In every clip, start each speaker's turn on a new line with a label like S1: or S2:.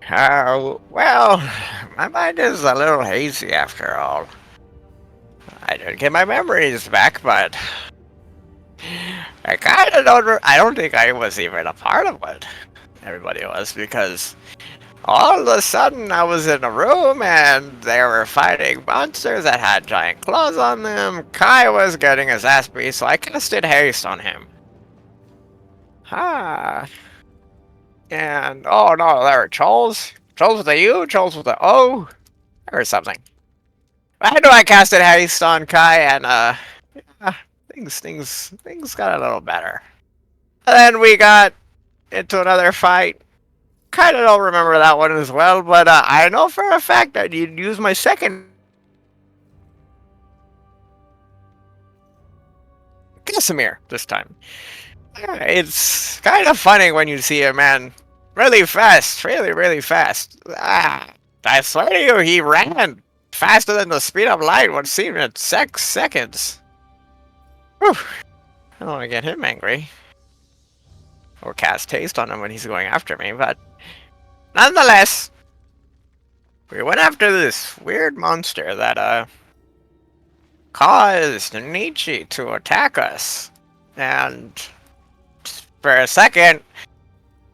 S1: Well, my mind is a little hazy after all. I did get my memories back, but I kind of don't. I don't think I was even a part of what everybody was because all of a sudden I was in a room and they were fighting monsters that had giant claws on them. Kai was getting his ass beat, so I casted haste on him. Ah, and oh no, there were trolls. Trolls with a U, trolls with a O, or something. I know I casted haste on Kai, and yeah, things got a little better. And then we got into another fight. Kind of don't remember that one as well, but I know for a fact that you'd use my second Casimir this time. It's kind of funny when you see a man really fast, really fast. I swear to you, he ran faster than the speed of light, what seemed at 6 seconds. Whew. I don't want to get him angry or cast haste on him when he's going after me, but nonetheless, we went after this weird monster that caused Nietzsche to attack us. And for a second,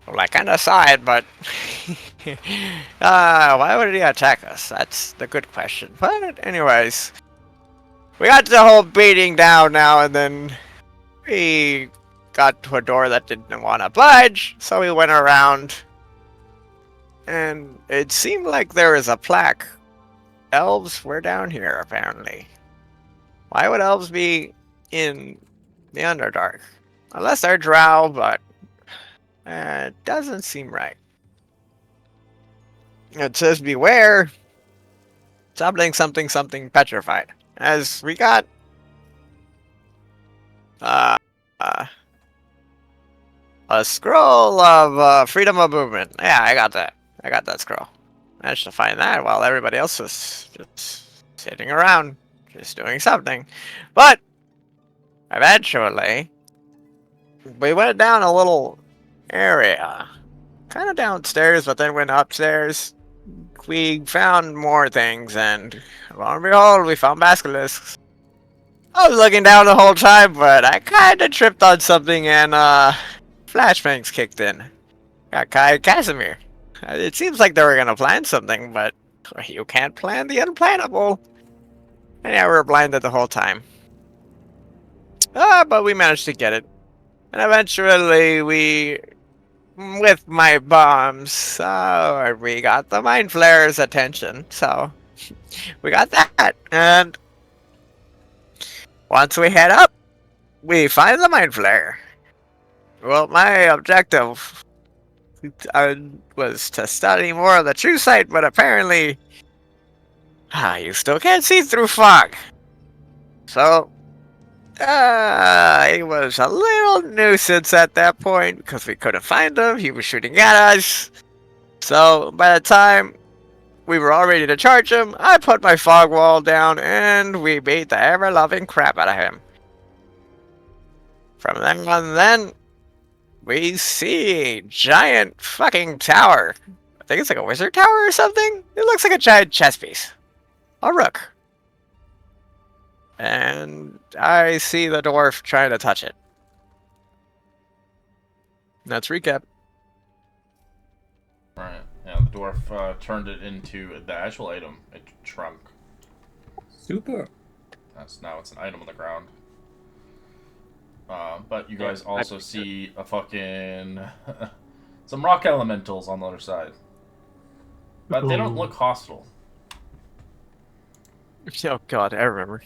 S1: well, I kind of saw it, but why would he attack us? That's the good question. But anyways, we got the whole beating down now, and then we got to a door that didn't want to budge, so we went around, and it seemed like there was a plaque. Elves were down here, apparently. Why would elves be in the Underdark? Unless they're drow, but it doesn't seem right. It says beware something petrified. As we got uh, uh, a scroll of freedom of movement. Yeah, I got that. I got that scroll. Managed to find that while everybody else was just sitting around, just doing something. But eventually, we went down a little area, kind of downstairs, but then went upstairs. We found more things, and lo and behold, we found basilisks. I was looking down the whole time, but I kind of tripped on something, and flashbangs kicked in. Got Kai Casimir. It seems like they were gonna plan something, but you can't plan the unplannable. And yeah, we were blinded the whole time. But we managed to get it. And eventually we, with my bombs, we got the mind flayer's attention. So we got that. And once we head up, we find the mind flayer. Well, my objective was to study more of the true sight, but apparently you still can't see through fog. So he was a little nuisance at that point because we couldn't find him. He was shooting at us. So by the time we were all ready to charge him, I put my fog wall down and we beat the ever-loving crap out of him. From then on, then we see a giant fucking tower. I think it's like a wizard tower or something. It looks like a giant chess piece. A rook. And I see the dwarf trying to touch it. Let's recap.
S2: Right. Yeah, the dwarf turned it into the actual item. It shrunk.
S3: Super.
S2: Now it's an item on the ground. But you guys also see a fucking some rock elementals on the other side, but they don't look hostile.
S1: Oh god, I remember.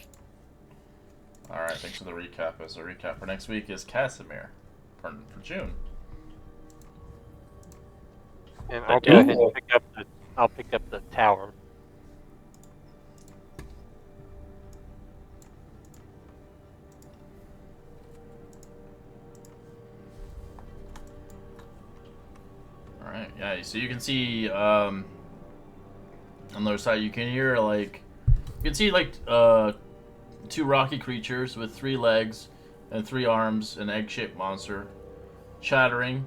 S2: All right, thanks for the recap. As a recap for next week is Casimir for June.
S4: And I'll go ahead and pick up the tower.
S2: All right, yeah. So you can see on the other side, you can hear two rocky creatures with 3 legs and 3 arms, an egg-shaped monster, chattering.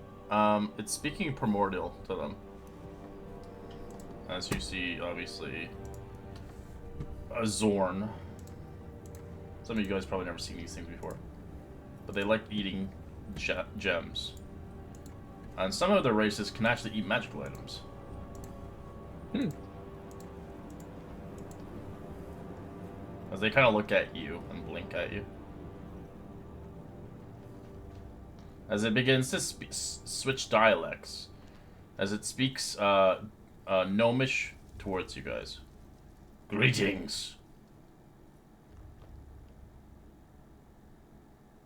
S2: It's speaking primordial to them. as you see, obviously, a Zorn. Some of you guys probably never seen these things before, but they like eating gems. And some of their races can actually eat magical items. As they kind of look at you and blink at you. As it begins to switch dialects. As it speaks gnomish towards you guys. Greetings.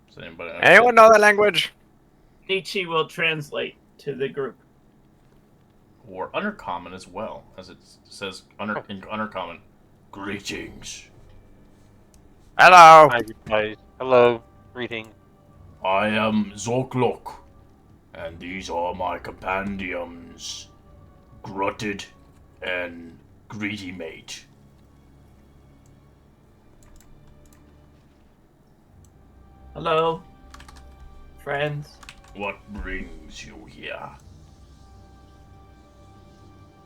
S2: Does anybody
S1: Anyone know the language?
S5: Nietzsche will translate to the group.
S2: Or Undercommon as well, as it says in Undercommon. Greetings.
S1: Hello.
S4: Hi, guys. Hello. Greetings.
S2: I am Zorklok, and these are my companions, Grutted and Greedy Mate.
S5: Hello, friends.
S2: What brings you here?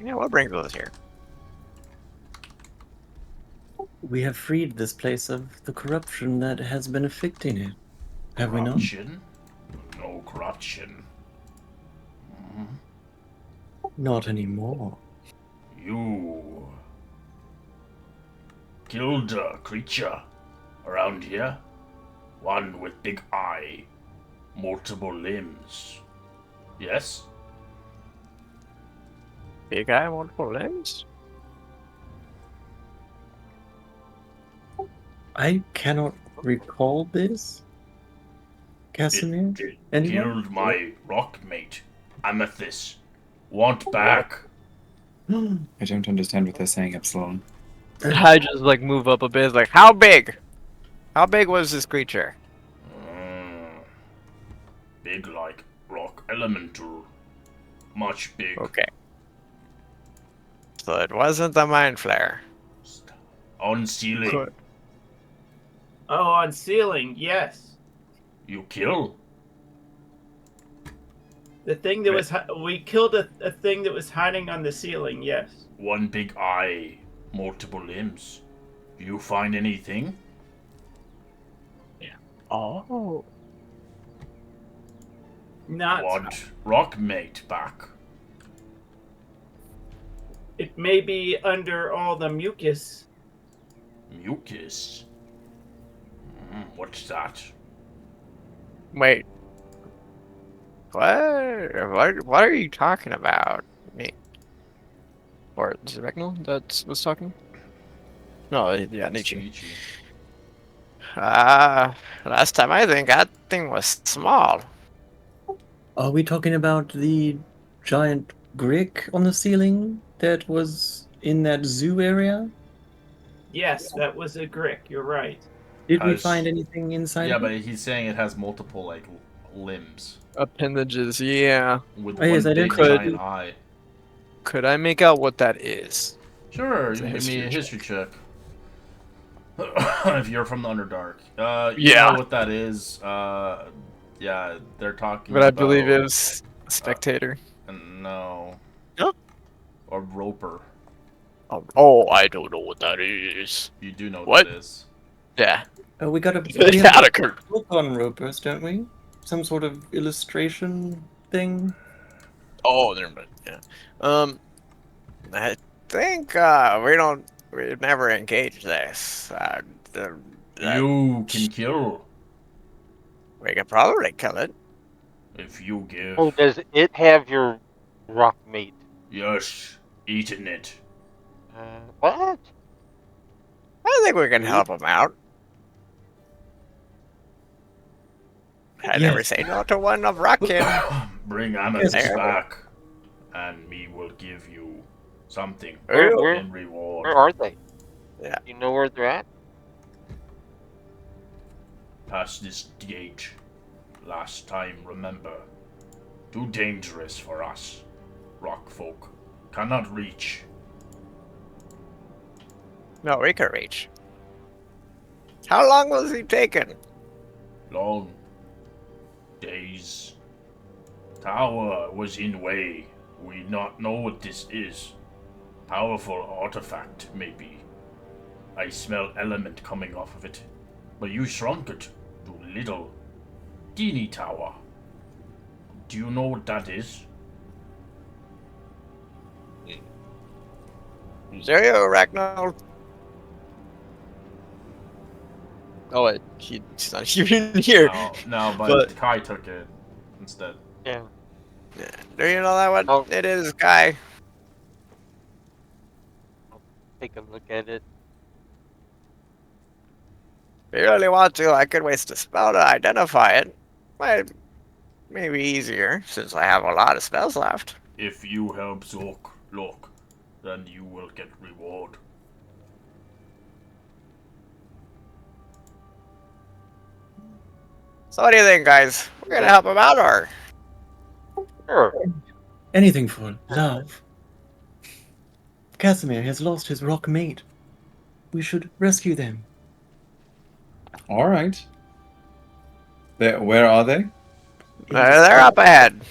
S1: Yeah, what brings us here?
S3: We have freed this place of the corruption that has been afflicting it. Have we not?
S2: Corruption? No corruption.
S3: Not anymore.
S2: You killed a creature around here. One with big eye, multiple limbs. Yes?
S1: Big eye, multiple limbs?
S3: I cannot recall this. Casimir?
S2: It
S3: Anyone?
S2: killed my rock mate, Amethyst. Want back?
S6: I don't understand what they're saying, Epsilon.
S1: I just like move up a bit. Like, how big? How big was this creature?
S2: Big like rock elemental. Much big.
S1: Okay. So it wasn't the mind flare.
S2: On ceiling.
S1: Good.
S5: Oh, on ceiling, yes.
S2: You kill?
S5: The thing that was we killed a thing that was hiding on the ceiling. Yes.
S2: One big eye, multiple limbs. You find anything?
S1: Oh.
S5: Not.
S2: Want rock mate back?
S5: It may be under all the mucus.
S2: Mucus? What's that?
S1: Wait. What are you talking about? Me. Or is it Regnal that was talking? No, yeah, Nietzsche. Last time I think that thing was small.
S3: Are we talking about the giant brick on the ceiling that was in that zoo area?
S5: Yes, that was a grick. You're right.
S3: Did we
S2: Has-
S3: find anything inside?
S2: Yeah,
S3: of it?
S2: but he's saying it has multiple like limbs
S1: Appendages, yeah.
S2: with
S3: Oh, yes,
S2: one
S3: I did
S2: big
S1: could-
S2: giant eye.
S1: Could I make out what that is?
S2: Sure,
S1: It's
S2: you
S1: a
S2: can give me a
S1: history
S2: history check. If you're from the Underdark. You
S1: Yeah.
S2: know what that is. Yeah, they're talking
S1: But I
S2: about...
S1: believe it was a spectator.
S2: No.
S1: No?
S2: Or Roper.
S1: Oh, I don't know what that is.
S2: You do know what
S1: What?
S2: that is.
S1: Yeah.
S3: We got a
S1: Yeah,
S3: have
S1: the
S3: a book on ropers, don't we? Some sort of illustration thing.
S1: Oh, never mind. Yeah. I think we've never engaged this.
S2: You can kill
S1: We could probably kill it.
S2: if you give.
S4: Oh, does it have your rock mate?
S2: Yes, eating it.
S4: What?
S1: I think we can help him out. I never
S3: Yes.
S1: say no to one of Rockin.
S2: Bring Amethyst
S1: There.
S2: back, and me will give you something
S4: Where
S2: in reward.
S4: are they?
S1: Yeah.
S4: You know where they're at?
S2: Past this gate. Last time, remember. Too dangerous for us. Rock folk. Cannot reach.
S1: No, we can reach. How long was he taking?
S2: Long. Days. Tower was in way. We not know what this is. Powerful artifact, maybe. I smell element coming off of it. But you shrunk it to little, teeny tower. Do you know what that is?
S1: Zerio, Ragnar. Oh, wait, he's not even here.
S2: No, but
S1: But
S2: Kai took it instead.
S4: Yeah.
S1: do you know that what
S4: Oh.
S1: it is, guy?
S4: Take a look at it.
S1: If you really want to, I could waste a spell to identify it. Might maybe easier since I have a lot of spells left.
S2: If you help Zork look, then you will get reward.
S1: So what do you think, guys? We're gonna help him out, or
S4: Sure.
S3: Anything for love. Casimir has lost his rock mate. We should rescue them.
S6: All right. Where are they?
S1: they're up ahead.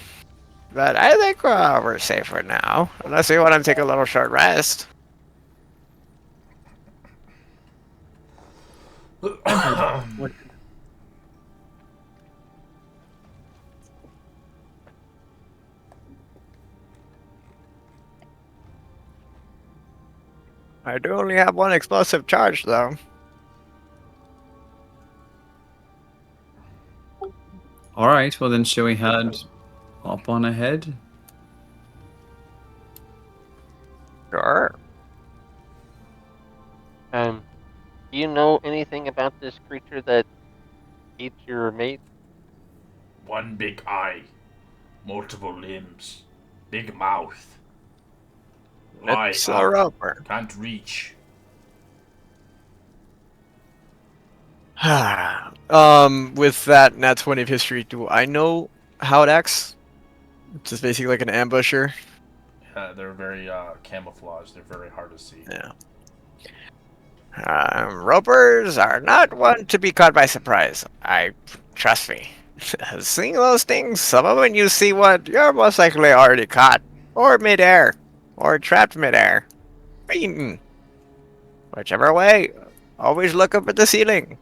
S1: But I think we're safe for now, unless you want to take a little short rest.
S3: What?
S1: I do only have one explosive charge, though.
S6: All right. Well, then, shall we head up on ahead?
S1: Sure.
S4: Do you know anything about this creature that eats your mate?
S2: One big eye, multiple limbs, big mouth. Lie
S1: It's
S2: up,
S1: a roper.
S2: can't reach.
S1: With that nat 20 of history, do I know how it acts? It's just basically like an ambusher.
S2: Yeah, they're very camouflaged. They're very hard to see.
S1: Yeah. Ropers are not one to be caught by surprise. Trust me. Seeing those things, some of when you see one, you're most likely already caught, or midair, or trapped midair, eaten. Whichever way, always look up at the ceiling.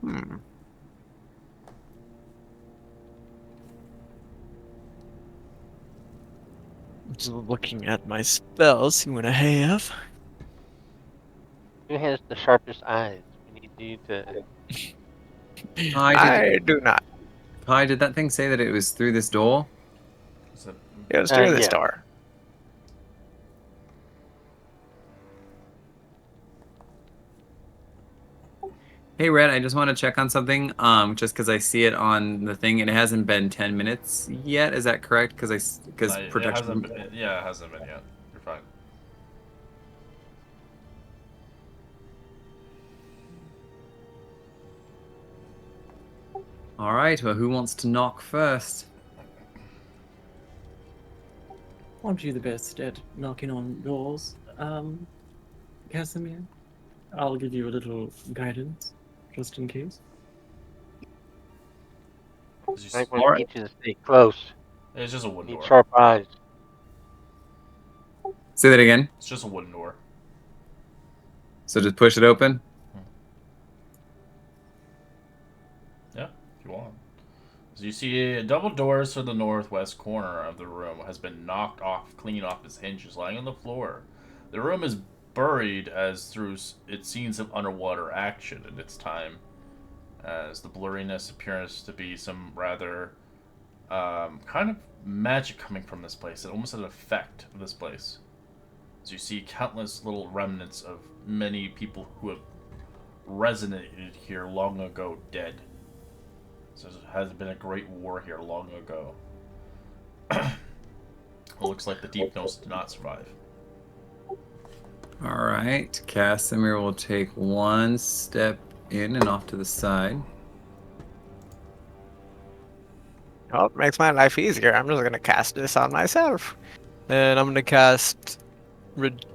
S1: Hmm. Just looking at my spells, see what I have.
S4: Who has the sharpest eyes? We need you to.
S1: I do not.
S6: Kai, did that thing say that it was through this door?
S2: Is it-
S1: It was through this
S4: Yeah.
S1: door.
S6: Hey, Red, I just want to check on something. Just because I see it on the thing, and it hasn't been 10 minutes yet. Is that correct? Because
S2: it
S6: protection.
S2: hasn't been, it hasn't been yet. You're fine.
S6: All right. Well, who wants to knock first?
S3: Aren't you the best at knocking on doors, Casimir? I'll give you a little guidance, just in case.
S2: It's just,
S4: I want to teach you to stay close.
S2: it's just a wooden
S4: Need
S2: door.
S4: sharp eyes.
S6: Say that again.
S2: It's just a wooden door.
S6: So just push it open.
S2: Yeah, if you want. As you see, double doors to the northwest corner of the room has been knocked off, clean off its hinges, lying on the floor. The room is buried as through its scenes of underwater action in its time, as the blurriness appears to be some rather kind of magic coming from this place. It almost has an effect of this place. As you see countless little remnants of many people who have resonated here long ago dead. So it has been a great war here long ago. It looks like the Deep Nose did not survive.
S6: All right. Casimir will take one step in and off to the side.
S1: Well, it makes my life easier. I'm just gonna cast this on myself. And I'm gonna cast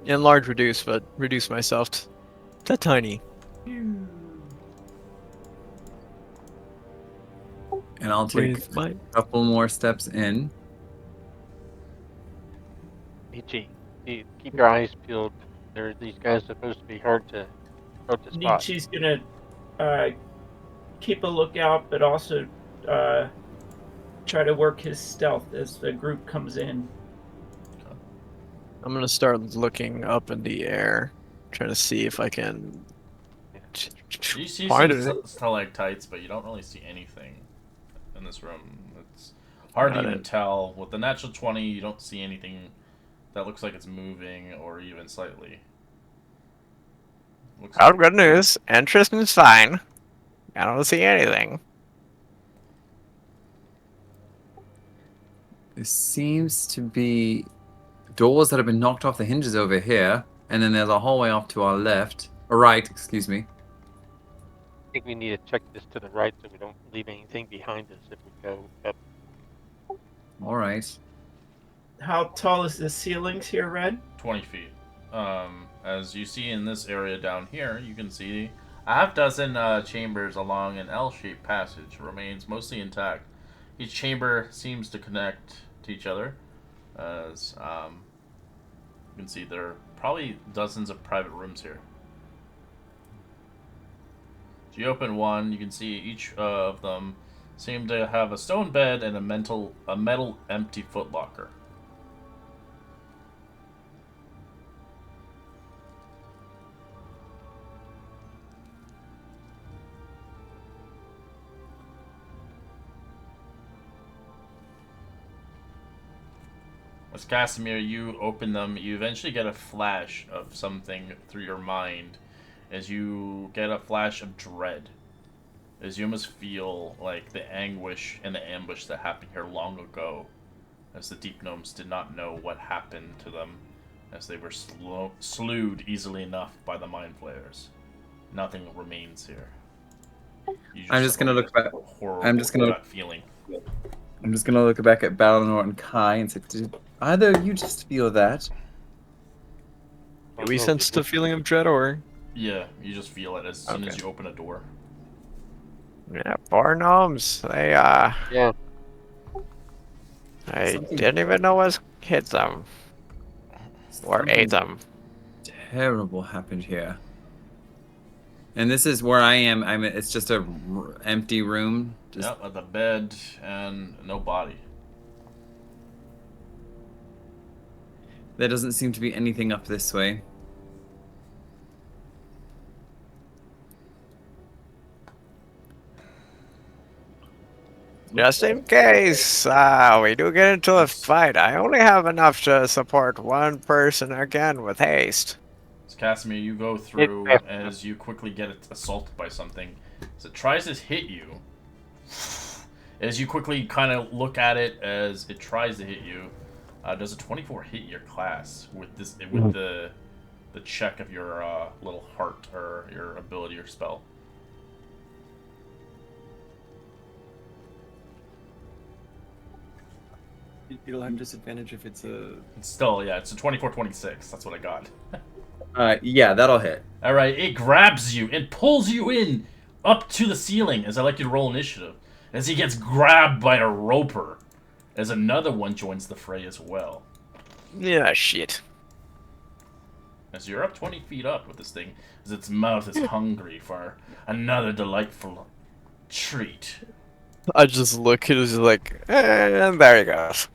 S1: enlarge reduce, but reduce myself to tiny.
S6: And I'll take
S3: With my
S6: a couple more steps in.
S4: Ichi, keep your eyes peeled. These guys are supposed to be hard to spot.
S5: Nietzsche's gonna keep a lookout, but also try to work his stealth as the group comes in.
S3: I'm gonna start looking up in the air, trying to see if I can
S2: You see
S3: find
S2: some
S3: it.
S2: stalactites, but you don't really see anything in this room. It's hard to
S3: Got
S2: even
S3: it.
S2: tell. With the natural 20, you don't see anything that looks like it's moving or even slightly. Looks
S1: Oh,
S2: like
S1: good news. Interest is fine. I don't see anything.
S6: There seems to be doors that have been knocked off the hinges over here, and then there's a hallway off to our left, or right, excuse me.
S4: I think we need to check this to the right so we don't leave anything behind us if we go up.
S6: All right.
S5: How tall is the ceilings here, Red?
S2: 20 feet. As you see in this area down here, you can see a half dozen chambers along an L-shaped passage remains mostly intact. Each chamber seems to connect to each other, as you can see there are probably dozens of private rooms here. So you open one, you can see each of them seem to have a stone bed and a metal empty footlocker. As Casimir, you open them, you eventually get a flash of something through your mind as you get a flash of dread. As you almost feel like the anguish and the ambush that happened here long ago, as the Deep Gnomes did not know what happened to them, as they were slewed easily enough by the Mind Flayers. Nothing remains here. You
S6: I'm just gonna
S2: have a
S6: look back.
S2: horrible
S6: I'm just gonna
S2: gut feeling.
S6: I'm just gonna look back at Balinor and Kai and say, did either of you just feel that?
S3: Do we sense the feeling of dread, or?
S2: Yeah, you just feel it as soon as
S3: Okay.
S2: you open a door.
S1: Yeah, poor gnomes.
S4: Yeah.
S1: I
S6: Something
S1: didn't even know what hit them or ate
S6: Something
S1: them.
S6: terrible happened here. And this is where I am. It's just a empty room. Just
S2: Yep, at the bed and no body.
S6: there doesn't seem to be anything up this way.
S1: Just in case we do get into a fight, I only have enough to support one person again with haste.
S2: So Casimir, you go through as you quickly get assaulted by something. As it tries to hit you, as you quickly kind of look at it as it tries to hit you, does a 24 hit your class with this with the check of your little heart or your ability or spell?
S3: It'll have disadvantage if it's a.
S2: It's still, yeah, it's a 24-26. That's what I got.
S6: Yeah, that'll hit.
S2: All right, it grabs you and pulls you in up to the ceiling. As I like you to roll initiative, as he gets grabbed by a roper, as another one joins the fray as well.
S1: Yeah, shit.
S2: As you're up 20 feet up with this thing, as its mouth is hungry for another delightful treat.
S1: I just look, it was like, and there he goes.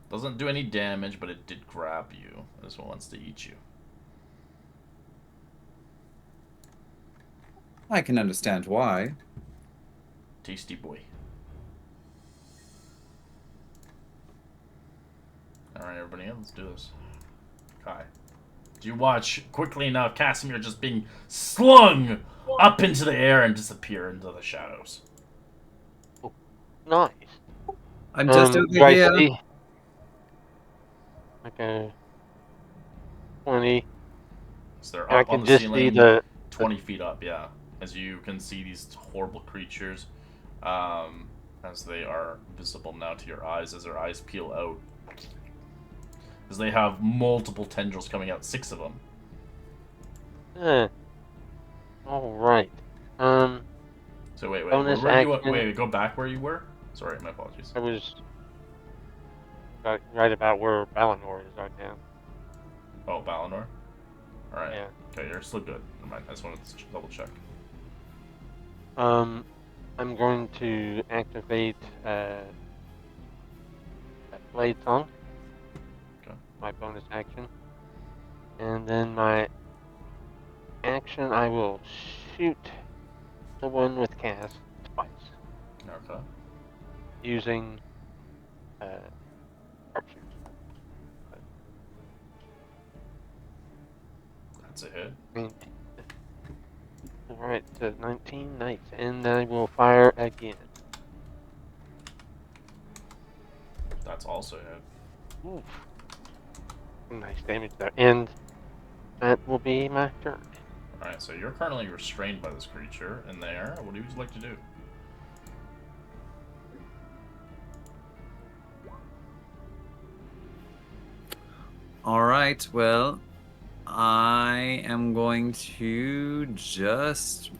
S2: Doesn't do any damage, but it did grab you. This one wants to eat you.
S6: I can understand why.
S2: Tasty boy. Alright, everybody, let's do this. Kai. Do you watch quickly enough Casimir just being slung up into the air and disappear into the shadows?
S4: Nice.
S6: I'm just
S4: do
S6: over
S4: I
S6: here.
S4: see like a 20?
S2: So they're
S4: I
S2: up on
S4: can
S2: the
S4: just see
S2: ceiling,
S4: the
S2: 20 feet up, yeah. As you can see these horrible creatures, as they are visible now to your eyes, as their eyes peel out. Because they have multiple tendrils coming out, 6 of them.
S4: All right.
S2: So wait,
S4: Bonus
S2: where you
S4: action.
S2: wait, go back where you were? Sorry, my apologies.
S4: I was right about where Valinor is right now.
S2: Oh, Valinor? Alright.
S4: Yeah.
S2: Okay, you're still good. Never mind, I just wanted to double check.
S4: I'm going to activate Blade Song.
S2: Okay.
S4: My bonus action. And then my action, I will shoot the one with cast twice
S2: Okay.
S4: using sharpshooter.
S2: That's a hit.
S4: Alright, so 19, nice. And I will fire again.
S2: That's also a hit.
S4: Oof. Nice damage there. And that will be my turn.
S2: Alright, so you're currently restrained by this creature in there. What would you like to do?
S6: All right. Well, I am going to just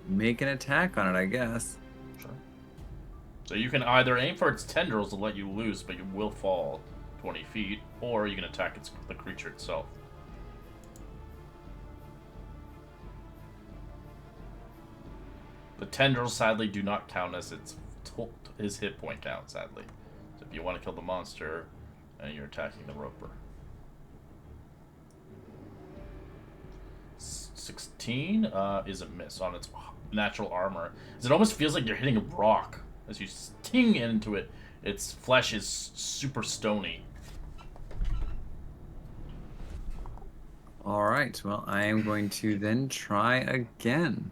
S6: make an attack on it, I guess.
S2: Sure. So you can either aim for its tendrils to let you loose, but you will fall 20 feet, or you can attack the creature itself. The tendrils, sadly, do not count as his hit point count, sadly. So if you want to kill the monster, you're attacking the roper. 16 is a miss on its natural armor. As it almost feels like you're hitting a rock. As you sting into it, its flesh is super stony.
S6: All right. Well, I am going to then try again.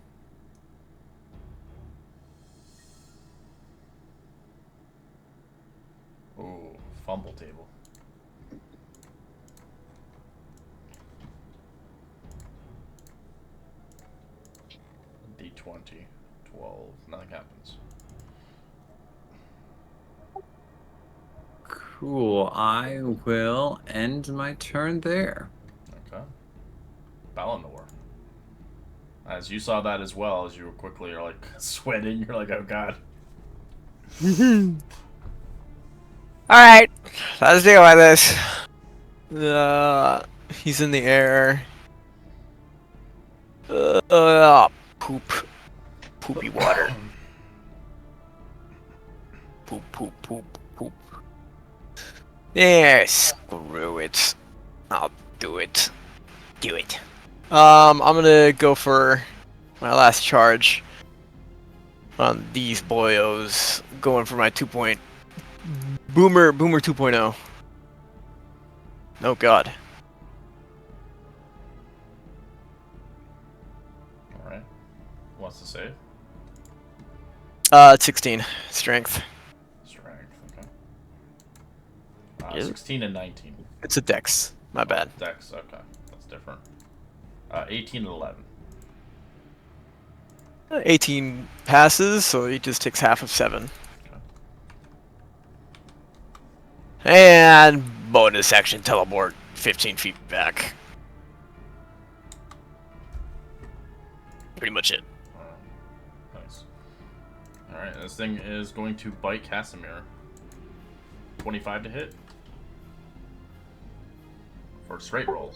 S2: Ooh, fumble table. D20, 12, nothing happens.
S6: Cool. I will end my turn there.
S2: Okay. Balinor. As you saw that as well, as you were quickly, you're like sweating, you're like, oh god.
S1: Alright, let's deal with this. He's in the air. Poop. Poopy water. Poop, poop, poop, poop. Yeah, screw it. I'll do it. Do it. I'm gonna go for my last charge on these boyos. Going for my 2 Boomer 2.0. Oh god.
S2: Alright. Wants to save?
S1: 16. Strength.
S2: Strength, okay.
S1: Is it?
S2: 16 and 19.
S1: It's a dex. My bad.
S2: Dex, okay. That's different. 18 and 11.
S1: 18 passes, so he just takes half of 7.
S2: Okay.
S1: And bonus action teleport 15 feet back. Pretty much it.
S2: Nice. Alright, this thing is going to bite Casimir. 25 to hit. For straight roll.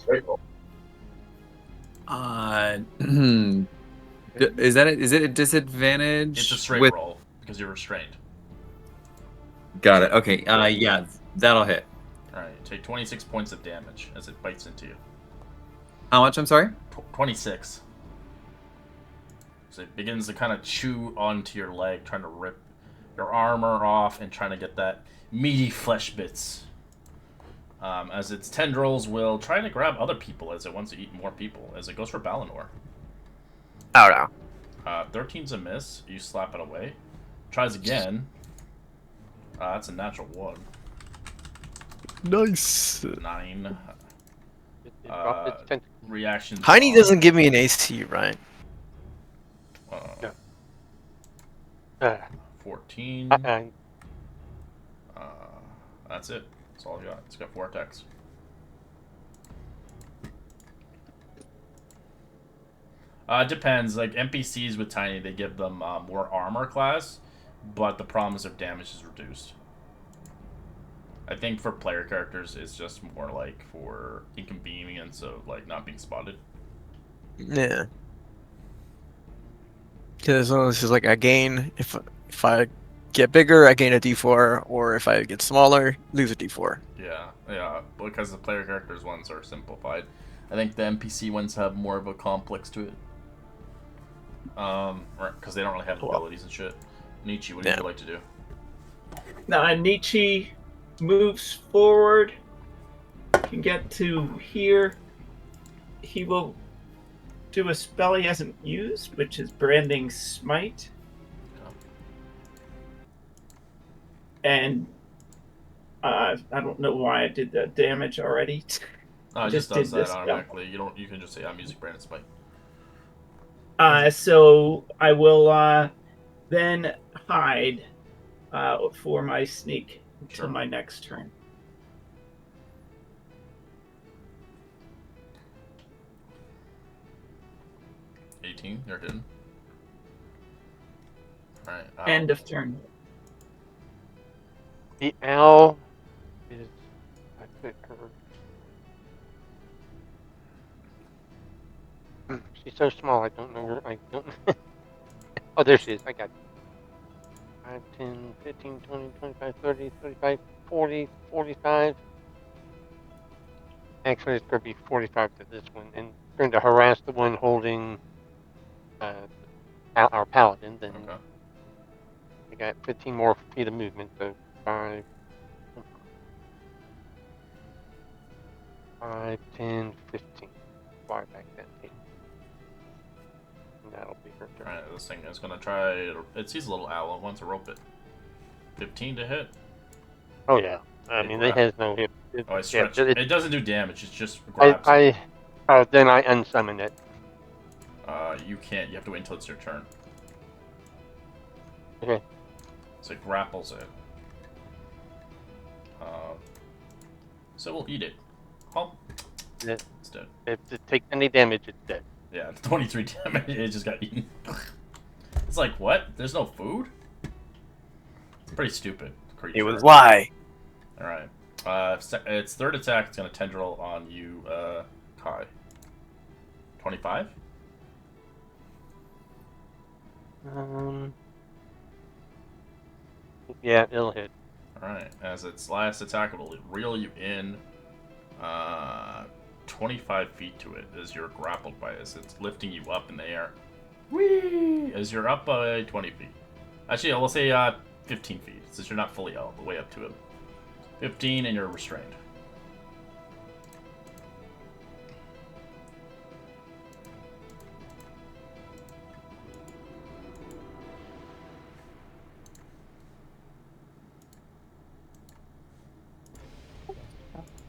S6: Is it a disadvantage?
S2: It's a straight
S6: with...
S2: roll because you're restrained.
S6: Got it. Okay. Yeah, that'll hit.
S2: Alright, take 26 points of damage as it bites into you.
S6: How much? I'm sorry.
S2: 26. So it begins to kind of chew onto your leg, trying to rip your armor off and trying to get that meaty flesh bits. As its tendrils will try to grab other people as it wants to eat more people, as it goes for Balinor.
S1: Oh no.
S2: 13's a miss. You slap it away. Tries again. That's a natural 1.
S1: Nice.
S2: 9.
S4: It dropped its tentacle.
S2: Reaction.
S1: Heine doesn't give me an AC, right?
S4: No.
S2: 14.
S4: Uh-uh.
S2: That's it. That's all I got. It's got 4 attacks. It depends. Like NPCs with tiny, they give them more armor class, but the problem is their damage is reduced. I think for player characters, it's just more like for inconvenience of like not being spotted.
S1: Yeah. Because as long as it's like I gain, if I get bigger, I gain a D4, or if I get smaller, lose a D4.
S2: Yeah, because the player characters ones are simplified. I think the NPC ones have more of a complex to it. Because they don't really have abilities and shit. Nietzsche, what would you like to do?
S5: Now, Nietzsche moves forward, can get to here. He will do a spell he hasn't used, which is Branding Smite. And I don't know why I did the damage already.
S2: It just does that automatically. You can just say I'm using Branded Spike.
S5: So I will then hide for my sneak until my next turn.
S2: You're hidden. Alright.
S5: End of turn.
S4: The owl is. I pick her. She's so small, I don't know her. I don't. Oh, there she is. I got it. 5, 10, 15, 20, 25, 30, 35, 40, 45. Actually, it's going to be 45 to this one. And going to harass the one holding our paladin. Then I got 15 more feet of movement, so 5, 10, 15. Fly back then. 8. And that'll be her turn.
S2: Alright, this thing is going to try. It sees a little owl. It wants to rope it. 15 to hit.
S4: Oh, yeah. I mean, it has no hit.
S2: I stretch. Yeah, it doesn't do damage. It just grabs.
S4: Then I unsummon it.
S2: You can't. You have to wait until it's your turn.
S4: Okay.
S2: So it grapples it. So we'll eat it. Oh. It's dead.
S4: If it takes any damage, it's dead.
S2: Yeah, 23 damage. It just got eaten. It's like, what? There's no food? It's pretty stupid creature.
S1: It was why.
S2: Alright. Its third attack, it's going to tendril on you, Kai. 25?
S4: Yeah, it'll hit.
S2: Alright. As its last attack, it'll reel you in 25 feet to it as you're grappled by this. It's lifting you up in the air. Whee! As you're up by 20 feet. Actually, we'll say 15 feet, since you're not fully all the way up to it. 15 and you're restrained.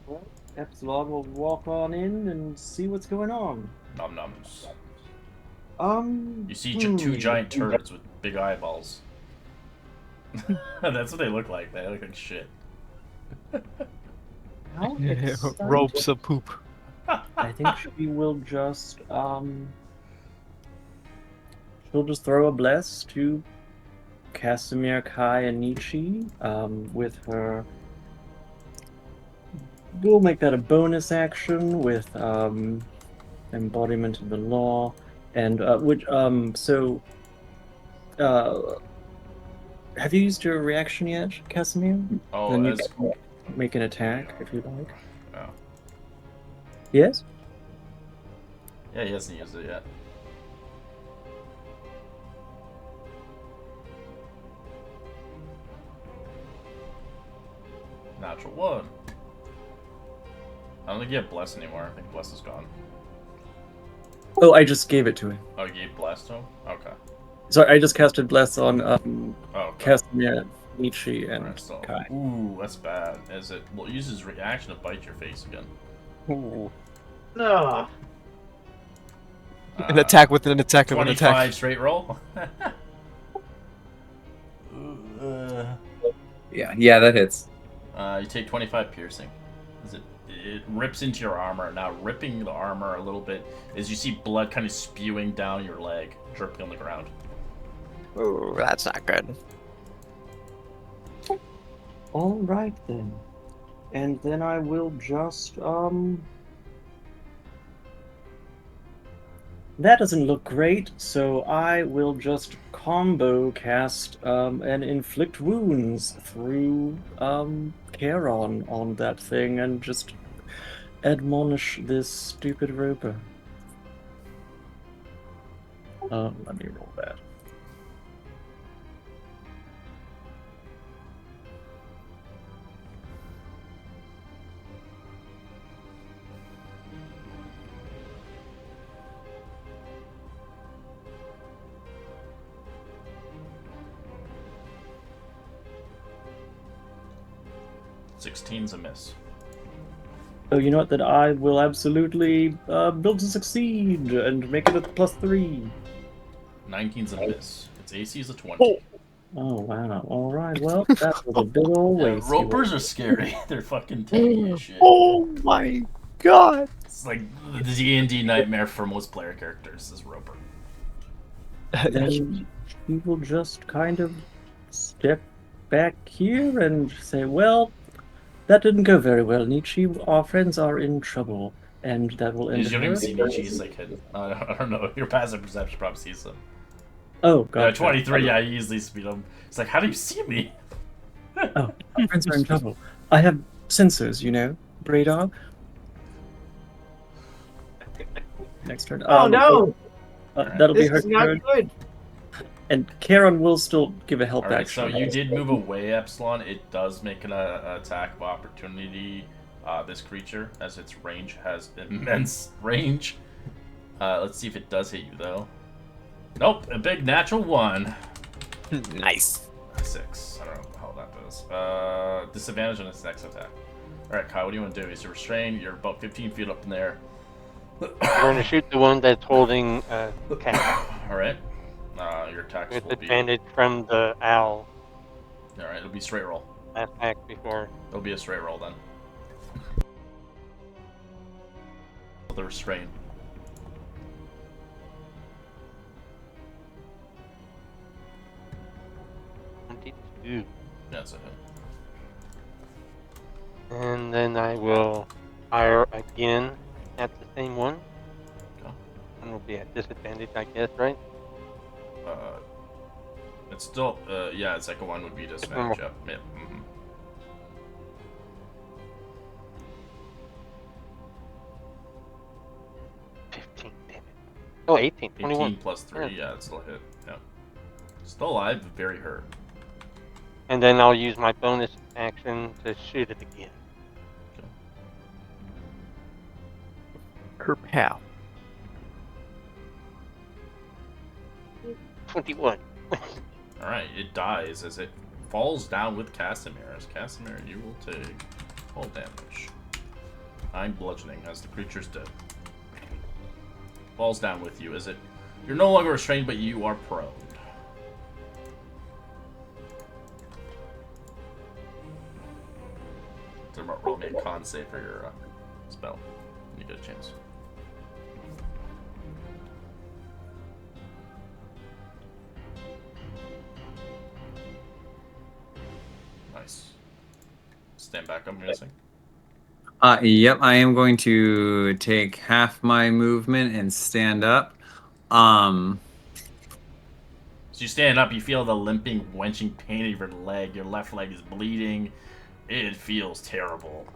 S3: Well, Epsilon will walk on in and see what's going on.
S2: Nom noms. You see two giant turds with big eyeballs. That's what they look like. They look like shit.
S3: How
S1: Ropes of poop.
S3: I think she will just she'll just throw a bless to Casimir, Kai, and Nietzsche with her. We'll make that a bonus action with embodiment of the law, and have you used your reaction yet, Casimir?
S2: Oh,
S3: then you can make an attack if you like.
S2: Oh.
S3: Yes?
S2: Yeah, he hasn't used it yet. Natural 1. I don't think you have Bless anymore. I think Bless is gone.
S3: Oh, I just gave it to him.
S2: Oh, you gave Bless to him? Okay.
S3: Sorry, I just casted Bless on
S2: okay.
S3: Casimir, Nietzsche, and
S2: Right, so,
S3: Kai.
S2: ooh, that's bad. As it will use his reaction to bite your face again.
S1: Ooh.
S5: No.
S1: An attack with an attack of an
S2: 25
S1: attack.
S2: straight roll.
S6: Yeah, that hits.
S2: You take 25 piercing. Is it? it rips into your armor. Now, ripping the armor a little bit is you see blood kind of spewing down your leg, dripping on the ground.
S1: Ooh, that's not good.
S3: All right then. And then I will just that doesn't look great, so I will just combo cast and inflict wounds through Charon on that thing and just admonish this stupid roper. Let me roll that.
S2: Sixteen's a miss.
S3: Oh, you know what? Then I will absolutely build to succeed and make it a +3.
S2: 19's a miss. Its AC is a 20.
S3: Oh wow! All right, well that was a big old
S2: Yeah,
S3: waste.
S2: ropers are scary. They're fucking tanky as shit.
S1: Oh my god!
S2: It's like the D&D nightmare for most player characters is roper.
S3: Then we will just kind of step back here and say, well, that didn't go very well, Nietzsche. Our friends are in trouble, and that will end
S2: You don't
S3: her.
S2: even see Nietzsche's like hidden. I don't know. Your passive perception probably sees them.
S3: Oh,
S2: Yeah,
S3: gotcha.
S2: 23. Yeah, you easily speed them. It's like, how do you see me?
S3: Oh, our friends are in trouble. I have sensors, you know, radar. Next turn.
S5: Oh no!
S3: That'll be
S5: This
S3: her
S5: is not
S3: turn.
S5: good.
S3: And Charon will still give a help
S2: Alright,
S3: action.
S2: so you did move away, Epsilon. It does make an attack of opportunity, this creature, as its range has immense range. Let's see if it does hit you, though. Nope, a big natural 1.
S1: Nice.
S2: 6. I don't know how that does. Disadvantage on its next attack. Alright, Kai, what do you want to do? He's restrained. You're about 15 feet up in there.
S4: We're going to shoot the one that's holding Cat
S2: Alright. Your attacks
S4: with
S2: will be...
S4: advantage from the owl.
S2: Alright, it'll be straight roll.
S4: Last act before.
S2: It'll be a straight roll then. The restraint.
S4: Ooh.
S2: That's a hit.
S4: And then I will fire again at the same one.
S2: Okay.
S4: And will be at disadvantage, I guess, right?
S2: It's still, yeah, second one would be disadvantage, yeah. Yeah. Mm-hmm.
S4: Oh, 18,
S2: 18
S4: 21.
S2: plus 3, yeah, it's still a hit. Yeah. Still alive, but very hurt.
S4: And then I'll use my bonus action to shoot it again.
S1: Kerpow.
S4: 21.
S2: Alright, it dies as it falls down with Casimir. As Casimir, you will take full damage. 9 bludgeoning as the creature's dead. Falls down with you as it... You're no longer restrained, but you are prone. Roll me a con save for your spell. You get a chance. Nice. Stand back, I'm guessing.
S6: Yep, I am going to take half my movement and stand up.
S2: So you stand up, you feel the limping, wenching pain of your leg. Your left leg is bleeding. It feels terrible.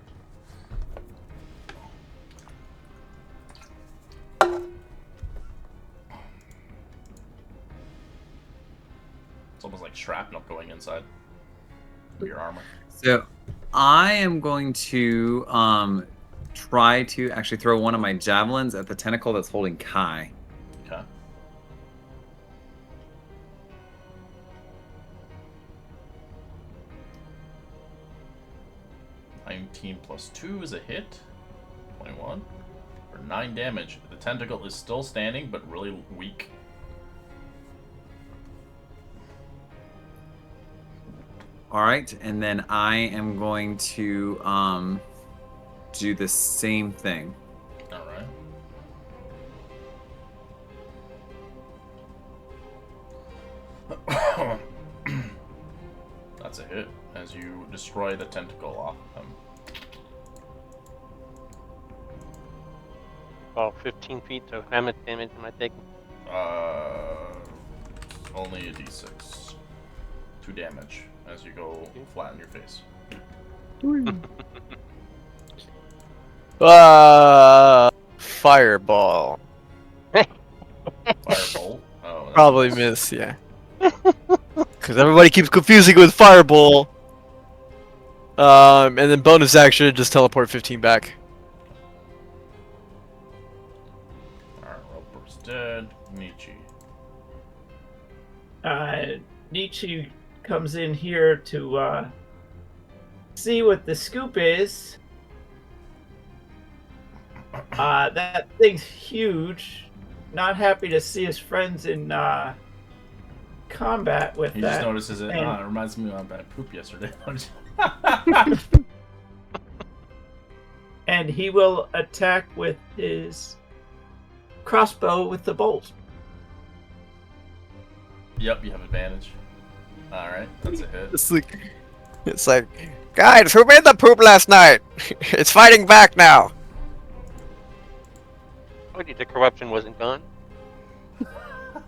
S2: It's almost like shrapnel going inside of your armor.
S6: So I am going to try to actually throw one of my javelins at the tentacle that's holding Kai.
S2: Okay. +2 is a hit. 21. For 9 damage. The tentacle is still standing, but really weak.
S6: All right, and then I am going to do the same thing.
S2: All right. That's a hit as you destroy the tentacle off him.
S4: About 15 feet, so how much damage am I taking?
S2: Only a d6. 2 damage as you go flat in your face.
S1: Fireball.
S2: Firebolt. Oh, that's
S1: Probably
S2: a
S1: miss, yeah. Because everybody keeps confusing with fireball. And then bonus action, just teleport 15 back.
S2: Alright, Roper's dead. Nietzsche.
S5: Nietzsche comes in here to see what the scoop is. That thing's huge. Not happy to see his friends in combat with
S2: He
S5: that.
S2: just notices it.
S5: And-
S2: It reminds me of I pooped yesterday.
S5: And he will attack with his crossbow with the bolt.
S2: Yep, you have advantage. Alright, that's a hit.
S1: It's like, guys, who made the poop last night? It's fighting back now.
S4: Oh, the corruption wasn't gone.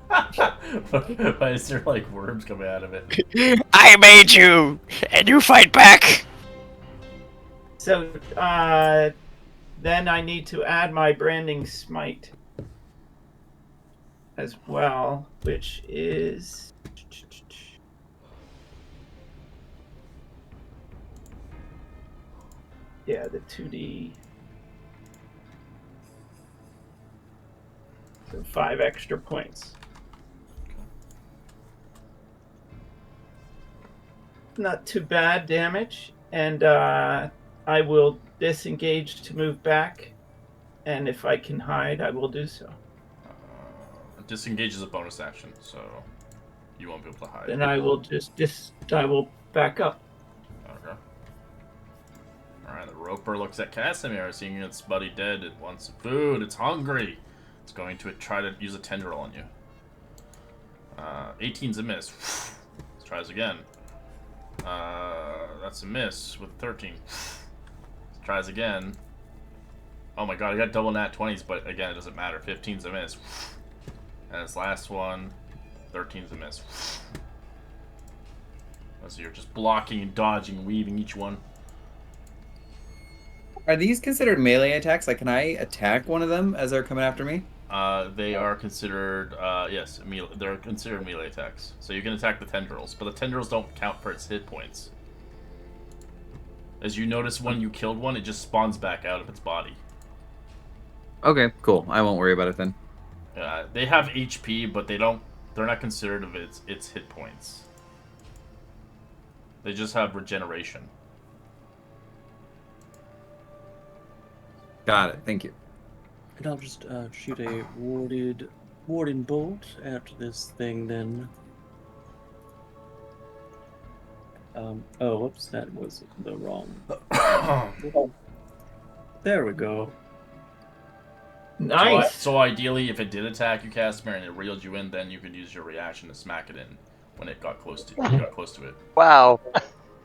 S2: Why is there like worms coming out of it?
S1: I made you, and you fight back.
S5: So then I need to add my branding smite as well, which is the 2d. So 5 extra points. Not too bad damage, and I will disengage to move back, and if I can hide, I will do so.
S2: Disengage is a bonus action, so you won't be able to hide.
S5: Then I will I will back up.
S2: Okay. Alright, the Roper looks at Casimir, seeing its buddy dead. It wants food. It's hungry. It's going to try to use a tendril on you. 18's a miss. Let's try this again. That's a miss with 13. Tries again. Oh my god, I got double nat 20s, but again, it doesn't matter. 15's a miss. And this last one, 13's a miss. So you're just blocking and dodging and weaving each one.
S6: Are these considered melee attacks? Like, can I attack one of them as they're coming after me?
S2: They are considered, yes, they're considered melee attacks. So you can attack the tendrils, but the tendrils don't count for its hit points. As you notice, when you killed one, it just spawns back out of its body.
S6: Okay, cool. I won't worry about it then.
S2: They have HP, but they're not considered of its hit points. They just have regeneration.
S6: Got it. Thank you.
S3: And I'll just shoot a warding bolt at this thing then. Oh, whoops, that was the wrong. There we go.
S5: Nice.
S2: So ideally, if it did attack you, Casimir, and it reeled you in, then you could use your reaction to smack it in when it got close to it.
S4: Wow.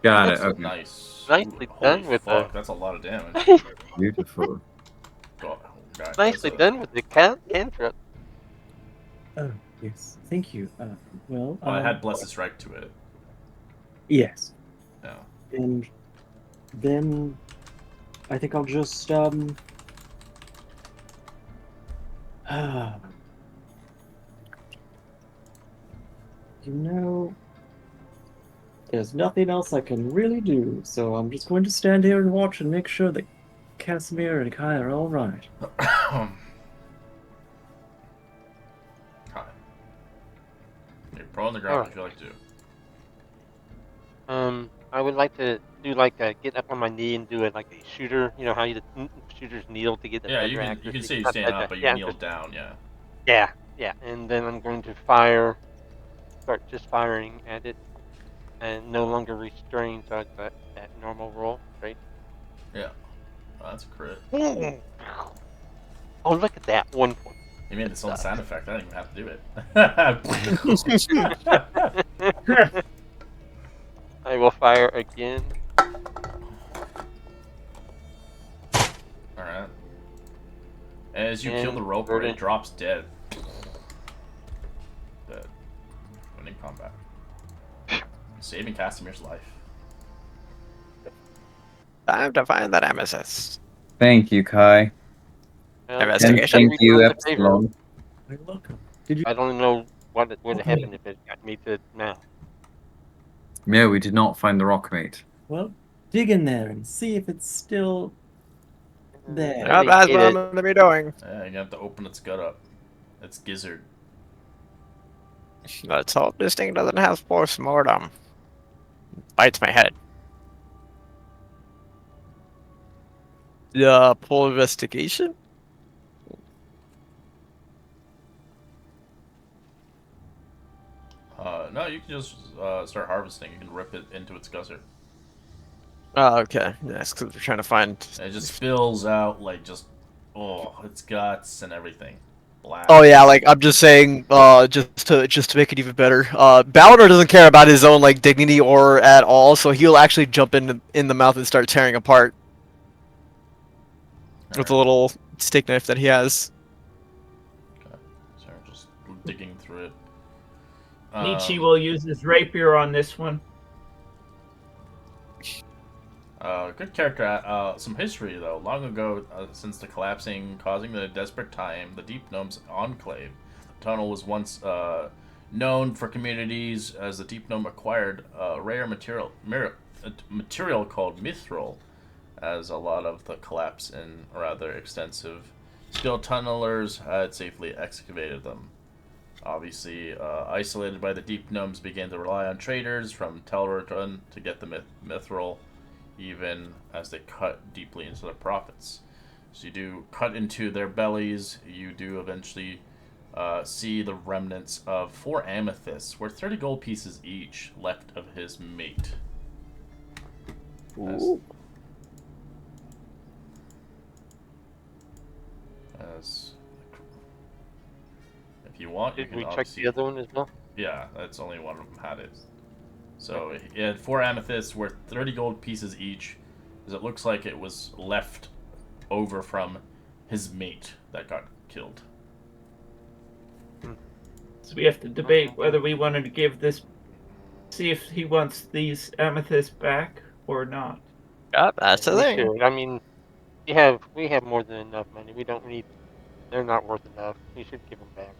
S6: Got
S2: That's
S6: it. Okay.
S2: nice.
S4: Nicely
S2: Holy
S4: done with
S2: fuck,
S4: that.
S2: that's a lot of damage.
S6: Beautiful.
S2: God,
S4: Nicely
S2: that's
S4: done with the cantrip.
S3: Oh, yes. Thank you. Well,
S2: Well, it had Blessed Strike to it.
S3: yes.
S2: Yeah.
S3: And then I think I'll just you know, there's nothing else I can really do, so I'm just going to stand here and watch and make sure that Casimir and Kai are all right.
S2: Hi. You're pro on the ground. What would you like to do?
S4: I would like to do like a get up on my knee and do it like a shooter. You know how you shooters kneel to get the
S2: Yeah,
S4: better
S2: you
S4: accuracy.
S2: can say you
S4: Stuff
S2: stand
S4: like
S2: up,
S4: that.
S2: but you
S4: Yeah,
S2: kneel
S4: just-
S2: down. Yeah.
S4: Yeah, and then I'm going to start just firing at it, and no longer restrained, so it's that normal roll, right?
S2: Yeah. Oh, that's a crit.
S4: Oh, look at that. 1 point.
S2: You made its own sound effect. I didn't even have to do it.
S4: I will fire again.
S2: Alright. As you kill
S4: And
S2: the roper, it
S4: verdant.
S2: drops dead. Dead. Winning combat. Saving Casimir's life.
S1: Time to find that amethyst.
S6: Thank you, Kai.
S4: Well,
S6: And
S1: Investigation.
S6: thank you,
S4: return the favor.
S6: Epsilon.
S3: You're welcome. Did you?
S4: I don't know what would have
S3: Okay.
S4: happened if it got me to now.
S6: Yeah, we did not find the rockmate.
S3: Well, dig in there and see if it's still there.
S1: Yep, that's what I'm going to be doing.
S2: Yeah, you have to open its gut up. Its gizzard.
S1: Let's hope this thing doesn't have post-mortem. Bites my head. Pull investigation?
S2: No, you can just start harvesting. You can rip it into its gizzard.
S1: Oh, okay. Yes, because we're trying to find...
S2: And it just spills out, like, its guts and everything. Black.
S1: Oh yeah, like I'm just saying, just to make it even better. Balor doesn't care about his own like dignity or at all, so he'll actually jump in the mouth and start tearing apart with a little steak knife that he has.
S2: Okay. So we're just digging through it.
S5: Nietzsche will use his rapier on this one.
S2: Good character. Some history, though. Long ago, since the collapsing causing the desperate time, the Deep Gnome's enclave. The tunnel was once known for communities as the Deep Gnome acquired rare material called mithril, as a lot of the collapse and rather extensive skilled tunnelers had safely excavated them. Obviously, isolated by the Deep Gnomes began to rely on traders from Telrotun to get the mithril, even as they cut deeply into their profits. So you do cut into their bellies, you do eventually see the remnants of 4 amethysts, worth 30 gold pieces each, left of his mate. As if you want, you
S4: Did
S2: can
S4: we check
S2: obviously...
S4: the other one as well?
S2: Yeah, that's only one of them had it. So he had 4 amethysts worth 30 gold pieces each, as it looks like it was left over from his mate that got killed.
S5: So we have to debate whether we wanted to give this, see if he wants these amethysts back or not.
S1: Yep, that's the
S4: We
S1: thing.
S4: should. I mean, we have more than enough money. We don't need. They're not worth enough. We should give them back.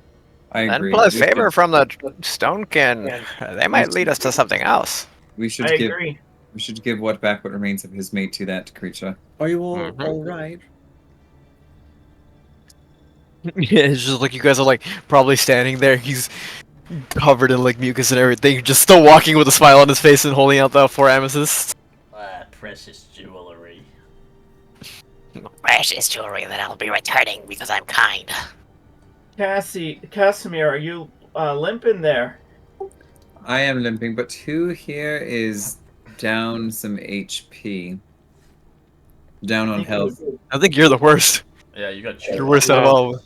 S6: I
S1: And
S6: agree.
S1: plus
S6: We
S1: favor
S6: should-
S1: from the Stonekin, they might lead us to something else.
S6: We should
S5: I
S6: give.
S5: agree.
S6: We should give what remains of his mate to that creature.
S3: Are you all
S1: Mhm.
S3: all right?
S1: Yeah, it's just like you guys are like probably standing there. He's covered in like mucus and everything, just still walking with a smile on his face and holding out the 4 amethysts.
S2: Precious jewelry.
S7: Precious jewelry that I'll be returning because I'm kind.
S5: Casimir, are you limping there?
S6: I am limping, but who here is down some HP? Down on health.
S1: I think you're the worst.
S2: Yeah, you got
S1: You're worse out of all.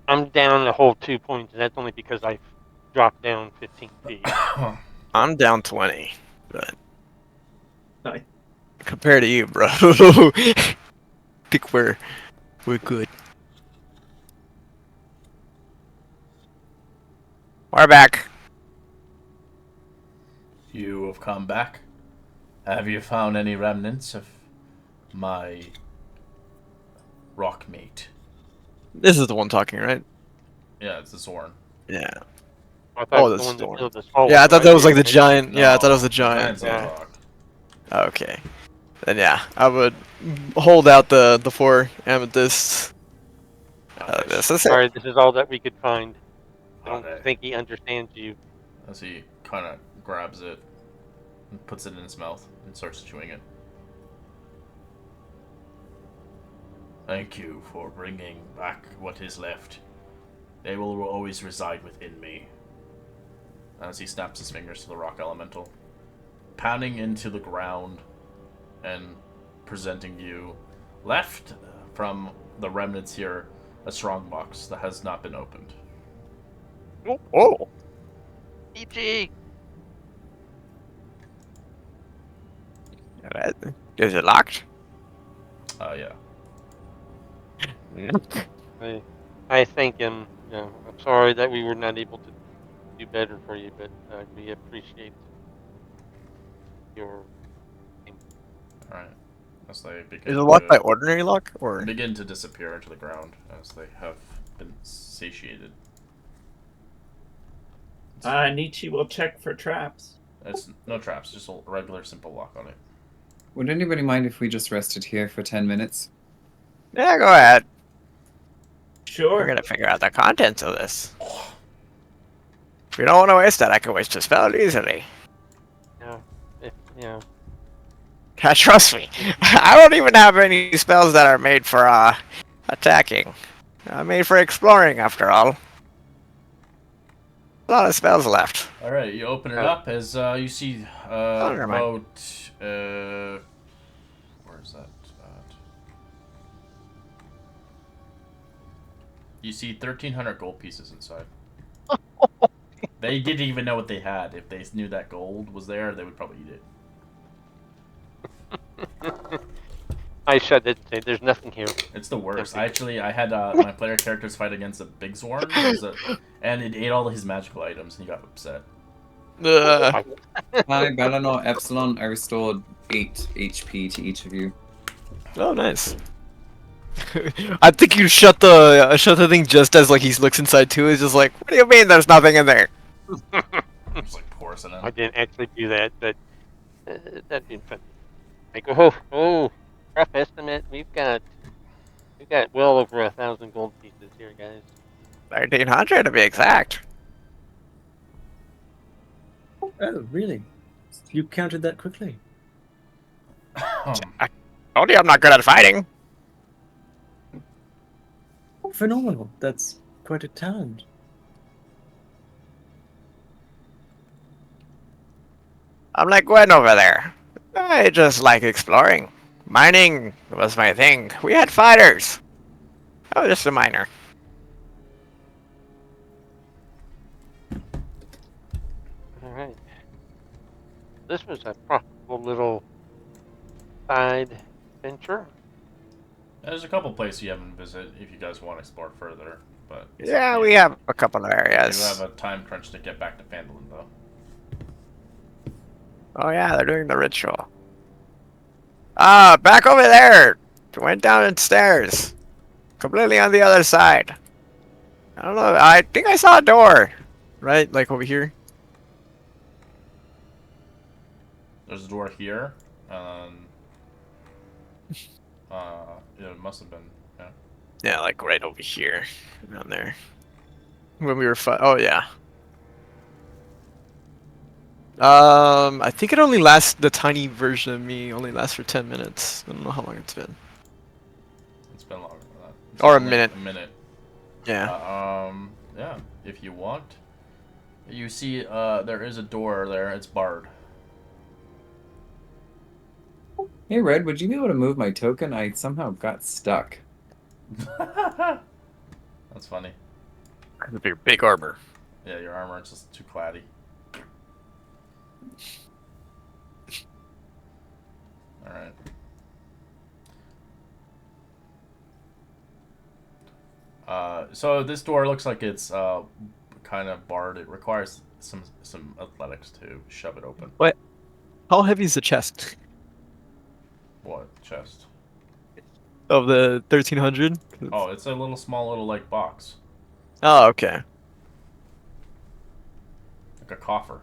S4: I'm down a whole 2 points, and that's only because I dropped down 15 feet.
S1: I'm down 20, but
S5: Nice.
S1: compared to you, bro, think we're good. We're back.
S2: You have come back. Have you found any remnants of my rock mate?
S1: This is the one talking, right?
S2: Yeah, it's the Zorn.
S1: Yeah.
S4: I thought
S1: Oh,
S4: the
S1: that's
S4: one that
S1: Thorn.
S4: killed the small
S1: Yeah, I
S4: one,
S1: thought that
S4: right?
S1: was like the giant. Yeah, I thought it was the giant.
S2: Giant's
S1: Yeah.
S2: rock.
S1: Okay. Then yeah, I would hold out the 4 amethysts. This is it.
S4: Sorry, this is all that we could find. I don't
S2: Okay.
S4: think he understands you.
S2: As he kind of grabs it and puts it in his mouth and starts chewing it. Thank you for bringing back what is left. They will always reside within me. As he snaps his fingers to the rock elemental, pounding into the ground and presenting you left from the remnants here a strong box that has not been opened.
S1: Oh.
S4: EG.
S1: Is it locked?
S2: Yeah.
S4: I think, and I'm sorry that we were not able to do better for you, but we appreciate your.
S2: All right. As they
S1: Is
S2: begin
S1: it locked by
S2: to
S1: ordinary lock or?
S2: begin to disappear into the ground as they have been satiated.
S5: Nietzsche will check for traps.
S2: It's no traps, just a regular simple lock on it.
S6: Would anybody mind if we just rested here for 10 minutes?
S1: Yeah, go ahead.
S5: Sure.
S1: We're gonna figure out the contents of this. If you don't want to waste that, I can waste a spell easily.
S4: Yeah.
S1: Trust me, I don't even have any spells that are made for attacking. I'm made for exploring, after all. A lot of spells left.
S2: All right, you open it up as you see
S1: never mind.
S2: about where is that? You see 1,300 gold pieces inside. They didn't even know what they had. If they knew that gold was there, they would probably eat it.
S4: I said that there's nothing here.
S2: It's the worst. I had my player characters fight against a big Zorn, and it ate all his magical items, and he got upset.
S1: Ugh.
S6: Hi, Balanor Epsilon. I restored 8 HP to each of you.
S1: Oh, nice. I think you shut the thing just as like he looks inside too. It's just like, what do you mean there's nothing in there?
S2: It's like porcelain.
S4: I didn't actually do that, but that'd be fun. Like, rough estimate. We've got well over 1,000 gold pieces here, guys.
S1: 1,300 to be exact.
S3: Oh, really? You counted that quickly?
S1: I told you I'm not good at fighting.
S3: Phenomenal. That's quite a talent.
S1: I'm like Gwen over there. I just like exploring. Mining was my thing. We had fighters. I was just a miner.
S4: All right. This was a profitable little side venture.
S2: There's a couple places you haven't visited if you guys want to explore further, but
S1: Yeah, we have a couple of
S2: you
S1: areas.
S2: have a time crunch to get back to Phandelver, though.
S1: Oh yeah, they're doing the ritual. Back over there. Went down the stairs. Completely on the other side. I don't know. I think I saw a door. Right? Like over here.
S2: There's a door here. Yeah, it must have been. Yeah.
S1: Yeah, like right over here. Around there. When we were oh yeah. I think it only lasts, the tiny version of me only lasts for 10 minutes. I don't know how long it's been.
S2: It's been longer than that. It's
S1: Or a
S2: only
S1: minute.
S2: A minute.
S1: Yeah.
S2: Yeah. If you want, you see, there is a door there. It's barred.
S6: Hey, Red, would you be able to move my token? I somehow got stuck.
S2: That's funny.
S1: With your big armor.
S2: Yeah, your armor is just too claddy. Alright. So this door looks like it's kind of barred. It requires some athletics to shove it open.
S1: What? How heavy is the chest
S2: What? Chest?
S1: of the 1300?
S2: Oh, it's a small little like box.
S1: Oh, okay.
S2: Like a coffer.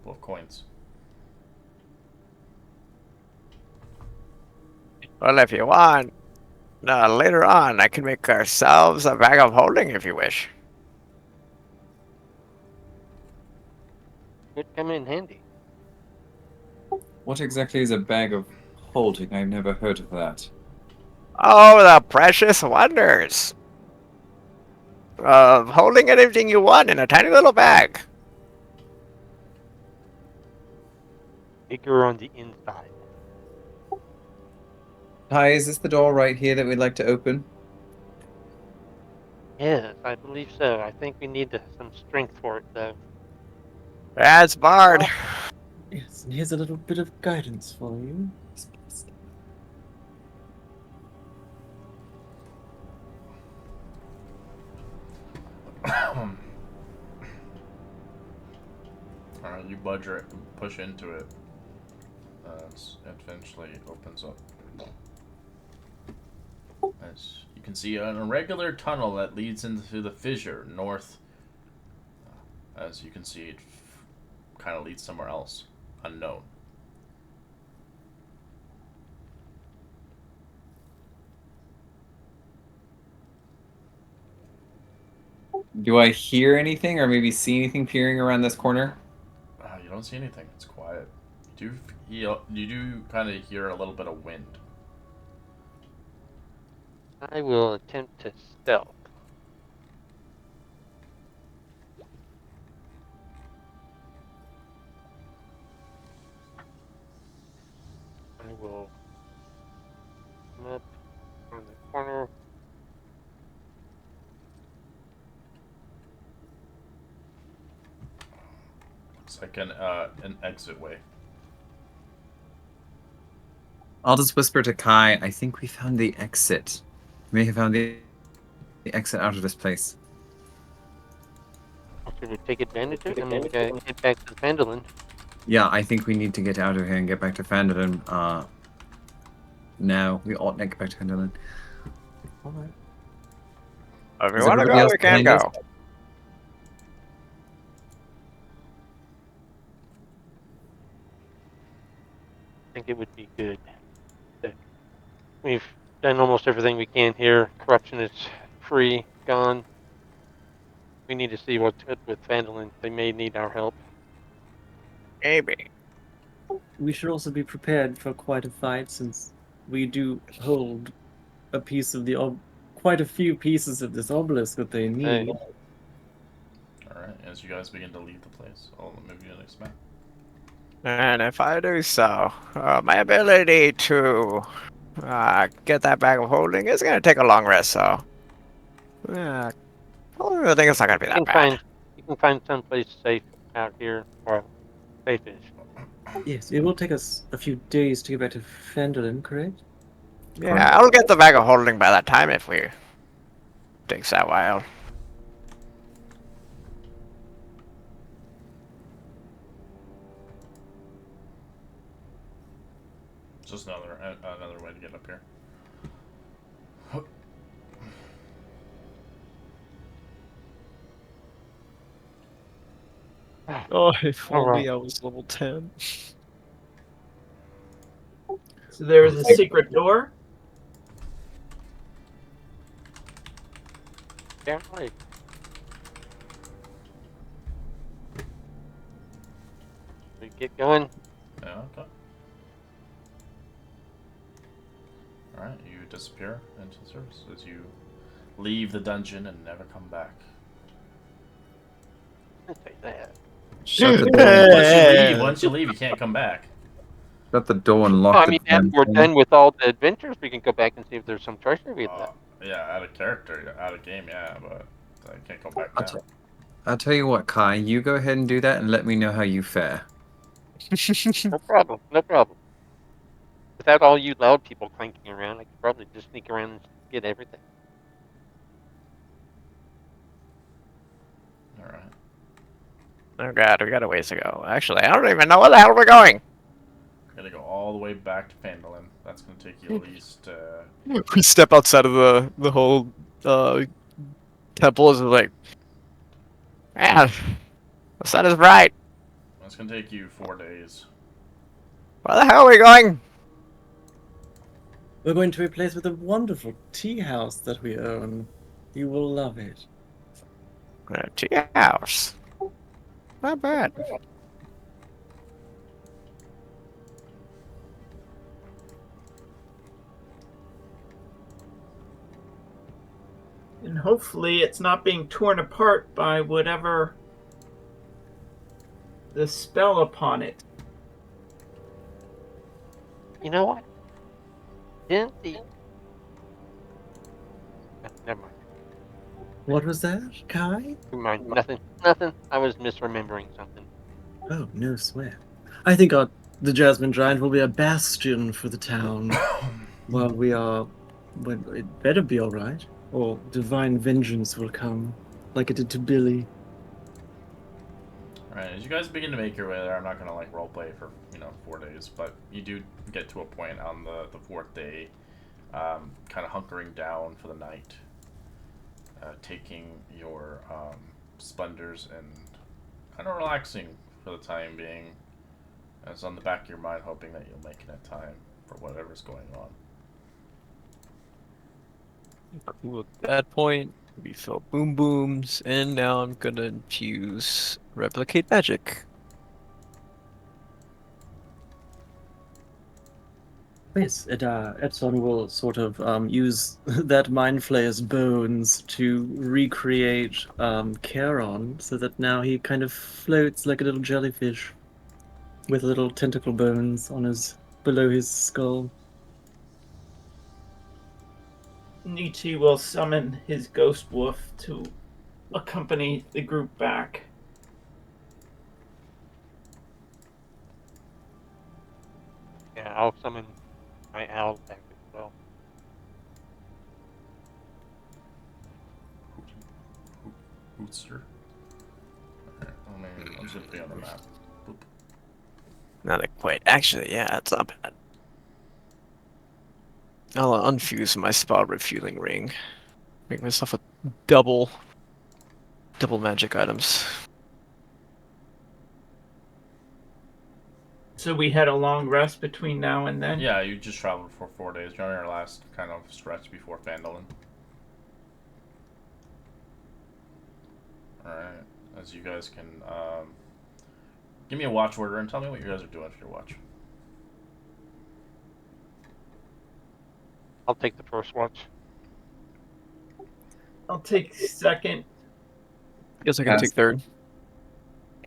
S2: Full of coins.
S1: Well, if you want, later on, I can make ourselves a bag of holding if you wish.
S4: Could come in handy.
S6: What exactly is a bag of holding? I've never heard of that.
S1: Oh, the precious wonders of holding anything you want in a tiny little bag.
S4: Bigger on the inside.
S6: Hi, is this the door right here that we'd like to open?
S4: Yes, I believe so. I think we need some strength for it, though.
S1: That's Bard.
S3: Yes, and here's a little bit of guidance for you.
S2: Alright, you push into it. It eventually opens up. As you can see, an irregular tunnel that leads into the fissure north. As you can see, it kind of leads somewhere else, unknown.
S6: Do I hear anything or maybe see anything peering around this corner?
S2: You don't see anything. It's quiet. You do kind of hear a little bit of wind.
S4: I will attempt to stealth. I will come up from the corner.
S2: It's like an exit way.
S6: I'll just whisper to Kai, I think we found the exit. We may have found the exit out of this place.
S4: Should we take advantage of it and get back to the Phandelver?
S6: Yeah, I think we need to get out of here and get back to Phandelver. Now, we ought to get back to Phandelver.
S3: Alright.
S1: If we
S6: Is
S1: want to
S6: everybody
S1: go,
S6: else
S1: we can
S6: behind us?
S1: go.
S4: I think it would be good. We've done almost everything we can here. Corruption is free, gone. We need to see what's good with Phandelver. They may need our help.
S1: Maybe.
S3: We should also be prepared for quite a fight since we do hold a piece of the quite a few pieces of this obelisk that they need.
S2: Alright, as you guys begin to leave the place, I'll move you to the next map.
S1: And if I do so, my ability to get that bag of holding is going to take a long rest, so I think it's not going to be that bad.
S4: You can find someplace safe out here. Well, safe-ish.
S3: Yes, it will take us a few days to get back to Phandelver, correct?
S1: Yeah, I'll get the bag of holding by that time if we takes that while.
S2: It's just another way to get up here.
S8: Oh, if
S4: All
S8: only
S4: right.
S8: I was level 10.
S5: So there is a secret door.
S4: Apparently. We get going.
S2: Yeah, okay. Alright, you disappear into the surface as you leave the dungeon and never come back.
S4: Let's say that.
S6: Shut the door.
S2: Once you leave, you can't come back.
S6: Shut the door and lock
S4: Well, I
S6: the
S4: mean, after
S6: damn
S4: we're
S6: thing.
S4: done with all the adventures, we can go back and see if there's some treasure we left.
S2: Yeah, out of character, out of game, yeah, but I can't go back now.
S6: I'll tell you what, Kai, you go ahead and do that and let me know how you fare.
S4: No problem. No problem. Without all you loud people clanking around, I could probably just sneak around and get everything.
S2: Alright.
S1: Oh god, we got a ways to go. Actually, I don't even know where the hell we're going.
S2: Gotta go all the way back to Phandelver. That's gonna take you at least,
S8: We step outside of the whole temple is like,
S1: Man, the sun is bright.
S2: that's gonna take you 4 days.
S1: Where the hell are we going?
S3: We're going to a place with a wonderful tea house that we own. You will love it.
S1: A tea house. Not bad.
S5: And hopefully it's not being torn apart by whatever the spell upon it.
S4: You know what? Didn't the... Never mind.
S3: What was that, Kai?
S4: Never mind. Nothing. Nothing. I was misremembering something.
S3: Oh, no sweat. I think the Jasmine Giant will be a bastion for the town. Well, it better be alright, or divine vengeance will come, like it did to Billy.
S2: Alright, as you guys begin to make your way there, I'm not gonna like roleplay for 4 days, but you do get to a point on the fourth day, kind of hunkering down for the night, taking your splendors and kind of relaxing for the time being. It's on the back of your mind, hoping that you'll make it in time for whatever's going on.
S8: Cool. At that point, we fill boom booms, and now I'm gonna infuse replicate magic.
S3: Yes, Epson will sort of use that Mind Flayer's bones to recreate Charon, so that now he kind of floats like a little jellyfish with little tentacle bones on below his skull.
S5: Nietzsche will summon his ghost wolf to accompany the group back.
S4: Yeah, I'll summon my owl back as well.
S2: Booster. Alright, I'll just put you on the map. Boop.
S1: Not quite. Actually, yeah, it's not bad.
S8: I'll unfuse my spell refueling ring. Make myself a double magic items.
S5: So we had a long rest between now and then?
S2: Yeah, you just traveled for 4 days. You're on your last kind of stretch before Phandelver. Alright, as you guys can, give me a watch order and tell me what you guys are doing for your watch.
S4: I'll take the first watch.
S5: I'll take second.
S8: Guess I can take third.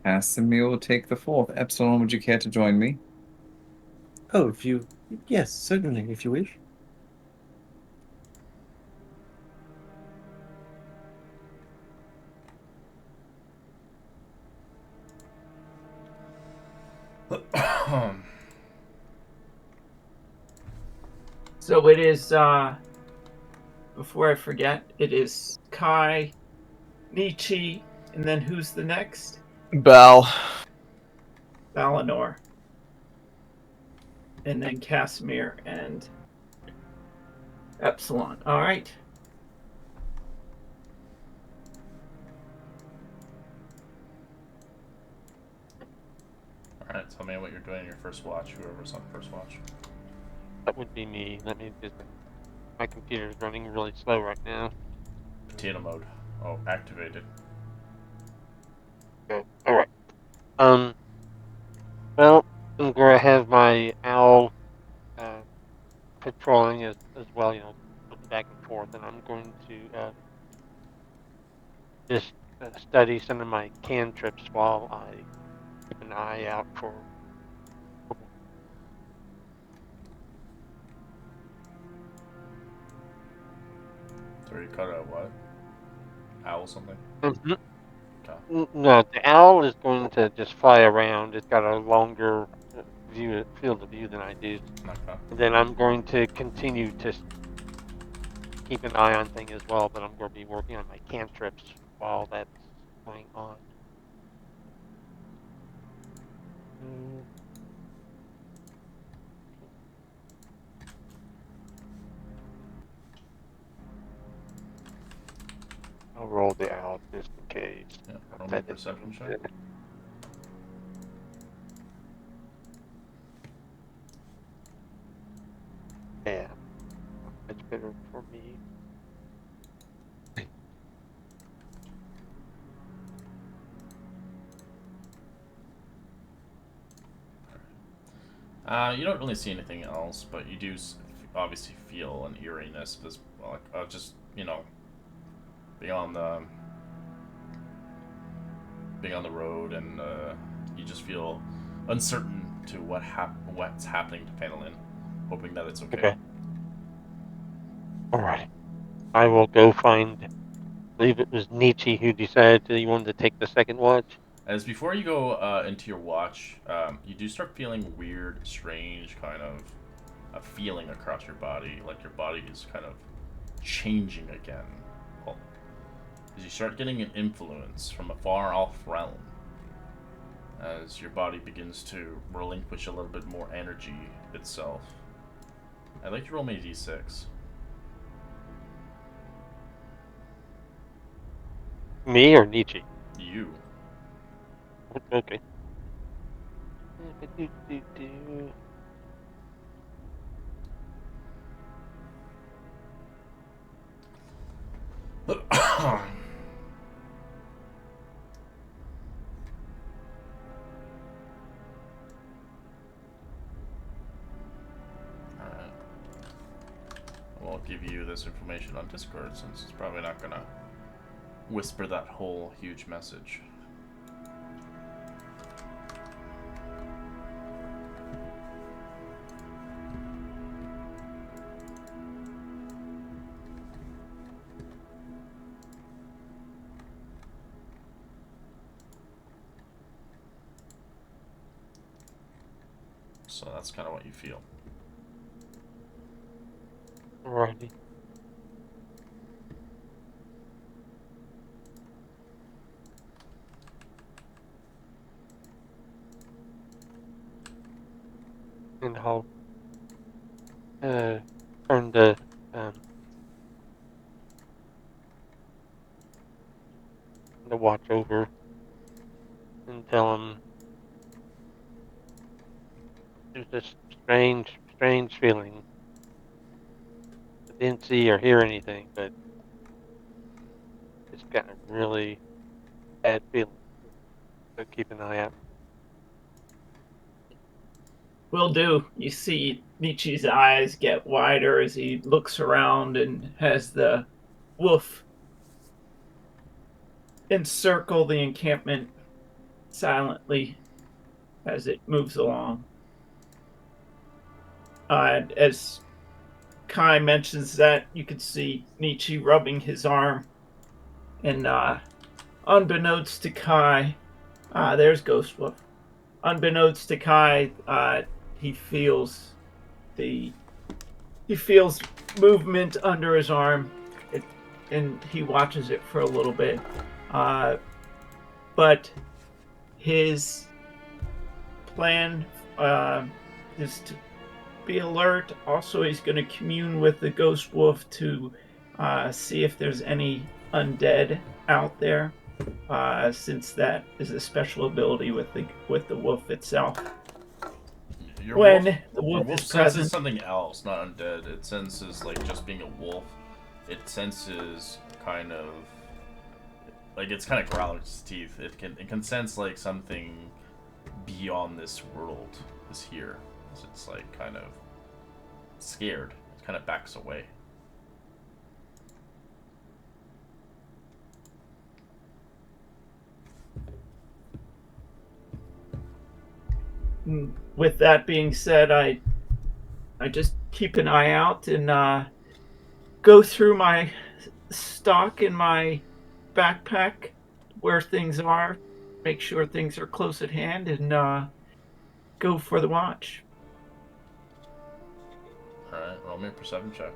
S6: Casimir will take the fourth. Epsilon, would you care to join me?
S3: Oh, yes, certainly, if you wish.
S5: So it is, before I forget, it is Kai, Nietzsche, and then who's the next?
S8: Bal.
S5: Valinor. And then Casimir and Epsilon. All right.
S2: Alright, tell me what you're doing in your first watch, whoever's on first watch.
S4: That would be me. Let me just... My computer's running really slow right now.
S2: Potato mode. Oh, activated.
S4: Okay. Alright. Well, I'm going to have my owl patrolling as well, looking back and forth, and I'm going to just study some of my cantrips while I keep an eye out for...
S2: So you cut out what? Owl something?
S4: Mm-hmm.
S2: Okay.
S4: No, the owl is going to just fly around. It's got a longer field of view than I do.
S2: Okay.
S4: And then I'm going to continue to keep an eye on things as well, but I'm going to be working on my cantrips while that's going on. I'll roll the owl just in case.
S2: Yeah, roll me a perception check.
S4: Yeah, much better for me.
S2: You don't really see anything else, but you do obviously feel an eeriness, just being on the road, and you just feel uncertain to what's happening to Phandelver, hoping that it's okay.
S4: All right. I will go find. I believe it was Nietzsche who decided that he wanted to take the second watch.
S2: As before you go into your watch, you do start feeling weird, strange kind of a feeling across your body, like your body is kind of changing again. As you start getting an influence from a far off realm, as your body begins to relinquish a little bit more energy itself. I'd like to roll me a d6.
S4: Me or Nietzsche?
S2: You.
S4: Okay.
S2: Alright. I won't give you this information on Discord since it's probably not gonna whisper that whole huge message. So that's kind of what you feel.
S4: Alrighty. And I'll turn the watch over and tell him there's this strange feeling. I didn't see or hear anything, but it's got a really bad feeling. So keep an eye out.
S5: Will do. You see Nietzsche's eyes get wider as he looks around and has the wolf encircle the encampment silently as it moves along. As Kai mentions that, you can see Nietzsche rubbing his arm, and unbeknownst to Kai, there's Ghost Wolf. Unbeknownst to Kai, he feels the he feels movement under his arm, and he watches it for a little bit. But his plan is to be alert. Also, he's going to commune with the ghost wolf to see if there's any undead out there, since that is a special ability with the wolf itself.
S2: Your
S5: When
S2: wolf,
S5: the
S2: your
S5: wolf
S2: wolf
S5: is
S2: senses
S5: present,
S2: something else, not undead. It senses like just being a wolf. It senses kind of like it's kind of growling its teeth. It can sense like something beyond this world is here. So it's like kind of scared. It kind of backs away.
S5: with that being said, I just keep an eye out and go through my stock in my backpack where things are, make sure things are close at hand, and go for the watch.
S2: Alright, roll me a perception check.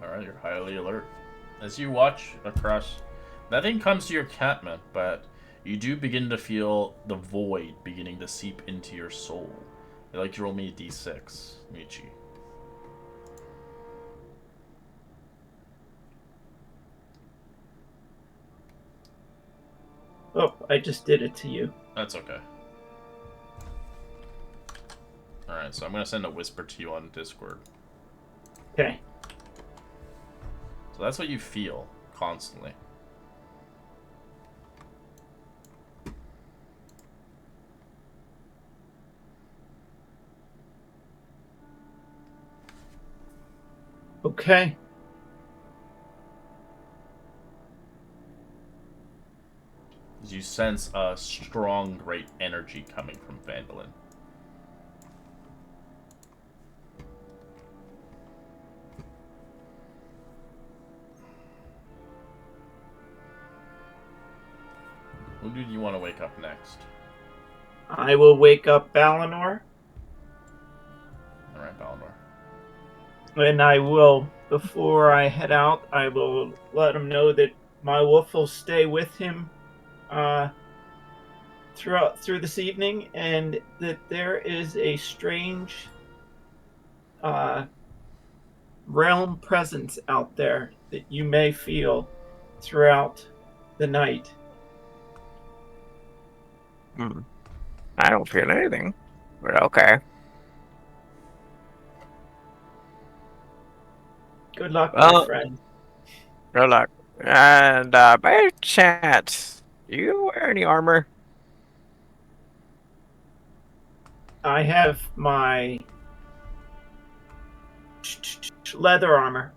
S2: Alright, you're highly alert. As you watch across, nothing comes to your encampment, but you do begin to feel the void beginning to seep into your soul. I'd like to roll me a d6, Michi.
S5: Oh, I just did it to you.
S2: That's okay. Alright, so I'm going to send a whisper to you on Discord.
S5: Okay.
S2: So that's what you feel constantly.
S5: Okay.
S2: You sense a strong, great energy coming from Phandelver. Who do you want to wake up next?
S5: I will wake up Balinor,
S2: All right, Balnor.
S5: and I will, before I head out, I will let him know that my wolf will stay with him uh, through this evening, and that there is a strange uh, realm presence out there that you may feel throughout the night.
S1: I don't feel anything, but okay.
S5: Good luck, my friend.
S1: Good luck. And by chance, do you wear any armor?
S5: I have my leather armor.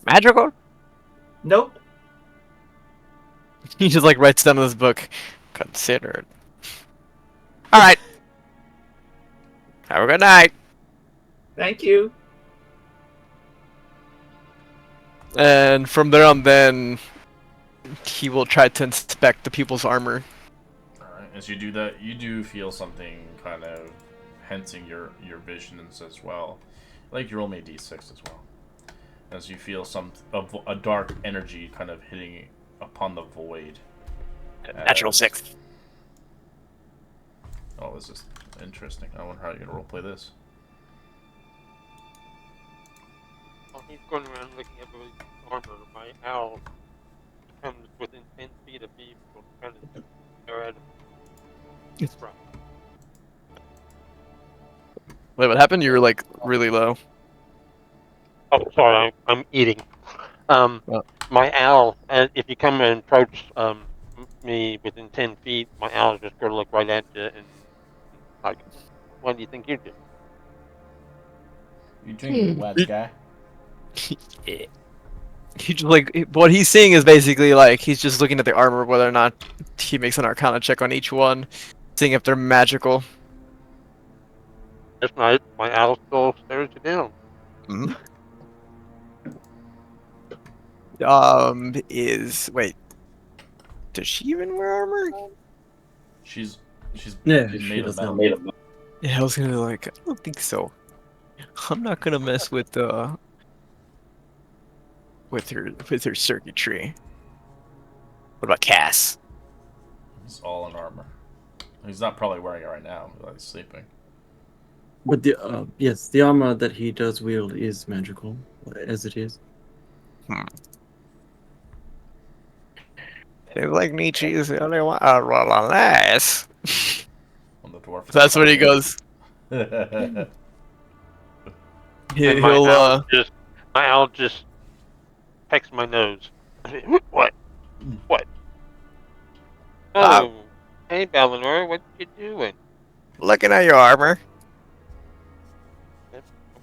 S1: Magical?
S5: Nope.
S8: He just like writes down in this book. Considered.
S1: All right. Have a good night.
S5: Thank you.
S8: And from there on, then he will try to inspect the people's armor.
S2: Alright, as you do that, you do feel something kind of hensing your visions as well. Like you roll me a d6 as well. As you feel a dark energy kind of hitting upon the void.
S7: Natural 6.
S2: Oh, this is interesting. I wonder how you're gonna roleplay this.
S4: While he's going around looking at the armor, my owl comes within 10 feet of me, will kind of stare at him. It's rough.
S8: Wait, what happened? You were like really low.
S4: Oh, sorry, I'm eating.
S8: Oh.
S4: My owl, if you come and approach me within 10 feet, my owl is just going to look right at you and like, what do you think you do?
S2: You drinking wet, guy?
S8: He just like what he's seeing is basically like he's just looking at the armor, whether or not he makes an Arcana check on each one, seeing if they're magical.
S4: If not, my owl still stares you down.
S8: Wait, does she even wear armor?
S2: She's
S3: Yeah,
S2: made
S3: she
S2: of
S3: does
S2: metal.
S3: not.
S8: Yeah, I was gonna like, I don't think so. I'm not gonna mess with her circuitry. What about Cass?
S2: He's all in armor. He's not probably wearing it right now, but he's sleeping.
S3: But the yes, the armor that he does wield is magical, as it is.
S1: Seems like Nietzsche is the only one. Well, unless.
S2: On the dwarf.
S8: That's what he goes.
S2: Alright.
S4: And my owl just pecks my nose. What? What? Oh, hey, Balinor, what you doing?
S1: Looking at your armor.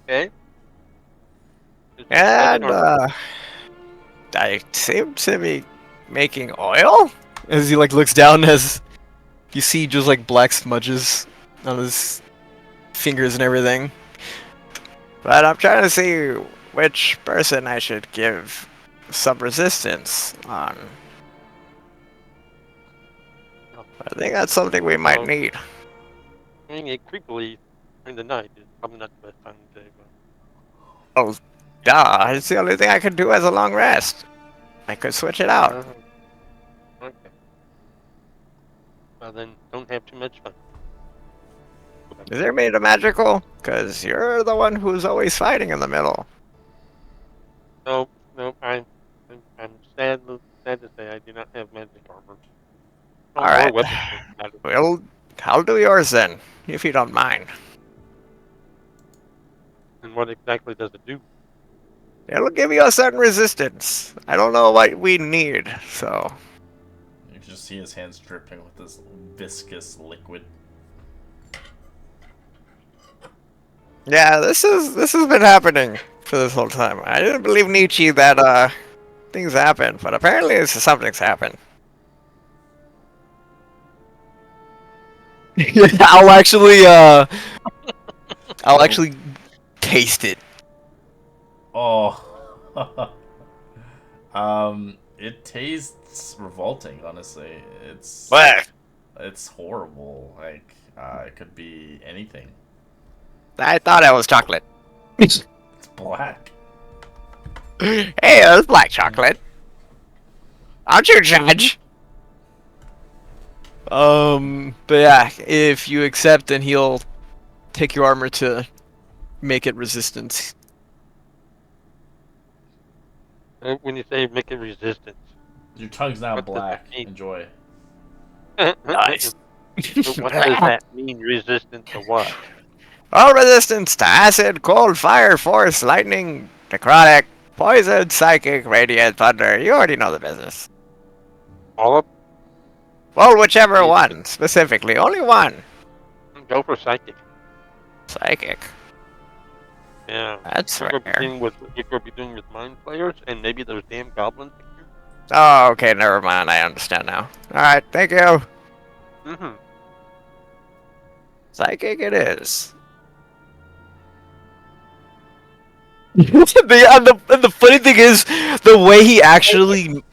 S4: Okay.
S1: And, I seem to be making oil?
S8: As he like looks down, as you see just like black smudges on his fingers and everything.
S1: But I'm trying to see which person I should give some resistance on. I think that's something we might need.
S4: Doing it creepily during the night is probably not the best time to do.
S1: Oh, duh. It's the only thing I can do as a long rest. I could switch it out.
S4: Okay. Well, then don't have too much fun.
S1: Is there made of magical? Because you're the one who's always fighting in the middle.
S4: No, I'm sad to say I do not have magic armor.
S1: All right.
S4: Or weapons.
S1: Well, I'll do yours then, if you don't mind.
S4: And what exactly does it do?
S1: It'll give you a certain resistance. I don't know what we need, so.
S2: You can just see his hands dripping with this viscous liquid.
S1: Yeah, this has been happening for this whole time. I didn't believe Nietzsche that things happen, but apparently something's happened.
S8: I'll actually taste it.
S2: Oh. It tastes revolting, honestly.
S7: What?
S2: It's horrible. Like, it could be anything.
S1: I thought it was chocolate.
S2: It's black.
S1: Hey, it was black chocolate. Aren't you judge?
S8: But yeah, if you accept, then he'll take your armor to make it resistant.
S4: When you say make it resistant,
S2: Your tongue's now
S4: What does
S2: black.
S4: that mean?
S2: Enjoy.
S7: Nice.
S4: What does that mean? Resistant to what?
S1: All resistance to acid, cold, fire, force, lightning, necrotic, poison, psychic, radiant, thunder. You already know the business.
S4: All up?
S1: Well, whichever one, specifically. Only one.
S4: Go for psychic.
S1: Psychic.
S4: Yeah.
S1: That's
S4: You're gonna be
S1: fair.
S4: dealing with mind players and maybe those damn goblins.
S1: Oh, okay, never mind. I understand now. Alright, thank you.
S4: Mm-hmm.
S1: Psychic it is.
S8: And the funny thing is, the way he actually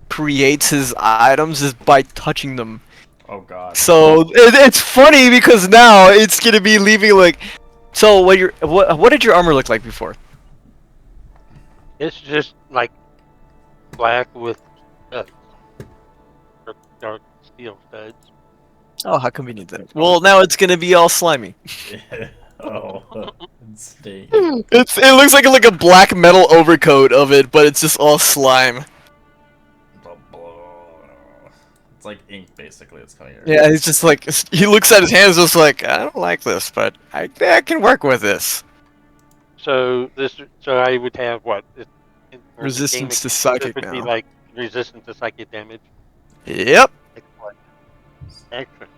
S8: creates his items is by touching them.
S2: Oh god.
S8: So it's funny because now it's gonna be leaving like. So what did your armor look like before?
S4: It's just like black with dark steel studs.
S8: Oh, how convenient then. Well, now it's gonna be all slimy.
S2: Oh. Insane.
S8: It looks like a black metal overcoat of it, but it's just all slime.
S2: It's like ink, basically. It's coming here.
S8: Yeah, he's just like he looks at his hands, just like I don't like this, but I think I can work with this.
S4: So I would have what?
S8: Resistance to
S4: This
S8: psychic
S4: would be
S8: now.
S4: like resistant to psychic damage.
S8: Yep.
S4: Excellent.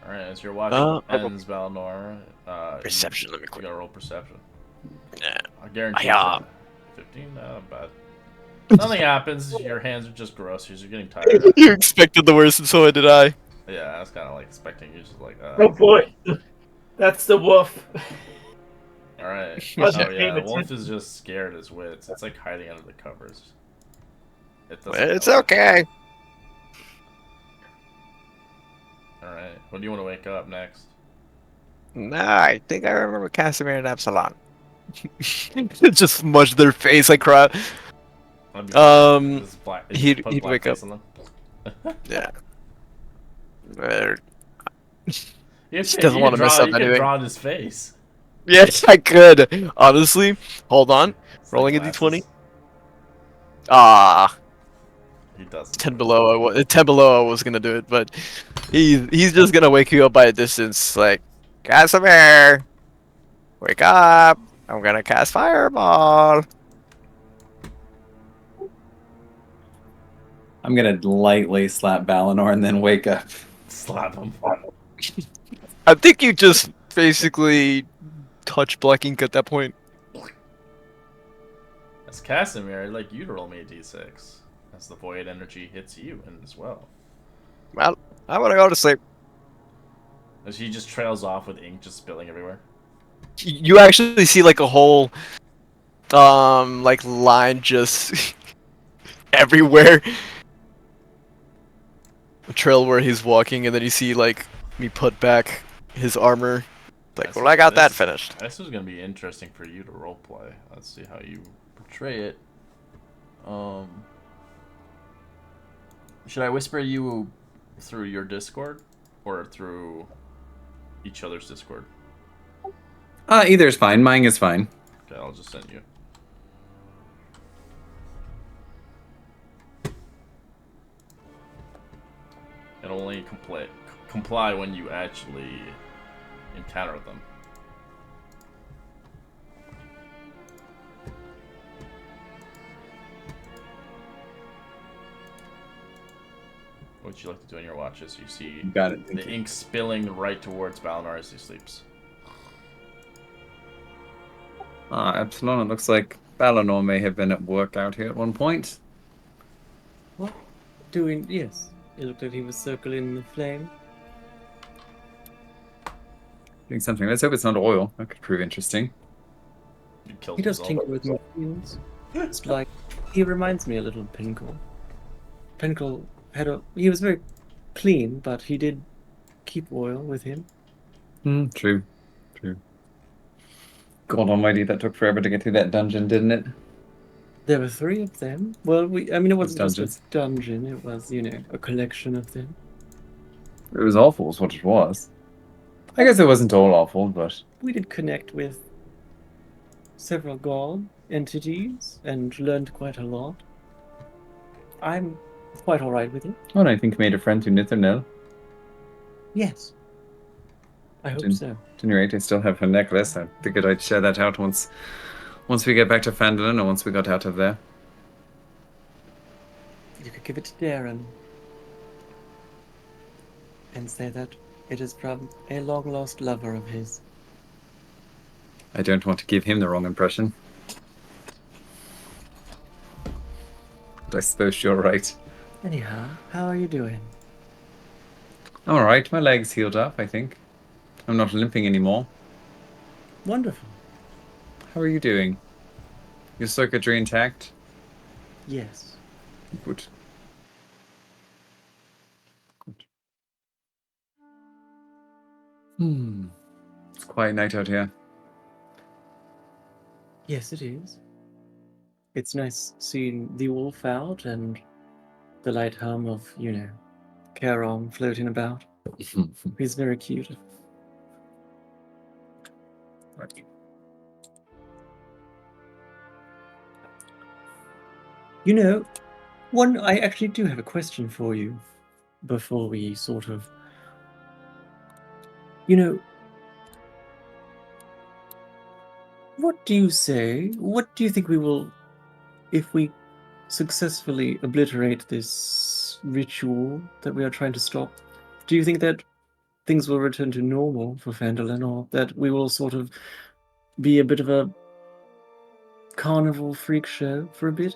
S2: Alright, as you're watching ends, Balnor,
S1: Perception, let me
S2: you
S1: quick.
S2: gotta roll perception.
S1: Yeah.
S2: I guarantee
S1: Yeah.
S2: 15? Not bad. Nothing happens, your hands are just gross, you're getting tired.
S8: You expected the worst, and so did I.
S2: Yeah, I was kinda like expecting you just like,
S5: Oh boy, that's the wolf.
S2: Alright.
S5: Wasn't
S2: Oh
S5: paying
S2: yeah, Wolf
S5: attention.
S2: is just scared as wits. It's like hiding under the covers. It doesn't
S1: It's
S2: know.
S1: okay.
S2: Alright, when do you want to wake up next?
S1: Nah, I think I remember Casimir and Absalon.
S8: Just smudge their face like crap.
S2: That'd be fine.
S8: Um,
S2: This is black.
S8: he'd
S2: Put
S8: wake
S2: blackface
S8: up.
S2: on them.
S1: Yeah.
S2: You
S8: He doesn't want to mess up
S2: You can
S8: anything.
S2: draw on his face.
S8: Yes, I could. Honestly, hold on.
S2: It's
S8: Rolling a
S2: like
S8: d20.
S2: glasses.
S8: Ah,
S2: He doesn't.
S8: 10 below. 10 below. I was gonna do it, but he's just gonna wake you up by a distance. Like, Casimir, wake up! I'm gonna cast Fireball.
S6: I'm gonna lightly slap Balinor and then wake up.
S2: Slap him.
S8: I think you just basically touch black ink at that point.
S2: As Casimir, I'd like you to roll me a d6. As the void energy hits you and as well.
S1: Well, I'm gonna go to sleep.
S2: As he just trails off with ink just spilling everywhere.
S8: You actually see like a whole, like line just everywhere. A trail where he's walking, and then you see like me put back his armor.
S1: Like, well, I got that finished.
S2: This is gonna be interesting for you to roleplay. Let's see how you portray it. Should I whisper you through your Discord or through each other's Discord?
S6: Either is fine. Mine is fine.
S2: Okay, I'll just send you. And only comply when you actually encounter them. What would you like to do on your watches? You see
S6: Got it.
S2: the ink spilling right towards Balnor as he sleeps.
S6: Epsilon, it looks like Balinor may have been at work out here at one point.
S3: What? Doing? Yes. It looked like he was circling the flame.
S6: Doing something. Let's hope it's not oil. That could prove interesting.
S2: You killed
S3: He does
S2: himself.
S3: tinker with machines. It's like He reminds me a little of Pinnacle. Pinnacle he was very clean, but he did keep oil with him.
S6: True. God almighty, that took forever to get through that dungeon, didn't it?
S3: There were 3 of them. Well, it wasn't just
S6: Dungeons.
S3: a dungeon, it was, a collection of them.
S6: It was awful, is what it was. I guess it wasn't all awful, but
S3: We did connect with several god entities and learned quite a lot. I'm quite alright with it.
S6: oh, and I think you made a friend through Nithernil.
S3: Yes. I hope
S6: Didn't-
S3: so.
S6: At any rate, I still have her necklace. I figured I'd share that out once we get back to Phandelver, or once we got out of there.
S3: You could give it to Darren and say that it is from a long lost lover of his.
S6: I don't want to give him the wrong impression. But I suppose you're right.
S3: Anyhow, how are you doing?
S6: I'm alright, my leg's healed up, I think. I'm not limping anymore.
S3: Wonderful.
S6: How are you doing? Your circuitry intact?
S3: Yes.
S6: Good. It's a quiet night out here.
S3: Yes, it is. It's nice seeing the wolf out and the light hum of, Charon floating about. He's very cute. I actually do have a question for you before we sort of. What do you say? What do you think we will, if we successfully obliterate this ritual that we are trying to stop? Do you think that things will return to normal for Phandelver, or that we will sort of be a bit of a carnival freak show for a bit?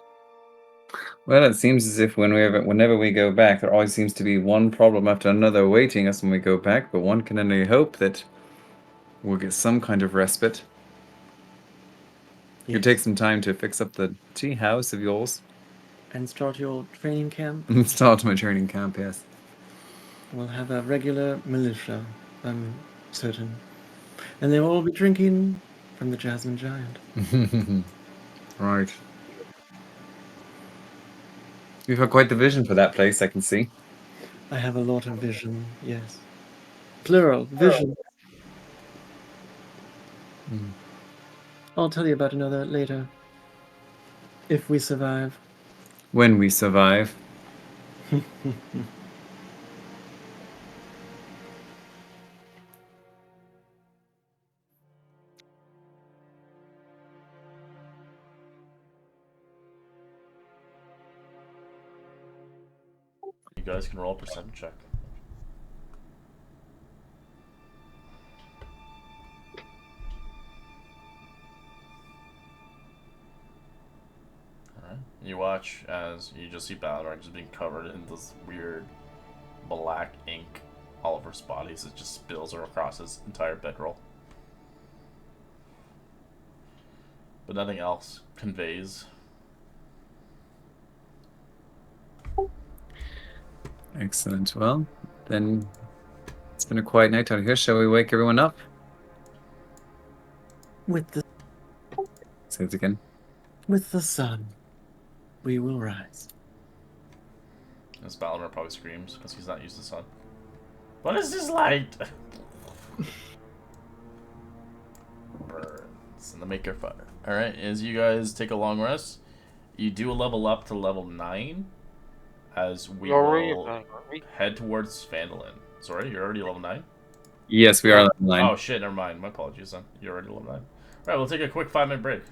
S6: Well, it seems as if whenever we go back, there always seems to be one problem after another awaiting us when we go back, but one can only hope that we'll get some kind of respite. You take some time to fix up the tea house of yours.
S3: And start your training camp?
S6: And start my training camp, yes.
S3: We'll have a regular militia, I'm certain. And they will all be drinking from the Jasmine Giant.
S6: Right. You've had quite the vision for that place, I can see.
S3: I have a lot of vision, yes. Plural, vision. I'll tell you about another later. If we survive.
S6: When we survive.
S2: You guys can roll a perception check. Alright. You watch as you just see Balnor just being covered in this weird black ink all over his body as it just spills across his entire bedroll. But nothing else conveys.
S6: Excellent. Well, then it's been a quiet night out here. Shall we wake everyone up? Say it again.
S3: With the sun, we will rise.
S2: As Balnor probably screams because he's not used to the sun. What is this light? Burns and the maker fire. Alright, as you guys take a long rest, you do a level up to level 9 as we will head towards Phandelver. Sorry, you're already level 9?
S6: Yes, we are level 9.
S2: Oh shit, never mind. My apologies then. You're already level 9. Alright, we'll take a quick 5-minute break.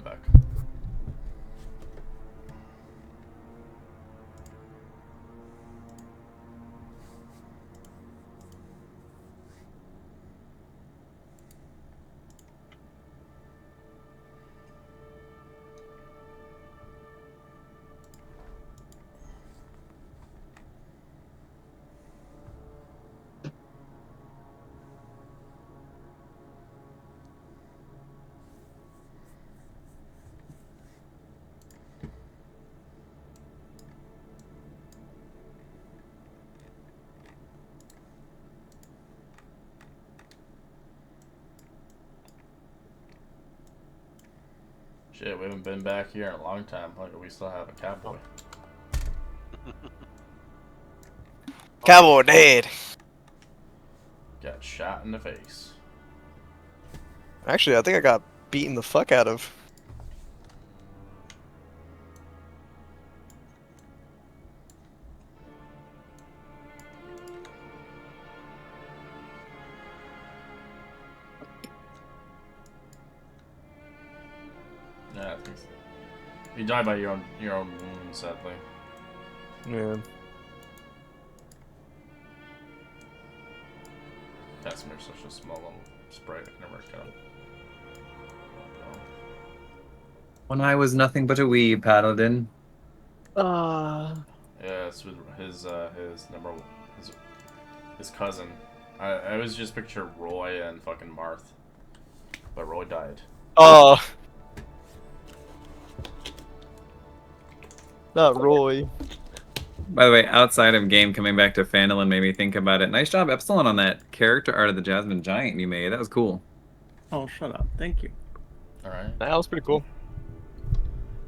S2: back. Shit, we haven't been back here in a long time. Like, we still have a cowboy.
S1: Cowboy dead.
S2: Got shot in the face.
S8: Actually, I think I got beaten the fuck out of.
S2: Yeah, I think so. You die by your own wounds, sadly.
S8: Yeah.
S2: Casimir's such a small little sprite. I can never count.
S6: When I was nothing but a wee paladin.
S8: Uh,
S2: Yeah, it's with his his cousin. I always just picture Roy and fucking Marth, but Roy died.
S8: oh. Not Roy.
S6: By the way, outside of game, coming back to Phandelver made me think about it. Nice job, Epsilon, on that character art of the Jasmine Giant you made. That was cool.
S3: Oh, shut up. Thank you.
S2: All right.
S8: That was pretty cool.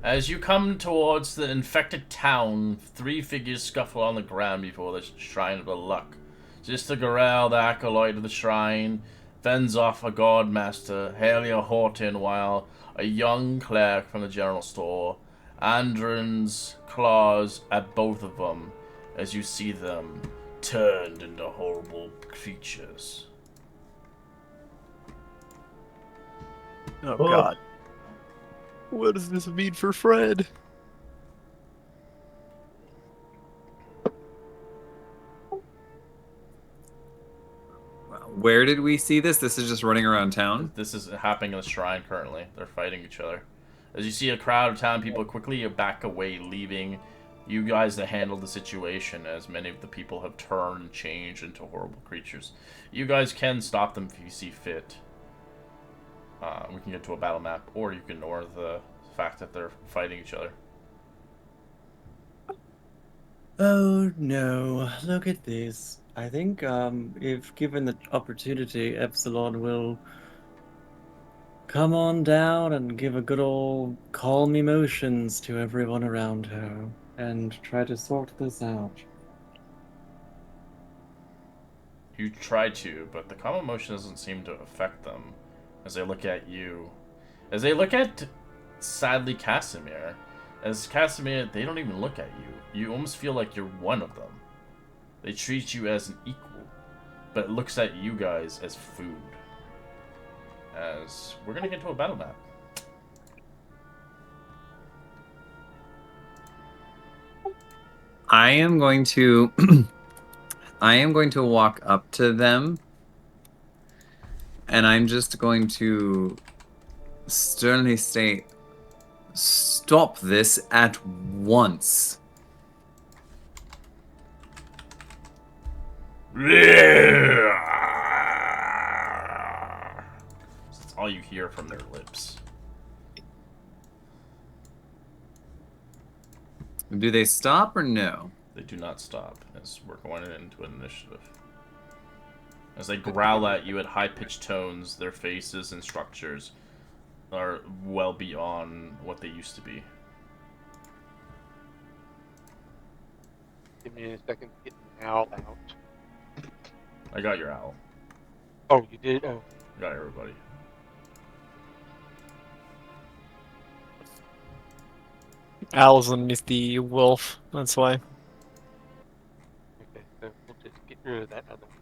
S2: As you come towards the infected town, 3 figures scuffle on the ground before the Shrine of the Luck. Sister Gorel, the acolyte of the shrine, fends off a guard master, Halia Horton, while a young cleric from the general store, Andron's claws at both of them as you see them turned into horrible creatures.
S8: Oh god. What does this mean for Fred?
S6: Where did we see this? This is just running around town?
S2: This is happening in the shrine currently. They're fighting each other. As you see a crowd of town people quickly back away, leaving you guys to handle the situation, as many of the people have turned and changed into horrible creatures. You guys can stop them if you see fit. We can get to a battle map, or you can ignore the fact that they're fighting each other.
S3: Oh no, look at this. I think if given the opportunity, Epsilon will come on down and give a good old calm emotions to everyone around her and try to sort this out.
S2: You try to, but the calm emotion doesn't seem to affect them as they look at you. As they look at, sadly, Casimir. As Casimir, they don't even look at you. You almost feel like you're one of them. They treat you as an equal, but it looks at you guys as food. As we're gonna get to a battle map.
S6: I am going to walk up to them, and I'm just going to sternly state, stop this at once.
S2: That's all you hear from their lips.
S6: Do they stop or no?
S2: They do not stop as we're going into an initiative. As they growl at you at high-pitched tones, their faces and structures are well beyond what they used to be.
S4: Give me a second to get an owl out.
S2: I got your owl.
S4: Oh, you did? Oh.
S2: Got everybody.
S8: Owl's underneath the wolf. That's why.
S4: Okay, so we'll just get rid of that other one.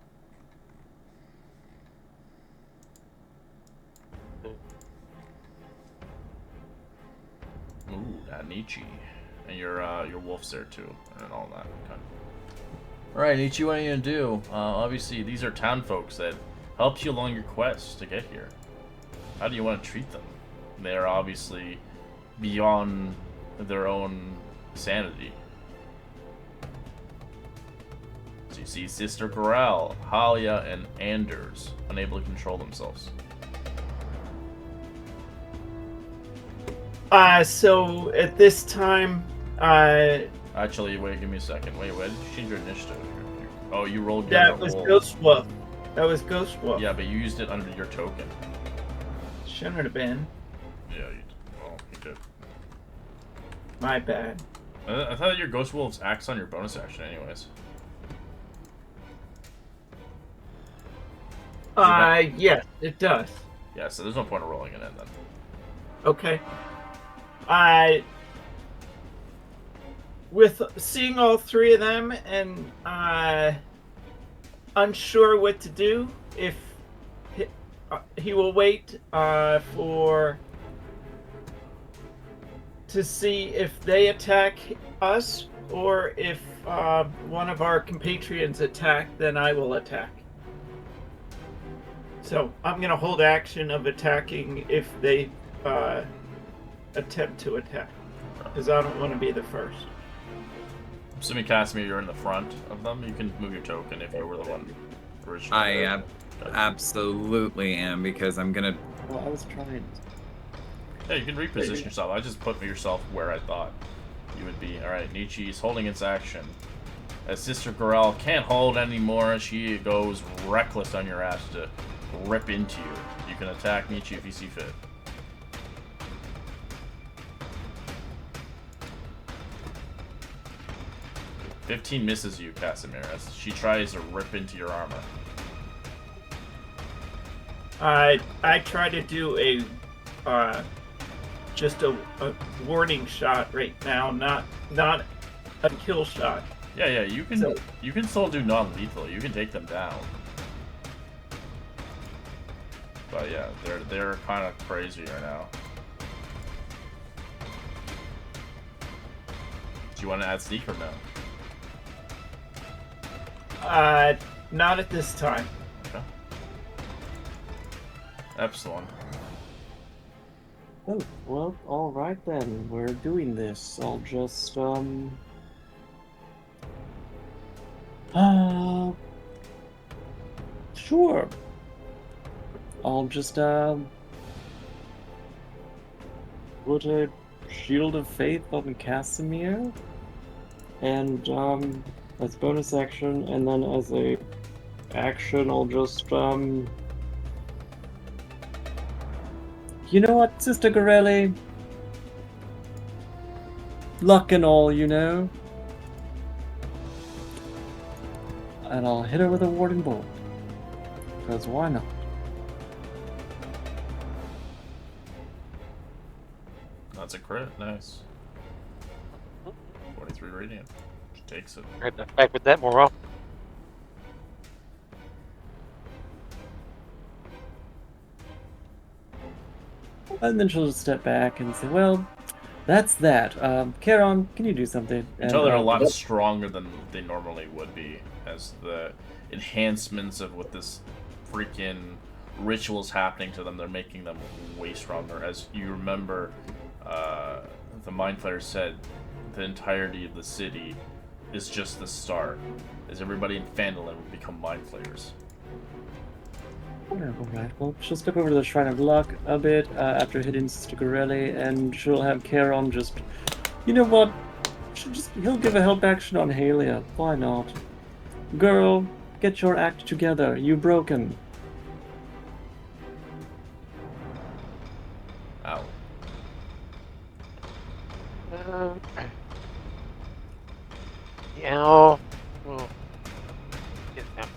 S2: Nietzsche, and your wolf's there too, and all that. Okay. All right, Nietzsche, what are you gonna do? Obviously, these are town folks that helped you along your quest to get here. How do you want to treat them? They're obviously beyond their own sanity. So you see Sister Corral, Halia, and Anders unable to control themselves.
S5: So at this time,
S2: Actually, wait, give me a second. Wait, why did you change your initiative? Oh, you rolled your
S5: that was
S2: wolf.
S5: Ghost Wolf. That was Ghost Wolf.
S2: Yeah, but you used it under your token.
S5: Shouldn't have been.
S2: Yeah, you did.
S5: My bad.
S2: I thought your Ghost Wolves acts on your bonus action anyways.
S5: Yes, it does.
S2: Yeah, so there's no point of rolling it in then.
S5: Okay. With seeing all three of them and unsure what to do, if he will wait to see if they attack us, or if one of our compatriots attack, then I will attack. So I'm gonna hold action of attacking if they attempt to attack, because I don't want to be the first.
S2: Assuming Casimir, you're in the front of them, you can move your token if you were the one originally.
S6: I absolutely am, because I'm gonna.
S3: Well, I was trying.
S2: Yeah, you can reposition yourself. I just put yourself where I thought you would be. Alright, Nietzsche's holding its action. As Sister Corral can't hold anymore, she goes reckless on your ass to rip into you. You can attack Nietzsche if you see fit. "15 misses you, Casimir, as she tries to rip into your armor.
S5: I try to do a just a warning shot right now, not a kill shot.
S2: Yeah, you can still do non-lethal. You can take them down. But yeah, they're kind of crazy right now. Do you want to add sneak or no?
S5: Not at this time.
S2: Okay. Epsilon.
S3: Oh, well, alright then. We're doing this. I'll just, sure. I'll just, put a Shield of Faith on Casimir. And, as bonus action, and then as a action, I'll just, you know what, Sister Gorelli? Luck and all, you know? And I'll hit her with a warding bolt. Because why not?
S2: That's a crit. Nice. 43 radiant. She takes it.
S4: I'd back with that more often.
S3: And then she'll just step back and say, well, that's that. Charon, can you do something?
S2: You
S3: And,
S2: tell they're a lot stronger than they normally would be, as the enhancements of what this freaking ritual's happening to them, they're making them way stronger. As you remember, the Mind Flayer said the entirety of the city is just the start, as everybody in Phandelver will become Mind Flayers.
S3: Alright, well, she'll step over to the Shrine of Luck a bit after hitting Sister Gorelli, and she'll have Charon just, you know what? He'll give a help action on Halia. Why not? Girl, get your act together. You broken.
S2: Ow.
S4: Yeah. Well, get that one.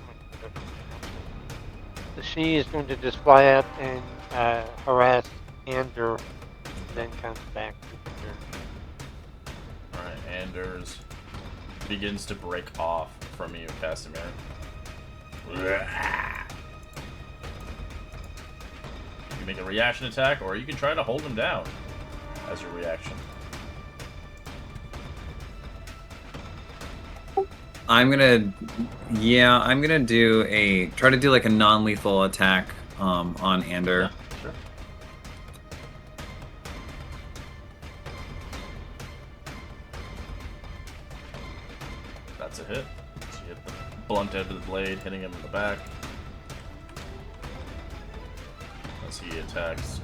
S4: She is going to just fly out and harass Ander, then comes back to the
S2: Alright, Anders begins to break off from you, Casimir. You can make a reaction attack, or you can try to hold him down as your reaction.
S6: I'm gonna try to do like a non-lethal attack on Ander.
S2: Yeah, sure. That's a hit. So you hit the blunt end of the blade, hitting him in the back. As he attacks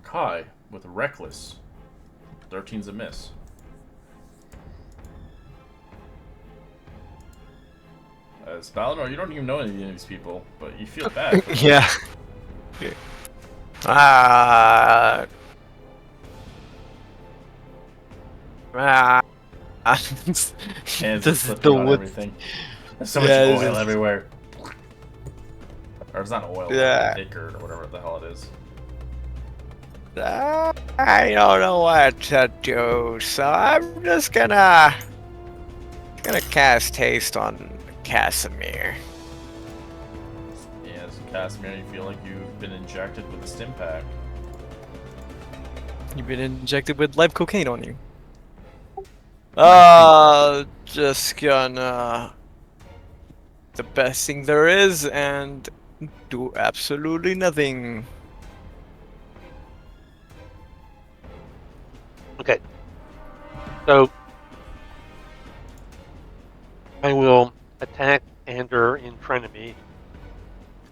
S2: Kai with Reckless. 13's a miss. As Balinor, you don't even know any of these people, but you feel bad. For them.
S8: Yeah. Ah.
S2: Hands are
S8: This is
S2: slipping
S8: the
S2: on
S8: wood.
S2: everything. There's so much
S8: Yeah,
S2: oil
S8: this is-
S2: everywhere. Or it's not oil,
S8: Yeah.
S2: liquor or whatever the hell it is.
S1: I don't know what to do, so I'm just gonna cast haste on Casimir.
S2: Yeah, as Casimir, you feel like you've been injected with a stim pack.
S8: You've been injected with live cocaine on you. Just gonna the best thing there is and do absolutely nothing.
S4: Okay. So I will attack Ander in front of me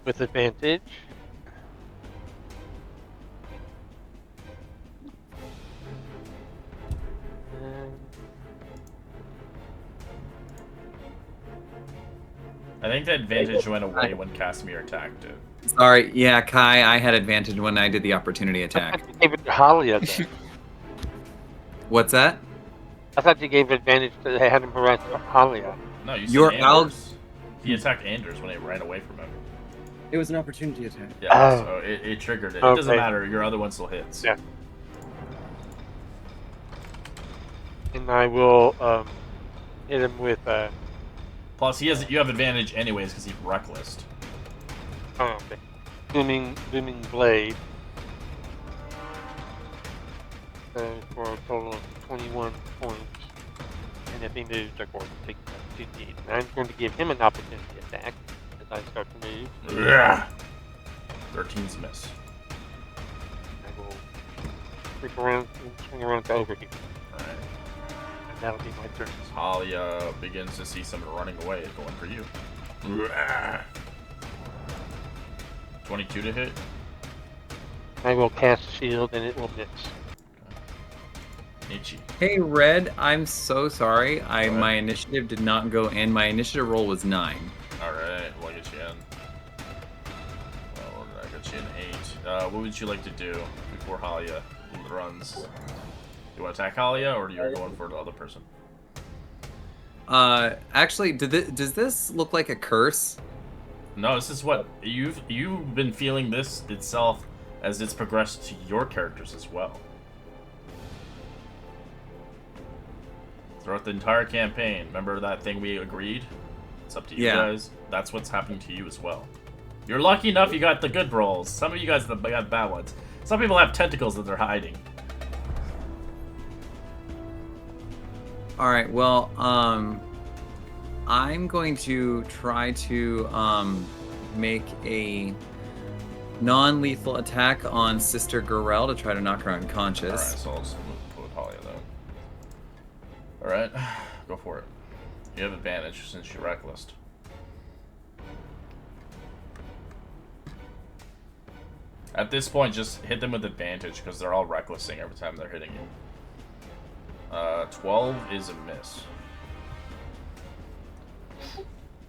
S4: with advantage.
S2: I think the advantage went away when Casimir attacked it.
S6: Sorry, yeah, Kai, I had advantage when I did the opportunity
S4: I thought
S6: attack.
S4: you gave it to Halia then.
S6: What's that?
S4: I thought you gave advantage to had him harass Halia.
S2: No, you said
S6: Your
S2: Anders. He attacked Anders when he ran away from him.
S3: It was an opportunity attack.
S2: Yeah,
S4: Oh.
S2: so it triggered it. It
S4: Okay.
S2: doesn't matter. Your other one still hits.
S4: Yeah. And I will hit him with
S2: Plus, you have advantage anyways because he's reckless.
S4: okay. booming blade. For a total of 21 points. And if he moves, of course, take 2d8. And I'm going to give him an opportunity attack as I start to move.
S2: Yeah. 13's a miss.
S4: I will swing around to over here.
S2: Alright.
S4: And that'll be my turn.
S2: Talia begins to see someone running away, going for you. 22 to hit.
S4: I will cast shield and it will miss.
S2: Nichi.
S6: Hey, Red, I'm so sorry.
S2: Go ahead.
S6: My initiative did not go in. My initiative roll was 9.
S2: Alright, we'll get you in. Well, I got you in 8. What would you like to do before Halia runs? You want to attack Halia, or are you going for the other person?
S6: Actually, does this look like a curse?
S2: No, this is what you've been feeling this itself as it's progressed to your characters as well. Throughout the entire campaign, remember that thing we agreed? It's up to you guys. That's what's happening to you as well. You're lucky enough you got the good rolls. Some of you guys got bad ones. Some people have tentacles that they're hiding.
S6: All right. Well, I'm going to try to make a non-lethal attack on Sister Gorel to try to knock her unconscious.
S2: Alright, so I'll just put Halia then. Alright, go for it. You have advantage since you're reckless. At this point, just hit them with advantage because they're all recklessing every time they're hitting you. 12 is a miss.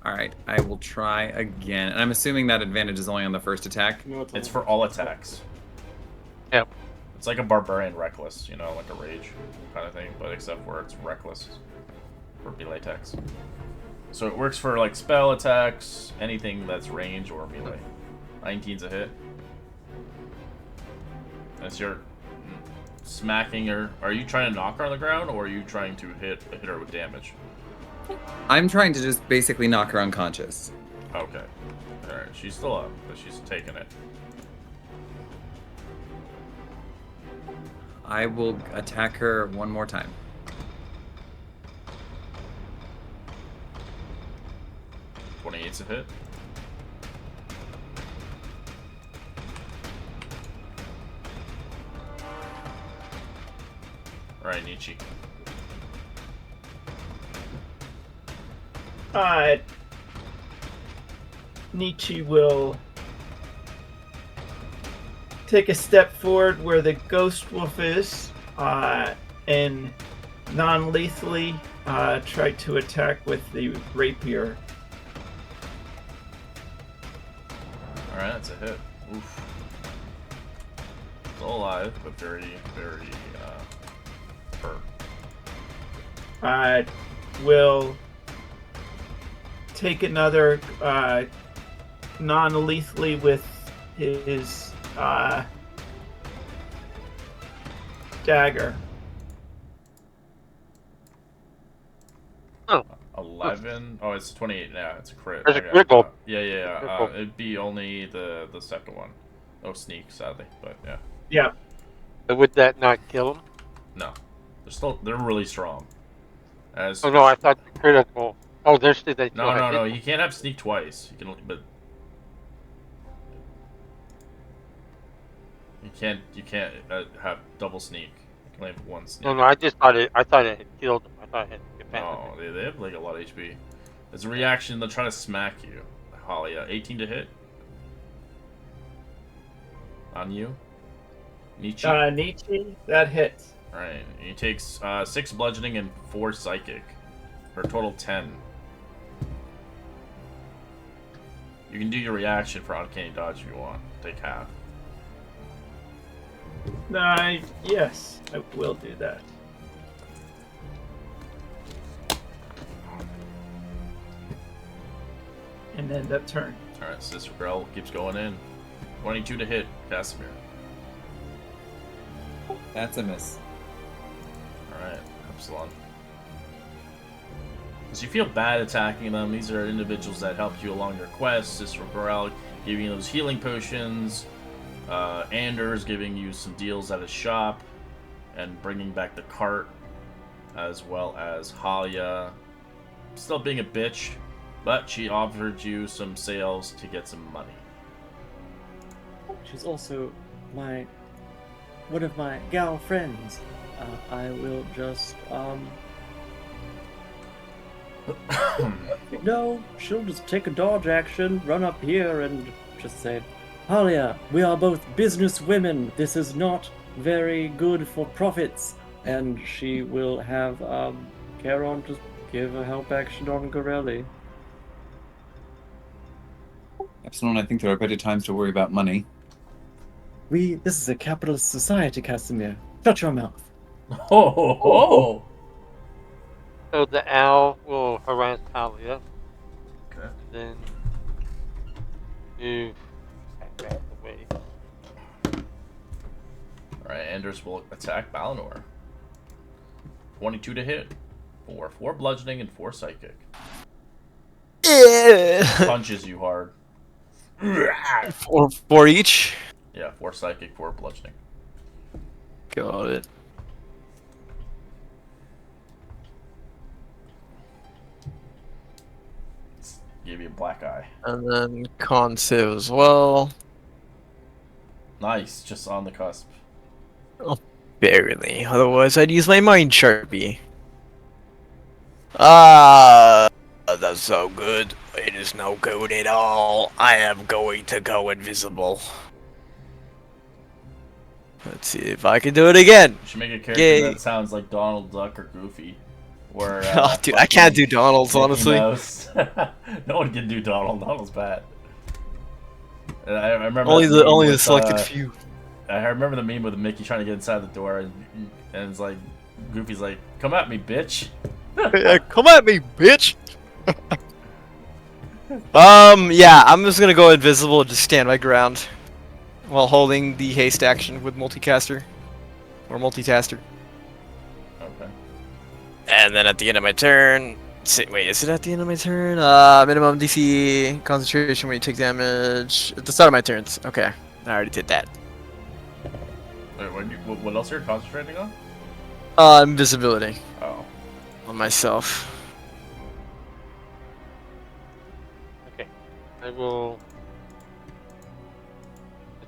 S6: All right, I will try again. And I'm assuming that advantage is only on the first attack.
S3: No,
S2: It's for all attacks.
S4: Yep.
S2: It's like a barbarian reckless, you know, like a rage kind of thing, but except where it's reckless for melee attacks. So it works for like spell attacks, anything that's range or melee. 19's a hit. As you're smacking her, are you trying to knock her on the ground, or are you trying to hit her with damage?
S6: I'm trying to just basically knock her unconscious.
S2: Okay. Alright, she's still up, but she's taking it.
S6: I will attack her one more time.
S2: 28's a hit. Alright, Nietzsche.
S5: Nietzsche will take a step forward where the ghost wolf is, and non-lethally try to attack with the rapier.
S2: Alright, that's a hit. Oof. Still alive, but very, very hurt.
S5: Will take another non-lethally with his dagger.
S2: 11. Oh, it's 28 now. It's a crit.
S4: There's a
S2: Okay.
S4: critical.
S2: Yeah. It'd be only the second one. No sneak, sadly, but yeah.
S5: Yeah.
S4: But would that not kill him?
S2: No, they're really strong. As
S4: Oh no, I thought the critical. Oh, there's they.
S2: no. You can't have sneak twice. You can, but you can't have double sneak. You can only have one sneak.
S4: No, I just thought it. I thought it had killed him. I thought it had get back.
S2: No, they have like a lot of HP. As a reaction, they'll try to smack you. Holly, 18 to hit. On you. Nietzsche.
S5: Nietzsche, that hits.
S2: Alright, he takes 6 bludgeoning and 4 psychic. For a total 10. You can do your reaction for uncanny dodge if you want. Take half.
S5: Yes, I will do that. And end that turn.
S2: Alright, Sister Grell keeps going in. 22 to hit, Casimir.
S6: That's a miss.
S2: Alright, Epsilon. So you feel bad attacking them. These are individuals that helped you along your quest. Sister Grell giving you those healing potions. Anders giving you some deals at his shop. And bringing back the cart. As well as Halia. Still being a bitch. But she offered you some sales to get some money.
S3: She's also one of my gal friends. I will just no, she'll just take a dodge action, run up here, and just say, "Halia, we are both business women. This is not very good for profits." And she will have Charon just give a help action on Gorelli.
S6: Epsilon, I think there are better times to worry about money.
S3: This is a capitalist society, Casimir. Shut your mouth.
S2: Oh!
S4: So the owl will harass Talia.
S2: Okay.
S4: And then move back the way.
S2: Alright, Anders will attack Balinor. 22 to hit. 4 bludgeoning and 4 psychic. Punches you hard.
S8: Four each.
S2: Yeah, 4 psychic, 4 bludgeoning.
S8: Got it.
S2: Give you a black eye.
S8: And then con save as well.
S2: Nice, just on the cusp.
S8: Barely. Otherwise, I'd use my mind sharpie. That's so good. It is no good at all. I am going to go invisible. Let's see if I can do it again.
S2: You should make a character
S8: Yay.
S2: that sounds like Donald Duck or Goofy. Or,
S8: Oh, dude, I can't do Donald's,
S2: Mickey
S8: honestly.
S2: Mouse. No one can do Donald. Donald's bad. And I remember
S8: Only
S2: that meme
S8: the
S2: with,
S8: selected few.
S2: I remember the meme with Mickey trying to get inside the door, and it's like Goofy's like, "Come at me, bitch."
S8: Come at me, bitch. Yeah, I'm just gonna go invisible and just stand my ground while holding the haste action with multicaster or multitaster.
S2: Okay.
S8: And then at the end of my turn, wait, is it at the end of my turn? Minimum DC concentration when you take damage at the start of my turns. Okay, I already did that.
S2: Wait, what else are you concentrating on?
S8: Invisibility
S2: Oh.
S8: on myself.
S4: I will.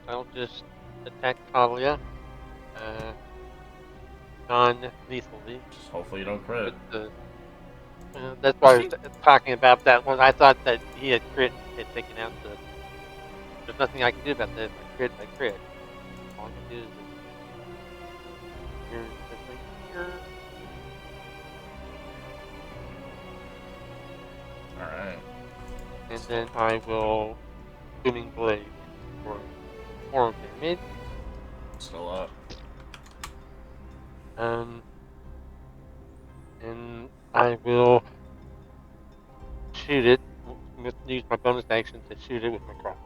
S4: I'll just attack Talia, non-lethally.
S2: Just hopefully you don't crit.
S4: With the, that's why I was talking about that one. I thought that he had crit and had taken out the. There's nothing I can do about that. If I crit, I crit. All I can do is here, simply here.
S2: Alright.
S4: And then I will booming blade for 4 damage.
S2: Still up.
S4: And I will shoot it. Use my bonus action to shoot it with my crossbow.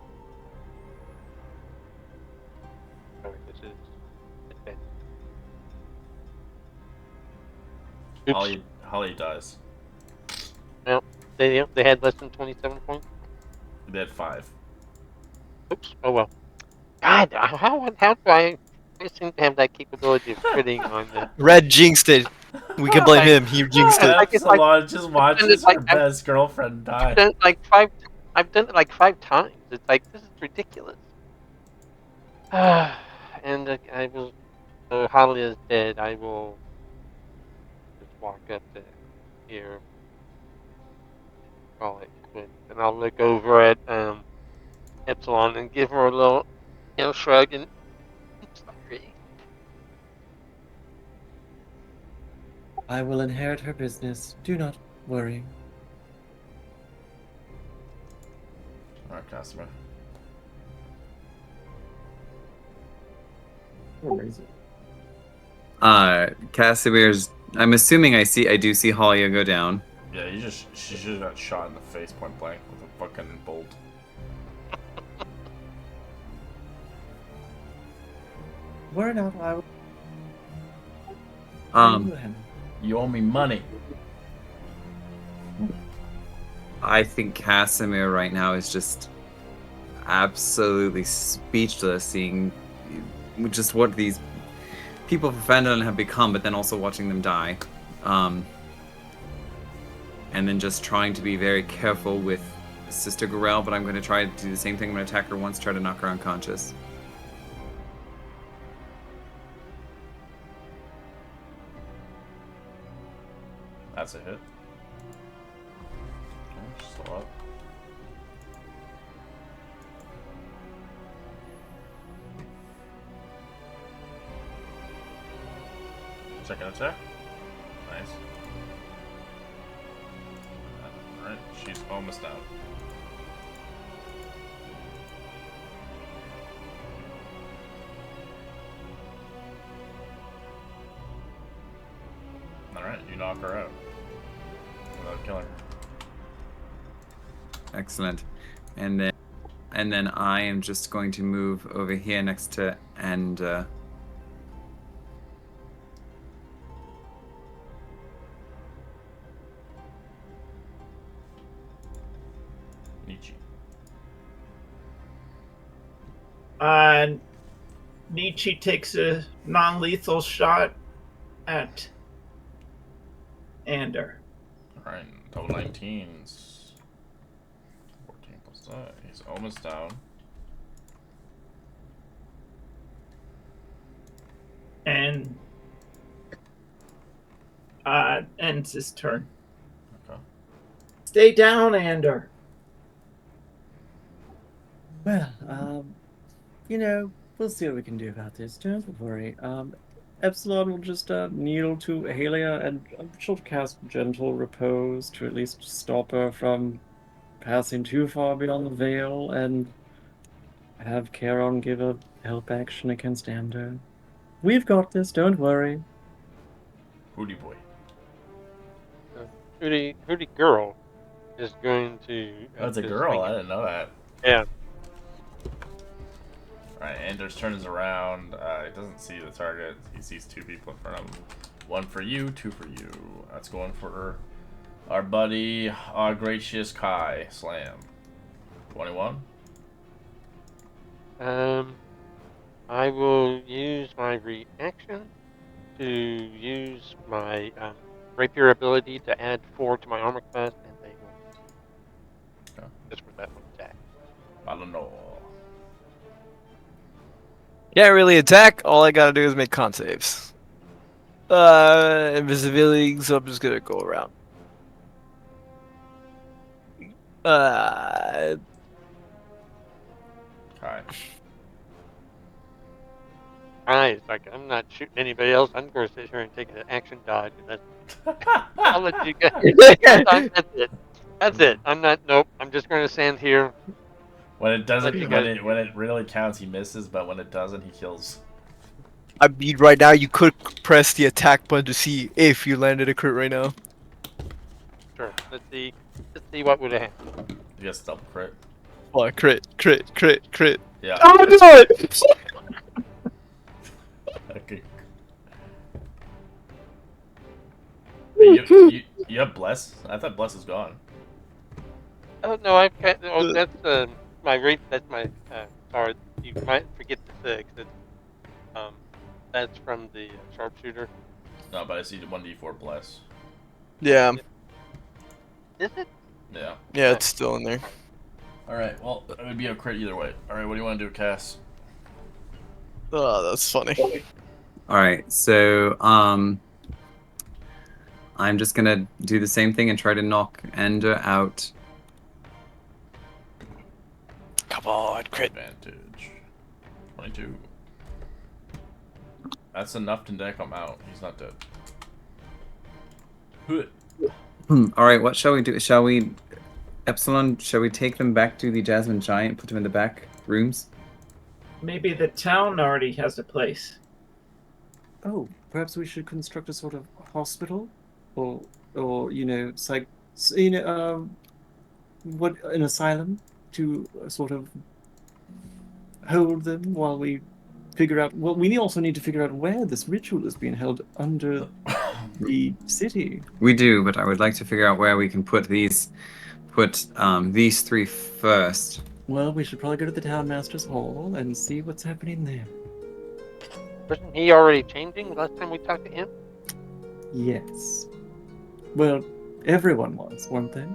S4: Sorry, this is advanced. Oops.
S2: Holly dies.
S4: Well, they had less than 27 points.
S2: They had 5.
S4: Oops. Oh well. God, how do I seem to have that capability of critting on the.
S8: Red jinxed it. We can blame him. He jinxed it.
S4: Like, it's like-
S2: Epsilon just watches
S4: like-
S2: her best girlfriend die.
S4: I've done it like 5. I've done it like 5 times. It's like this is ridiculous. And I will. So Holly is dead. I will just walk up to here. Call it quits, and I'll look over at Epsilon and give her a little, shrug and sorry.
S3: I will inherit her business. Do not worry.
S2: Alright, Casimir.
S6: Casimir's. I'm assuming I do see Halia go down.
S2: Yeah, she just got shot in the face point blank with a fucking bolt.
S3: Worry not, I will.
S2: You owe me money.
S6: I think Casimir right now is just absolutely speechless, seeing just what these people from Phandelver have become, but then also watching them die. And then just trying to be very careful with Sister Gorel, but I'm going to try to do the same thing. I'm going to attack her once, try to knock her unconscious.
S2: That's a hit. Okay, she's still up. Second attack. Nice. Alright, she's almost down. Alright, you knock her out. Without killing her.
S6: Excellent. And then I am just going to move over here next to
S2: Nietzsche.
S5: Nietzsche takes a non-lethal shot at Ander.
S2: Alright, double 19s. 14 plus that. He's almost down.
S5: And ends his turn.
S2: Okay.
S5: Stay down, Ander.
S3: Well, we'll see what we can do about this. Don't worry. Epsilon will just kneel to Ahalia, and she'll cast Gentle Repose to at least stop her from passing too far beyond the veil, and have Charon give a help action against Ander. We've got this, don't worry.
S2: Hootie boy.
S4: Hootie girl is going to.
S2: That's a
S4: just
S2: girl,
S4: swing
S2: I
S4: it.
S2: didn't know that.
S4: Yeah.
S2: Alright, Anders turns around. He doesn't see the target. He sees 2 people in front of him. 1 for you, 2 for you. That's going for our buddy, Gracious Kai. Slam. 21.
S4: I will use my reaction to use my rapier ability to add 4 to my armor class, and they will.
S2: Okay.
S4: Just for that one attack.
S8: Can't really attack. All I gotta do is make con saves. Invisibility, so I'm just gonna go around. Uh,
S2: Alright.
S4: It's like I'm not shooting anybody else. I'm going to sit here and take an action dodge, and I'll let you guys. That's it. That's it. I'm not. Nope. I'm just going to stand here.
S2: When it doesn't,
S4: you
S2: when
S4: guys
S2: it really counts, he misses. But when it doesn't, he kills.
S8: I mean, right now you could press the attack button to see if you landed a crit right now.
S4: Sure. Let's see. Let's see what would have happened.
S2: He gets double crit.
S8: Oh, crit, crit, crit, crit.
S2: Yeah.
S8: Oh, do it!
S2: Okay. You have bless? I thought bless is gone.
S4: Oh no, I've got. Oh, that's my rate. That's my. Sorry, you might forget the 6. That's from the sharpshooter.
S2: No, but I see 1d4 bless.
S8: Yeah,
S4: Is it?
S2: Yeah.
S8: yeah, it's still in there.
S2: All right. Well, it would be a crit either way. All right. What do you want to do, Cass?
S8: Oh, that's funny.
S6: All right, so I'm just gonna do the same thing and try to knock Ender out.
S8: Come on, crit.
S2: Advantage. 22. That's enough to deck him out. He's not dead.
S6: All right, what shall we do? Shall we, Epsilon? Shall we take them back to the Jasmine Giant? Put them in the back rooms.
S5: Maybe the town already has a place.
S3: Oh, perhaps we should construct a sort of hospital, or what, an asylum to sort of hold them while we figure out. Well, we also need to figure out where this ritual is being held under the city.
S6: We do, but I would like to figure out where we can put these three first.
S3: Well, we should probably go to the town master's hall and see what's happening there.
S4: Wasn't he already changing last time we talked to him?
S3: Yes. Well, everyone was, weren't they?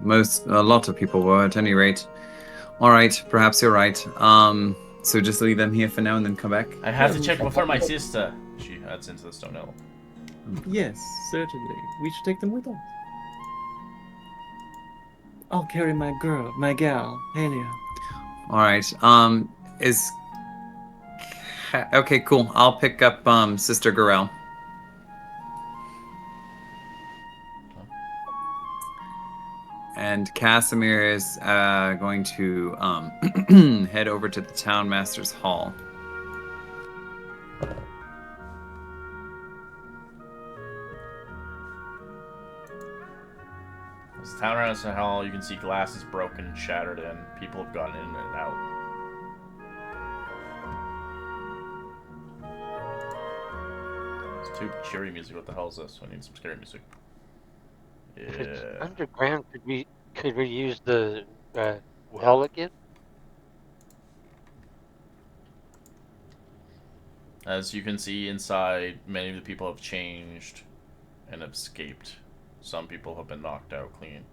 S6: A lot of people were, at any rate. All right, perhaps you're right. So just leave them here for now and then come back.
S2: I have to check before my sister. She heads into the stone hill.
S3: Yes, certainly. We should take them with us. I'll carry my gal, Halia.
S6: All right. Okay, cool. I'll pick up Sister Gorel. And Casimir is going to head over to the town master's hall.
S2: This town master's hall, you can see glass is broken and shattered, and people have gone in and out. It's too cheery music. What the hell is this? I need some scary music.
S4: If it's
S2: Yeah.
S4: underground, could we use the well again?
S2: As you can see inside, many of the people have changed and have escaped. Some people have been knocked out clean.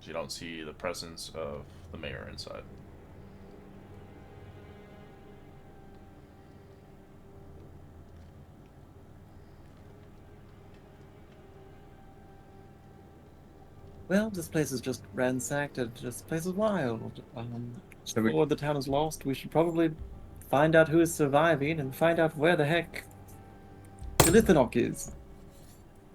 S2: So you don't see the presence of the mayor inside.
S3: Well, this place is just ransacked, and this place is wild. Before the town is lost, we should probably find out who is surviving and find out where the heck Elithanok is.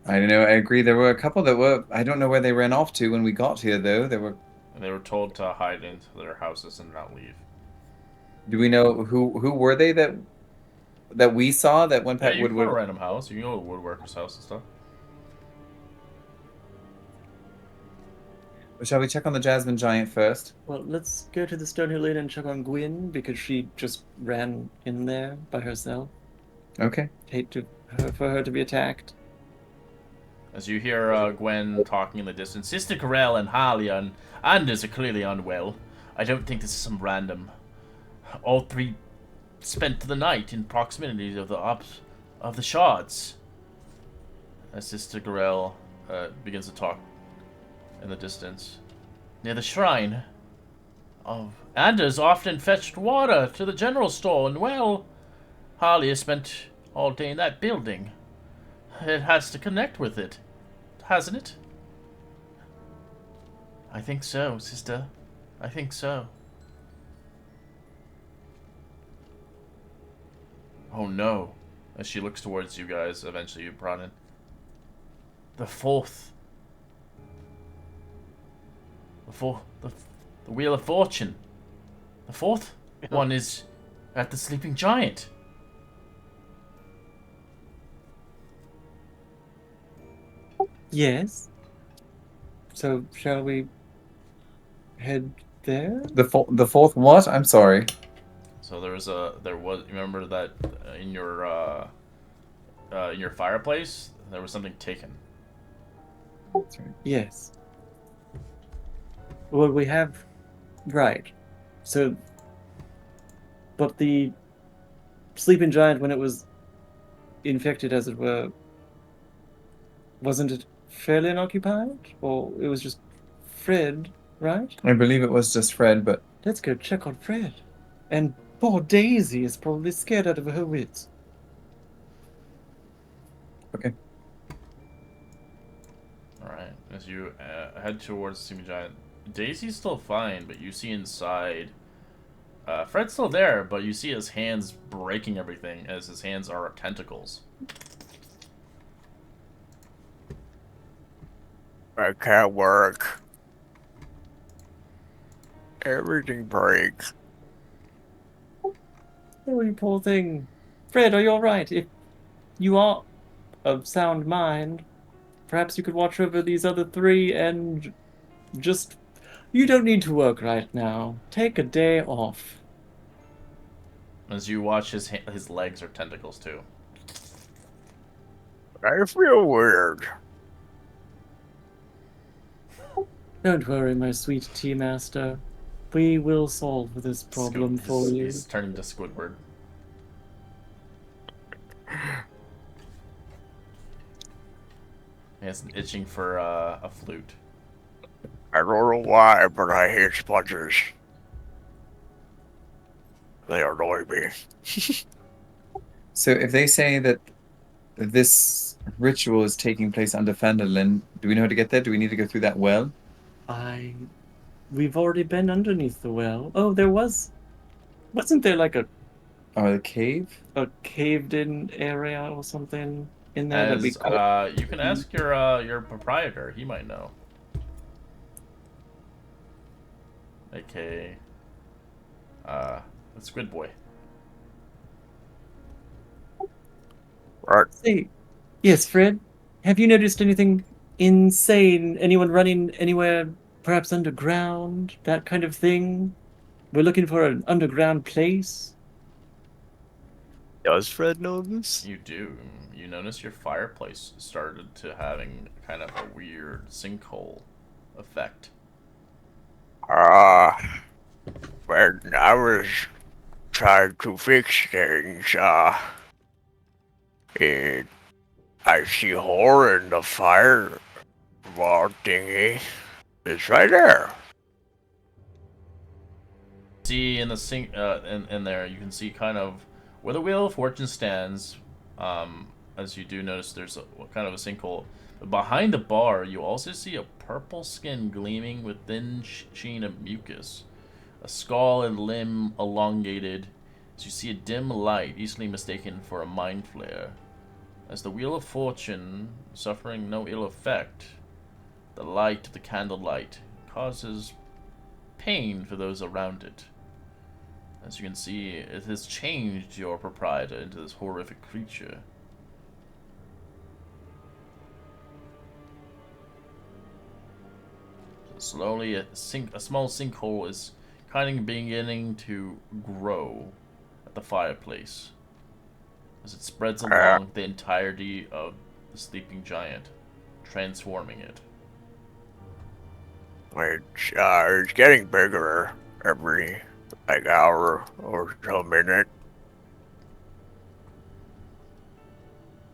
S6: I don't know. I agree. There were a couple that were. I don't know where they ran off to when we got here, though. There were.
S2: And they were told to hide into their houses and not leave.
S6: Do we know who were they that we saw that went
S2: Yeah,
S6: past
S2: you can go to a
S6: Woodward?
S2: random house. You can go to a woodworker's house and stuff.
S6: Shall we check on the Jasmine Giant first?
S3: Well, let's go to the Stonehill Inn and check on Gwyn, because she just ran in there by herself.
S6: Okay.
S3: Hate for her to be attacked.
S2: As you hear Gwen talking in the distance, Sister Corell and Halia and Anders are clearly unwell. I don't think this is some random. All three spent the night in proximity of the shards. As Sister Corell begins to talk in the distance, near the shrine, Anders often fetched water to the general store, and well, Harley has spent all day in that building. It has to connect with it, hasn't it? I think so, sister. I think so. Oh no. As she looks towards you guys, eventually you brought in. The fourth. The Wheel of Fortune. The fourth one is at the Sleeping Giant.
S3: Yes. So shall we head there?
S6: The fourth what? I'm sorry.
S2: So there was, remember that in your fireplace there was something taken.
S6: That's right.
S3: Yes. Well, we have. Right. So. But the sleeping giant, when it was infected, as it were, wasn't it fairly unoccupied? Or it was just Fred, right?
S6: I believe it was just Fred, but
S3: Let's go check on Fred. And poor Daisy is probably scared out of her wits.
S6: okay.
S2: Alright, as you head towards the Sleeping Giant, Daisy's still fine, but you see inside. Fred's still there, but you see his hands breaking everything, as his hands are tentacles.
S1: I can't work. Everything breaks.
S3: Oh, you poor thing. Fred, are you alright? If you are of sound mind, perhaps you could watch over these other three and just... You don't need to work right now. Take a day off.
S2: As you watch, his legs are tentacles too.
S1: I feel weird.
S3: Don't worry, my sweet tea master. We will solve this problem for you.
S2: He's turning to Squidward. He has an itching for a flute.
S1: I don't know why, but I hate sponges. They annoy me.
S6: So if they say that this ritual is taking place under Phandelver, do we know how to get there? Do we need to go through that well?
S3: We've already been underneath the well. Oh, there was... Wasn't there like a
S6: Or the cave?
S3: caved-in area or something in there that we
S2: As
S3: could...
S2: you can ask your proprietor, he might know. AKA the Squid Boy.
S1: Right.
S3: Say, yes, Fred. Have you noticed anything insane? Anyone running anywhere, perhaps underground? That kind of thing? We're looking for an underground place.
S8: Does Fred know this?
S2: You do. You notice your fireplace started to having kind of a weird sinkhole effect.
S1: When I was trying to fix things, I see a hole in the fire wall thingy. It's right there.
S2: See in the sink, in there, you can see kind of where the Wheel of Fortune stands. As you do notice, there's kind of a sinkhole. But behind the bar, you also see a purple skin gleaming with thin sheen of mucus, a skull and limb elongated. As you see a dim light, easily mistaken for a mind flare. As the Wheel of Fortune, suffering no ill effect, the light of the candlelight causes pain for those around it. As you can see, it has changed your proprietor into this horrific creature. So slowly, a small sinkhole is kind of beginning to grow at the fireplace as it spreads along the entirety of the sleeping giant, transforming it.
S1: It's getting bigger every hour or so minute.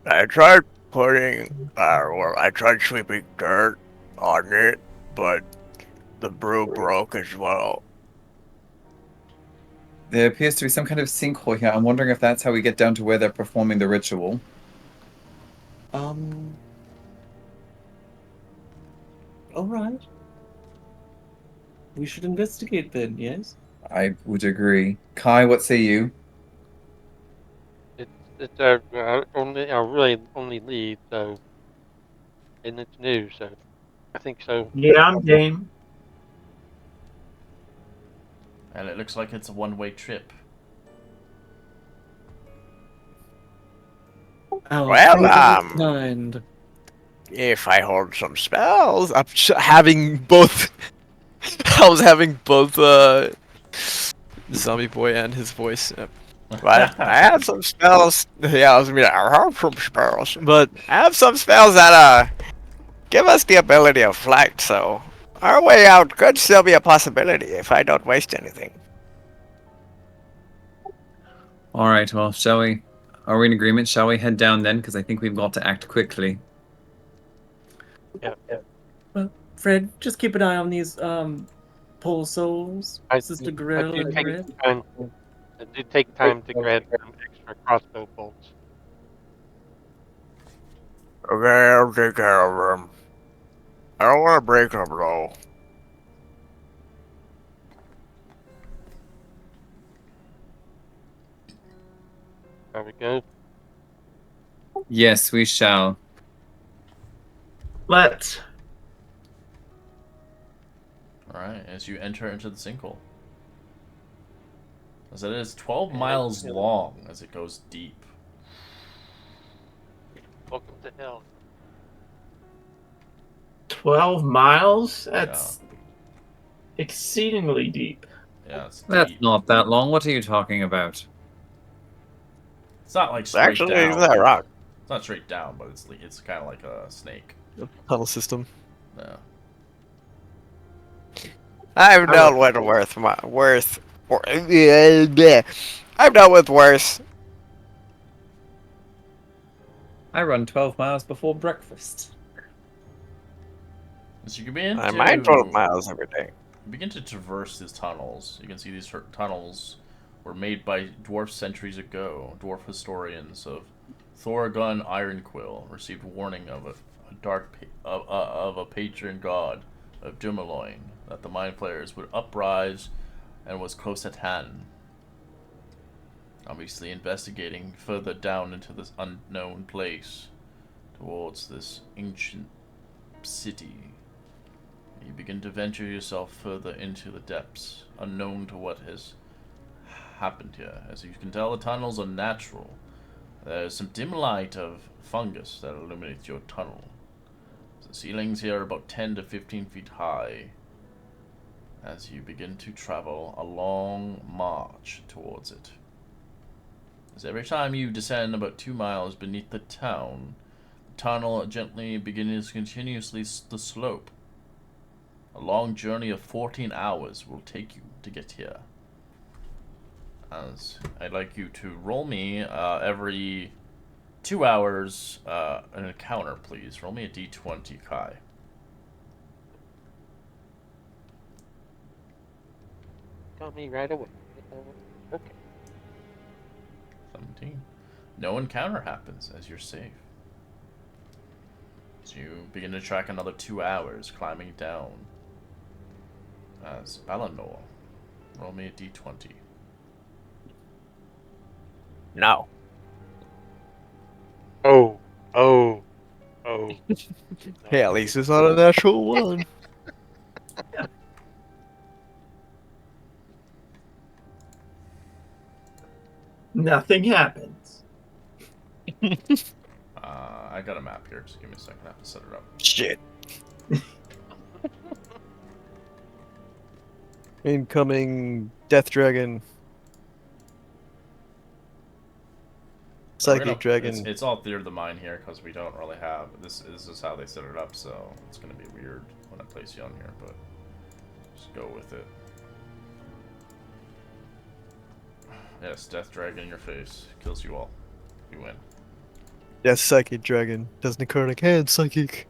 S1: I tried I tried sweeping dirt on it, but the brew broke as well.
S6: There appears to be some kind of sinkhole here. I'm wondering if that's how we get down to where they're performing the ritual.
S3: All right. We should investigate then, yes?
S6: I would agree. Kai, what say you?
S4: It's our really only lead, so and it's new, so I think so.
S5: Yeah, I'm game.
S2: And it looks like it's a one-way trip.
S3: Our
S1: Well,
S3: favorite kind.
S1: if I hold some spells,
S8: Having both. I was having both Zombie Boy and his voice.
S1: but I have some spells. Yeah, I was gonna be like, I have some spells, but I have some spells that give us the ability of flight. So our way out could still be a possibility if I don't waste anything.
S6: All right, well, shall we? Are we in agreement? Shall we head down then? Because I think we've got to act quickly.
S4: Yeah.
S3: Well, Fred, just keep an eye on these pole souls,
S4: I
S3: Sister
S4: do
S3: Grill and
S4: take
S3: Red.
S4: time. I do take time to grab some extra crossbow bolts.
S1: Okay, I'll take care of them. I don't want to break them though.
S4: There we go.
S6: Yes, we shall.
S5: Let's.
S2: Alright, as you enter into the sinkhole. As it is 12 miles long as it goes deep.
S4: Welcome to hell.
S5: 12 miles? That's exceedingly deep.
S2: Yeah, it's
S6: That's
S2: deep.
S6: not that long. What are you talking about?
S2: It's not like straight
S1: Actually,
S2: down.
S1: isn't that wrong?
S2: It's not straight down, but it's kind of like a snake.
S8: Tunnel system.
S2: Yeah.
S1: I've dealt with I've dealt with worse.
S6: I run 12 miles before breakfast.
S2: So you can begin
S1: I
S2: to
S1: mine 12 miles every day.
S2: begin to traverse these tunnels. You can see these tunnels were made by dwarfs centuries ago. Dwarf historians of Thorgun Ironquill received warning of a patron god of Dumaloin that the Mind Flayers would uprise and was close at hand. Obviously, investigating further down into this unknown place towards this ancient city. You begin to venture yourself further into the depths, unknown to what has happened here. As you can tell, the tunnels are natural. There's some dim light of fungus that illuminates your tunnel. The ceilings here are about 10 to 15 feet high. As you begin to travel a long march towards it. As every time you descend about 2 miles beneath the town, the tunnel gently begins continuously the slope. A long journey of 14 hours will take you to get here. As I'd like you to roll me every 2 hours an encounter, please. Roll me a d20, Kai.
S4: Got me right away. Okay.
S2: 17. No encounter happens as you're safe. So you begin to track another 2 hours climbing down. As Balinor, roll me a d20.
S1: No.
S4: Oh.
S8: Hey, at least it's not a natural one.
S5: Nothing happens.
S2: I got a map here, just give me a second, I have to set it up.
S1: Shit.
S8: Incoming Death Dragon. Psychic Dragon.
S2: It's all theater of the mind here, because we don't really have, this is how they set it up, so it's going to be weird when I place you on here, but just go with it. Yes, Death Dragon in your face, kills you all. You win.
S8: Yes, Psychic Dragon. Does necrotic and Psychic.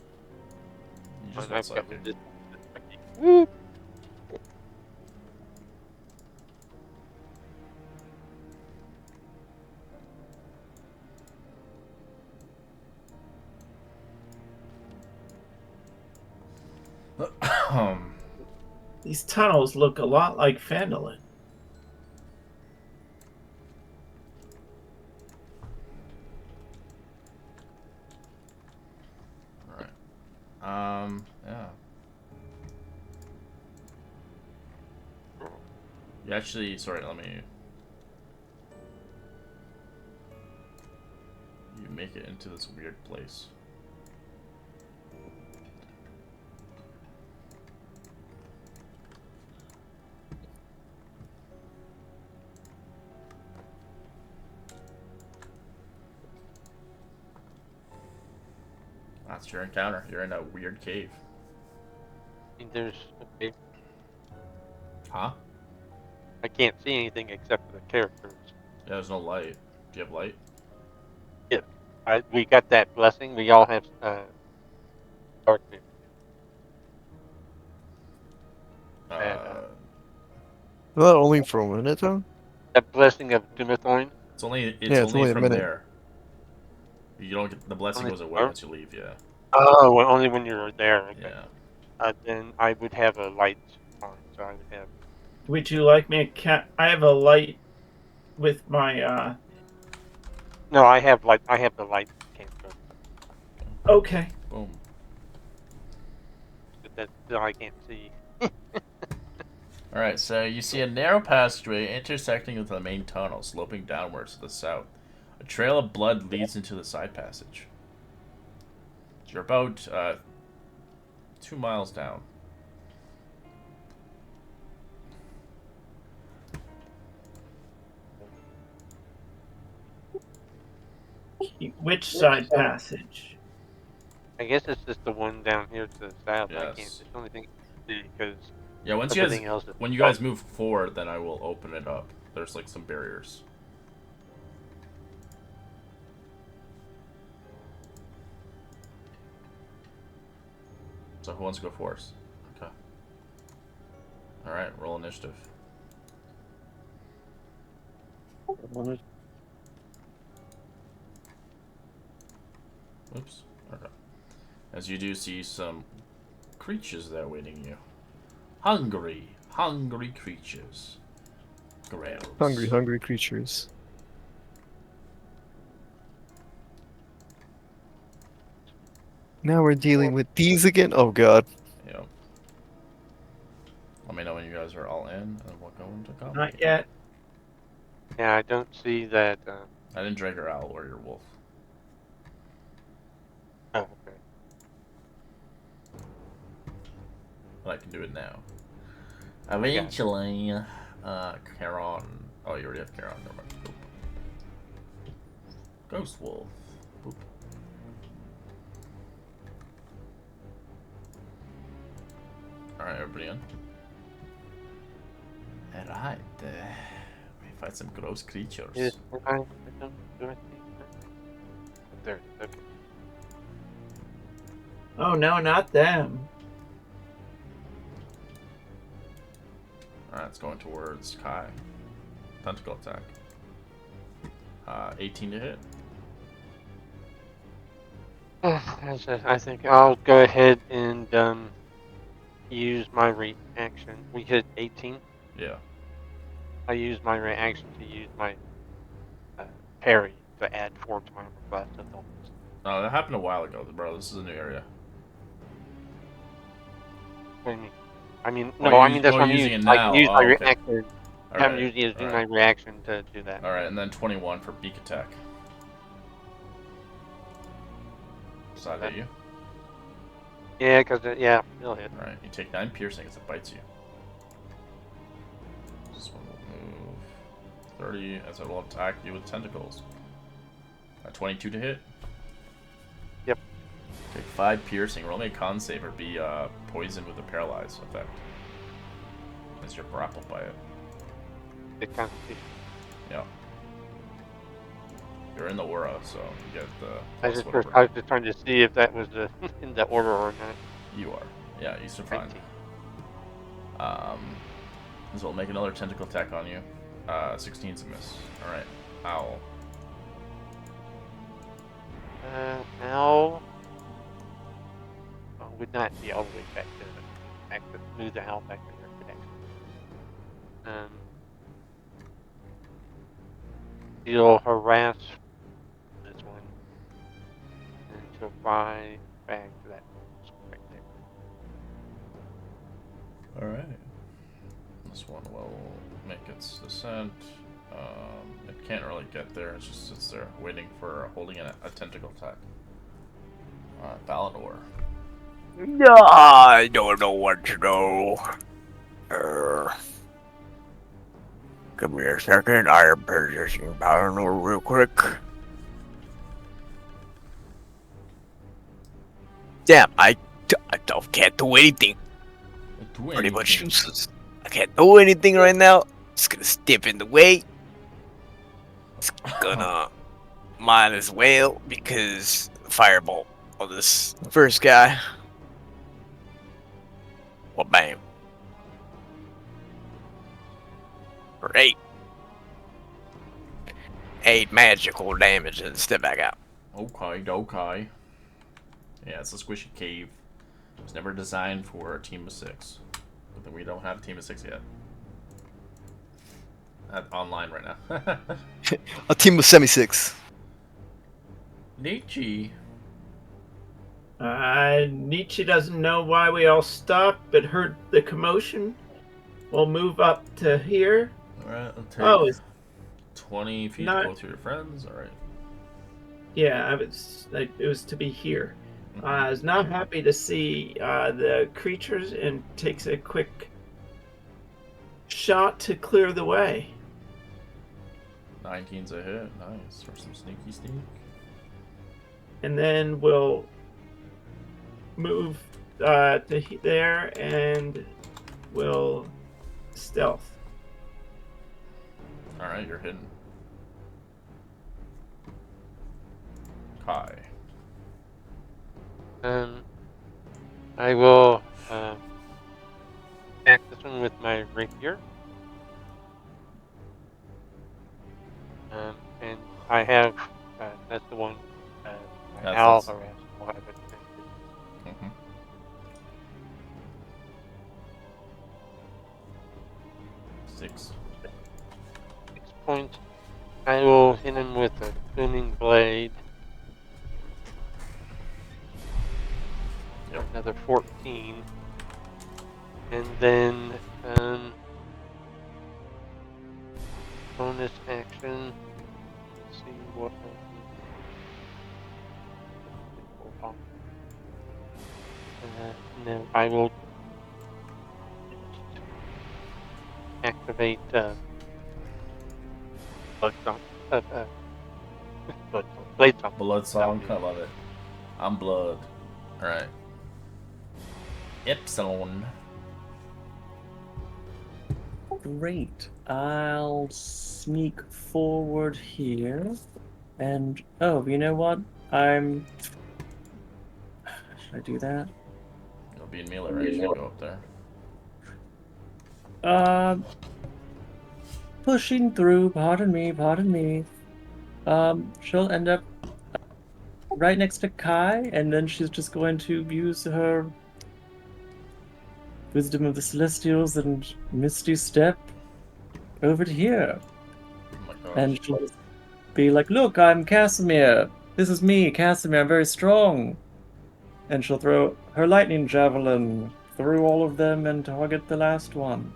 S2: You just
S4: I've
S2: went
S4: got
S2: psychic.
S4: this. Woo.
S5: These tunnels look a lot like Phandelver.
S2: Yeah. You actually, sorry, let me. You make it into this weird place. That's your encounter. You're in a weird cave.
S4: There's okay.
S2: Huh?
S4: I can't see anything except for the characters.
S2: Yeah, there's no light. Do you have light?
S4: We got that blessing. We all have dark vision.
S8: Not only for a minute though.
S4: That blessing of Dumathorn.
S2: It's only
S8: Yeah, it's only a
S2: from
S8: minute.
S2: there. You don't get the blessing
S4: Only
S2: goes away
S4: there?
S2: once you leave. Yeah.
S4: Oh, well, only when you're there. Okay.
S2: Yeah.
S4: Then I would have a light on, so I would have.
S5: Would you like me to I have a light with my,
S4: No, I have light. I have the light cantrip,
S5: Okay.
S2: Boom.
S4: but that still I can't see.
S2: Alright, so you see a narrow passageway intersecting with the main tunnel, sloping downwards to the south. A trail of blood leads into the side passage. You're about 2 miles down.
S5: Which side passage?
S4: I guess it's just the one down here to the south. I can't.
S2: Yes.
S4: It's the only thing I can see because
S2: Yeah,
S4: everything else is
S2: when you guys move forward, then I will open it up. There's like some barriers. So who wants to go first? Okay. Alright, roll initiative. Oops. Okay. As you do see some creatures there waiting you. Hungry creatures. Growls.
S8: Hungry creatures. Now we're dealing with these again? Oh god.
S2: Yep. Let me know when you guys are all in, and we'll go into combat.
S5: Not yet.
S4: Yeah, I don't see that.
S2: I didn't drag your owl or your wolf.
S4: Oh, okay.
S2: But I can do it now. Eventually, Charon. Oh, you already have Charon. Never mind. Boop. Ghost wolf. Boop. Alright, everybody in. Alright, we fight some gross creatures.
S4: Yes, I don't do anything. There. Okay.
S5: Oh no, not them.
S2: Alright, it's going towards Kai. Tentacle attack. 18 to hit.
S4: I think I'll go ahead and use my reaction. We hit 18.
S2: Yeah.
S4: I use my reaction to use my parry to add 4 to my request of the
S2: Oh, that happened a while ago, bro. This is a new area.
S4: I mean,
S2: Oh,
S4: no, I mean that's
S2: you're
S4: what I'm
S2: using
S4: using.
S2: it
S4: I
S2: now.
S4: can use
S2: Oh,
S4: my
S2: okay.
S4: reaction. I'm
S2: Alright,
S4: using
S2: alright.
S4: my reaction to do that.
S2: Alright, and then 21 for beak attack. Does that hit you?
S4: Yeah, because yeah, it'll hit.
S2: Alright, you take 9 piercing as it bites you. This one will move 30 as it will attack you with tentacles. 22 to hit.
S4: Yep.
S2: Take 5 piercing. Roll me a con save or be poisoned with a paralyze effect. As you're grappled by it.
S4: It constitution.
S2: Yeah. You're in the aura, so you get the.
S4: I was just trying to see if that was in the order or not.
S2: You are. Yeah, you survived.
S4: 19.
S2: This will make another tentacle attack on you. 16's a miss. Alright. Owl.
S4: Owl would not be all the way back there. back to move the hell back to their connection. She'll harass this one, and she'll fly back to that right there.
S2: All right. This one will make its descent. It can't really get there. It just sits there waiting for holding a tentacle attack. Phandelver.
S7: No, I don't know what to do. Give me a second. I am positioning Phandelver real quick. Damn, I can't do anything. Pretty much useless. I can't do anything right now. Just gonna step in the way. It's gonna might as well because fireball on this first guy. Well, bam. For 8. 8 magical damage and step back out.
S2: Okay. Yeah, it's a squishy cave. It was never designed for a team of 6. But then we don't have a team of 6 yet. Online right now.
S8: A team of semi-6.
S2: Nietzsche.
S5: Nietzsche doesn't know why we all stopped, but heard the commotion. We'll move up to here.
S2: Alright, I'll take
S5: Oh, it's
S2: 20 feet
S5: not-
S2: to go to your friends. Alright.
S5: yeah. It was to be here. I was not happy to see the creatures and takes a quick shot to clear the way.
S2: 19's a hit. Nice. For some sneaky sneak.
S5: And then we'll move to there and we'll stealth.
S2: Alright, you're hidden. Kai.
S4: I will attack this one with my rapier. And I have, that's the one, Al harass will have it.
S2: Mm-hmm. 6.
S4: 6 points. I will hit him with a booming blade.
S2: Yep.
S4: Another 14. And then, bonus action. Let's see what. And then I will activate blood song. Blade song.
S2: Blood song. I love it. I'm blood. Alright. Epsilon.
S3: Great. I'll sneak forward here. And, oh, you know what? Should I do that?
S2: You'll be in melee range to go up there.
S3: Pushing through, pardon me. She'll end up right next to Kai, and then she's just going to use her Wisdom of the Celestials and Misty Step over to here.
S2: Oh my gosh.
S3: And she'll just be like, look, I'm Casimir. This is me, Casimir, I'm very strong. And she'll throw her lightning javelin through all of them and target the last one.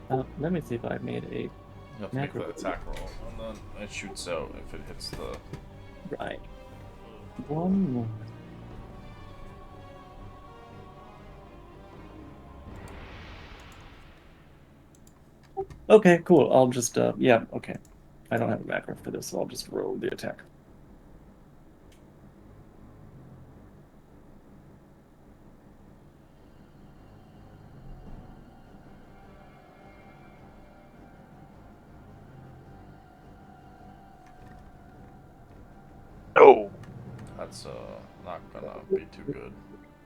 S2: Alright.
S3: Let me see if I made a...
S2: You have to make the attack roll, and then it shoots out if it hits the...
S3: Right. One more. Okay, cool. I'll just, yeah, okay. I don't have a macro for this, so I'll just roll the attack.
S7: Oh.
S2: That's not gonna be too good.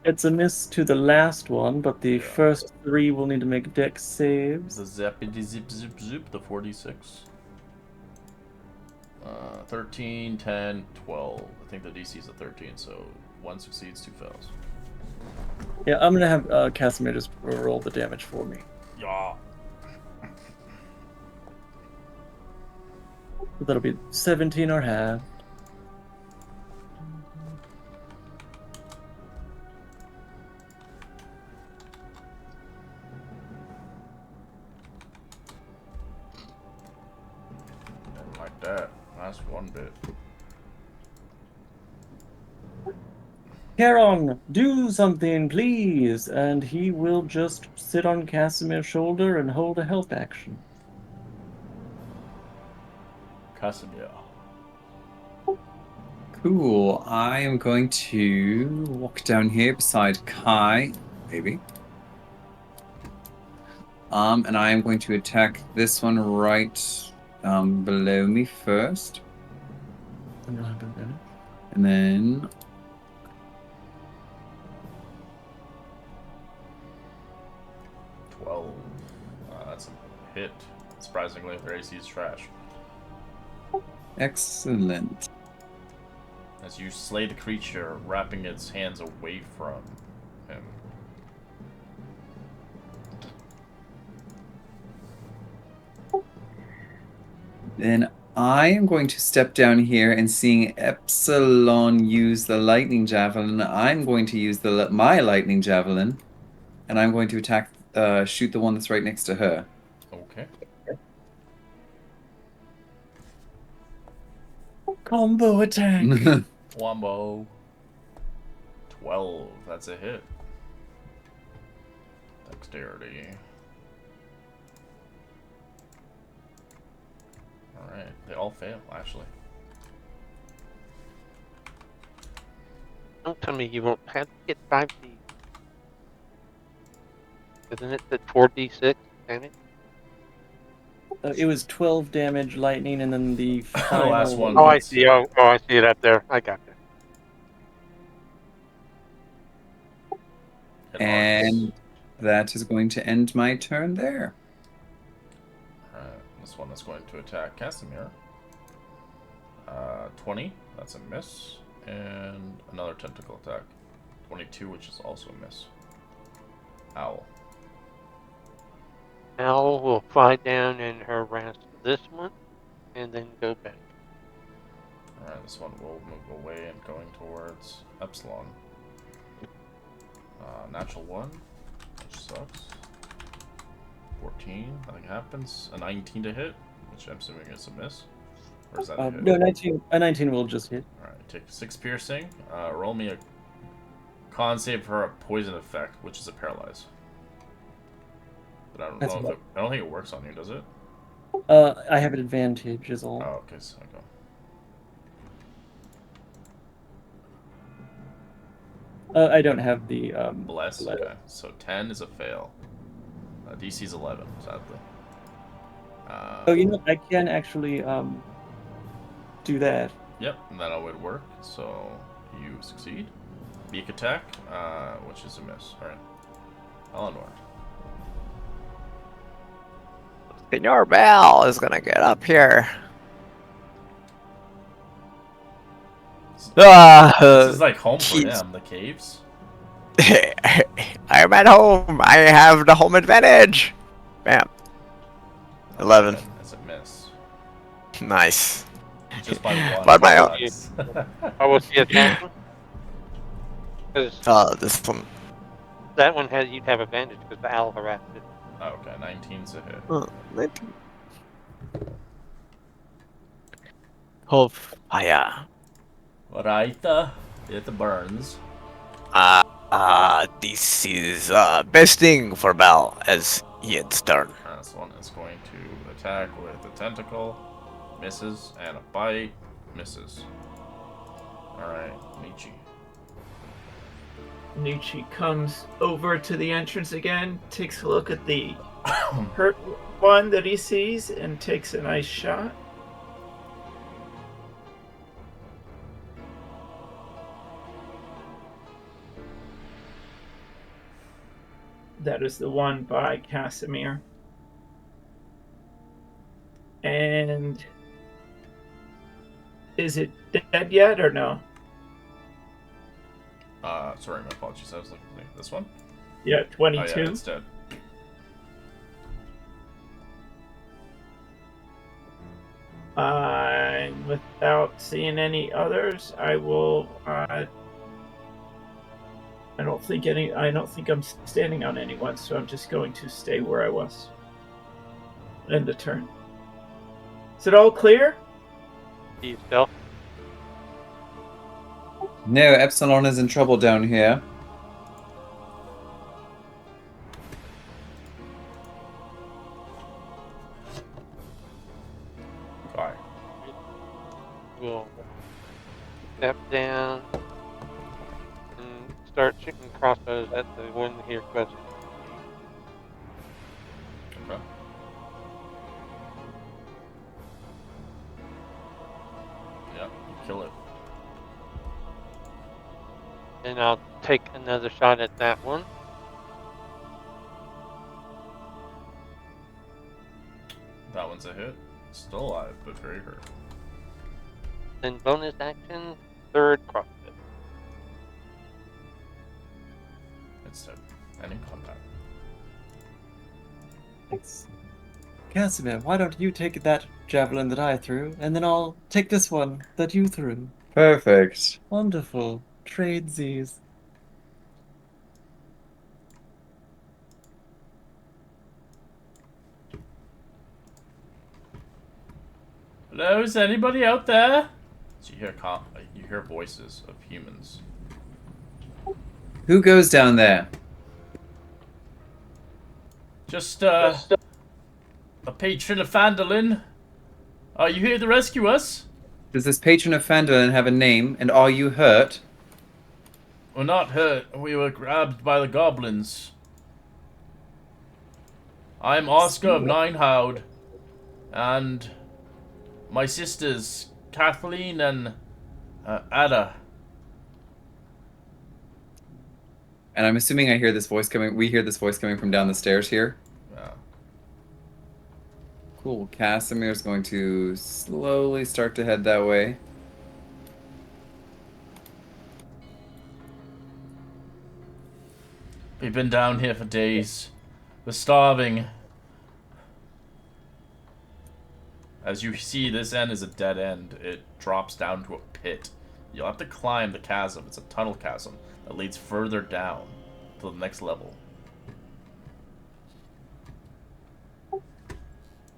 S3: It's a miss to the last one, but the
S2: Yeah.
S3: first 3 will need to make dex saves.
S2: The zappity zip zip zip, the 46. 13, 10, 12. I think the DC is a 13, so 1 succeeds, 2 fails.
S3: Yeah, I'm gonna have Casimir just roll the damage for me.
S2: Yeah.
S3: That'll be 17 or half.
S2: Didn't like that. That's 1 bit.
S3: Charon, do something, please! And he will just sit on Casimir's shoulder and hold a help action.
S2: Casimir.
S6: Cool. I am going to walk down here beside Kai, maybe. And I am going to attack this one right below me first.
S3: And you'll have advantage.
S6: And then
S2: 12. That's a hit. Surprisingly, their AC is trash.
S6: excellent.
S2: As you slay the creature, wrapping its hands away from him.
S6: Then I am going to step down here and seeing Epsilon use the lightning javelin, I'm going to use my lightning javelin, and I'm going to attack, shoot the one that's right next to her.
S2: Okay.
S3: Combo attack!
S2: Wombo. 12. That's a hit. Dexterity. Alright. They all fail, actually.
S4: Don't tell me you won't have to get 5D. Isn't it the 4D6 damage?
S3: It was 12 damage lightning, and then the
S2: The
S3: final...
S2: last one.
S4: Oh, I see. Oh, I see it up there. I got that.
S2: Hit
S6: And that is going to end my turn there.
S2: Alright. This one is going to attack Casimir. 20. That's a miss. And another tentacle attack. 22, which is also a miss. Owl.
S4: Owl will fly down and harass this one, and then go back.
S2: Alright, this one will move away and going towards Epsilon. Natural 1, which sucks. 14, nothing happens. A 19 to hit, which I'm assuming is a miss. Or is that a hit?
S3: No, 19. A 19 will just hit.
S2: Alright, take 6 piercing. Roll me a con save for a poison effect, which is a paralyze. But I don't
S3: That's
S2: know if
S3: about-
S2: I don't think it works on you, does it?
S3: I have an advantage, is all.
S2: Oh, okay, so I go.
S3: I don't have the
S2: Bless.
S3: bless.
S2: Okay, so 10 is a fail. DC's 11, sadly.
S3: Oh, you know, I can actually do that.
S2: Yep, and that would work. So you succeed. Beak attack, which is a miss. All right, Eleanor.
S1: Senor Bell is gonna get up here.
S2: This is like home for
S1: jeez.
S2: him. The caves.
S1: I'm at home. I have the home advantage. Bam. 11.
S2: That's a miss.
S1: Nice.
S2: Just by one.
S1: But my
S2: Sucks.
S4: How was the attack one? Because
S1: this one.
S4: that one had you'd have advantage because the owl harassed it.
S2: Oh, okay, 19's a hit.
S1: Oh, yeah.
S2: Right, it burns.
S1: This is best thing for Bell as he ends turn.
S2: This one is going to attack with a tentacle, misses, and a bite, misses. Alright, Nietzsche.
S5: Nietzsche comes over to the entrance again, takes a look at the hurt one that he sees, and takes a nice shot. That is the one by Casimir. And Is it dead yet or no?
S2: Sorry, my apologies. I was looking at this one.
S5: Yeah,
S2: Oh
S5: 22.
S2: yeah, it's dead.
S5: Without seeing any others, I will. I don't think I'm standing on anyone, so I'm just going to stay where I was. End the turn. Is it all clear?
S4: Be stealth.
S6: No, Epsilon is in trouble down here.
S2: Alright.
S4: We'll step down and start shooting crossbows at the one here closest.
S2: Okay. Yeah, you kill it.
S4: And I'll take another shot at that one.
S2: That one's a hit. Still alive, but very hurt.
S4: Then bonus action, third crossbow.
S2: It's dead. And in combat.
S3: Thanks. Casimir, why don't you take that javelin that I threw, and then I'll take this one that you threw.
S6: Perfect.
S3: Wonderful. Tradesies.
S2: Hello, is anybody out there? So you hear voices of humans.
S6: Who goes down there?
S2: Just a patron of Phandelver. Are you here to rescue us?
S6: Does this patron of Phandelver have a name, and are you hurt?
S2: We're not hurt. We were grabbed by the goblins. I'm Oscar of Ninehoud, and my sisters, Kathleen and Ada.
S6: And I'm assuming I hear this voice coming. We hear this voice coming from down the stairs here.
S2: Yeah.
S6: Cool. Casimir's going to slowly start to head that way.
S2: We've been down here for days. We're starving. As you see, this end is a dead end. It drops down to a pit. You'll have to climb the chasm. It's a tunnel chasm that leads further down to the next level.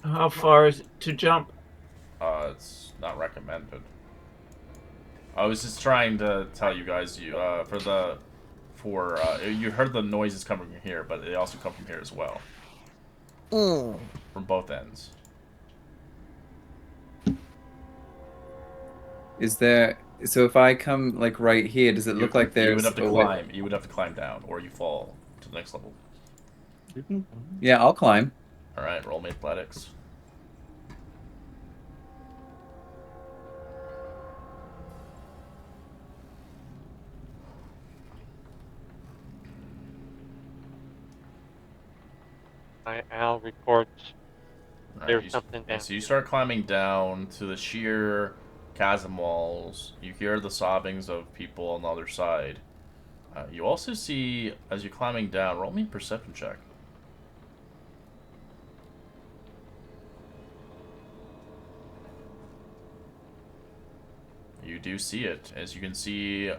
S5: How far is it to jump?
S2: It's not recommended. I was just trying to tell you guys, you heard the noises coming from here, but they also come from here as well. From both ends.
S6: Is there... So if I come, like, right here, does it look like there's...
S2: You would have to
S6: a way-
S2: climb. You would have to climb down, or you fall to the next level.
S6: Yeah, I'll climb.
S2: Alright, roll me athletics.
S4: My owl reports
S2: Alright,
S4: there's something down.
S2: So you start climbing down to the sheer chasm walls. You hear the sobbings of people on the other side. You also see, as you're climbing down, roll me a perception check. You do see it. As you can see,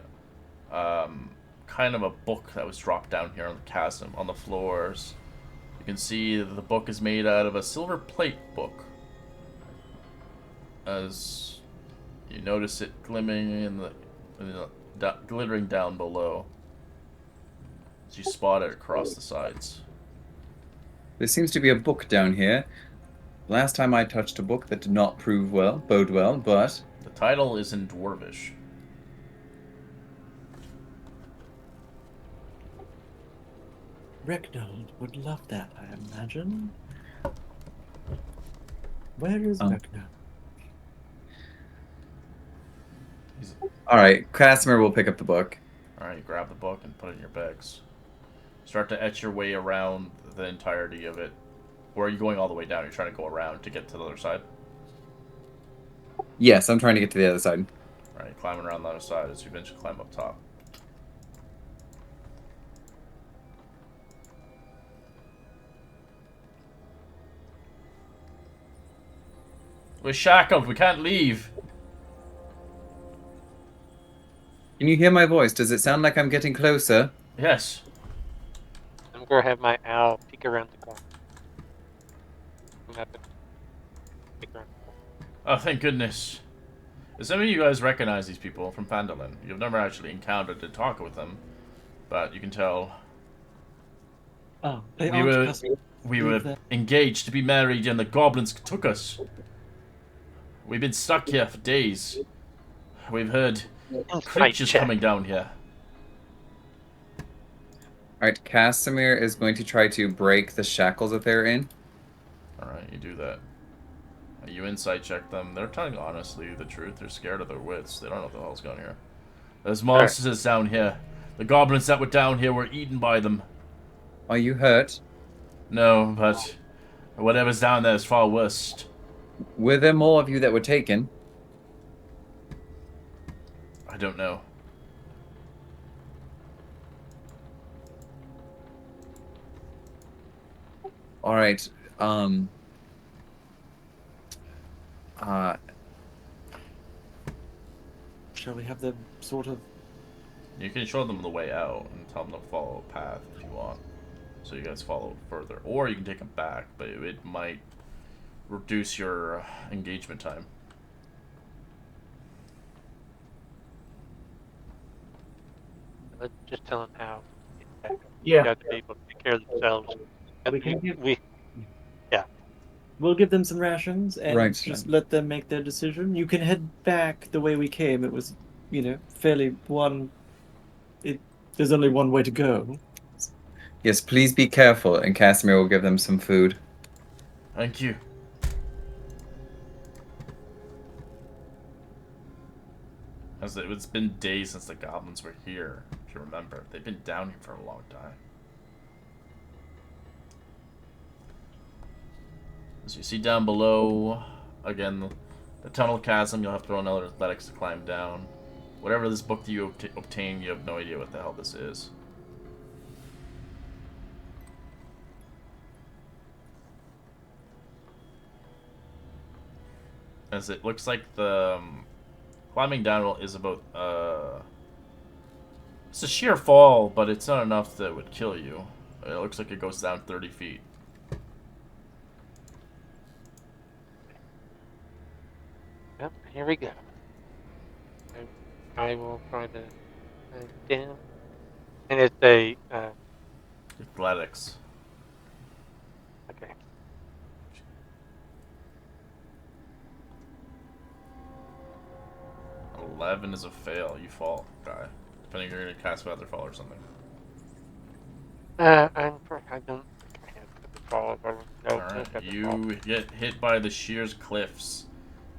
S2: kind of a book that was dropped down here on the chasm, on the floors. You can see that the book is made out of a silver plate book. As you notice it glimmering glittering down below. As you spot it across the sides.
S6: There seems to be a book down here. Last time I touched a book that did not bode well, but...
S2: The title is in Dwarvish.
S3: Regnald would love that, I imagine. Where is
S6: Oh.
S3: Regnald?
S6: Alright, Casimir will pick up the book.
S2: Alright, you grab the book and put it in your bags. Start to etch your way around the entirety of it. Or are you going all the way down? You're trying to go around to get to the other side?
S6: Yes, I'm trying to get to the other side.
S2: Alright, climbing around the other side as you eventually climb up top. We're shackled, we can't leave.
S6: Can you hear my voice? Does it sound like I'm getting closer?
S2: Yes.
S4: I'm gonna have my owl peek around the corner. Nothing. Peek around the corner.
S2: Oh, thank goodness. Some of you guys recognize these people from Phandelver. You've never actually encountered and talked with them, but you can tell
S3: Oh, they
S2: we
S3: aren't
S2: were
S3: customers.
S2: we
S3: Leave
S2: were
S3: them.
S2: engaged to be married, and the goblins took us. We've been stuck here for days. We've heard
S4: Insight
S2: creatures
S4: check.
S2: coming down here.
S6: Alright, Casimir is going to try to break the shackles that they're in.
S2: Alright, you do that. You insight check them. They're telling honestly the truth. They're scared of their wits. They don't know what the hell's going here. There's monsters down here. The goblins that were down here were eaten by them.
S6: Are you hurt?
S2: No, but whatever's down there is far worse.
S6: Were there more of you that were taken?
S2: I don't know.
S6: Alright,
S3: Shall we have them sort of...
S2: You can show them the way out and tell them to follow a path if you want. So you guys follow further. Or you can take them back, but it might reduce your engagement time.
S4: Let's just tell them how.
S5: Yeah.
S4: Got to be able to take care of themselves.
S3: We can give- We'll give them some rations and
S6: Right.
S3: just let them make their decision. You can head back the way we came. It was, fairly one... There's only one way to go.
S6: yes, please be careful, and Casimir will give them some food.
S2: Thank you. As it's been days since the goblins were here, if you remember. They've been down here for a long time. As you see down below, again, the tunnel chasm, you'll have to roll another athletics to climb down. Whatever this book that you obtain, you have no idea what the hell this is. As it looks like the climbing down is about, it's a sheer fall, but it's not enough that would kill you. It looks like it goes down 30 feet.
S4: Yep, here we go. I will try to down. And it's a
S2: Athletics.
S4: okay.
S2: 11 is a fail. You fall, guy. Depending if you're gonna cast Feather Fall or something.
S4: I don't think I have to fall. No,
S2: Alright, you get hit by the shears cliffs,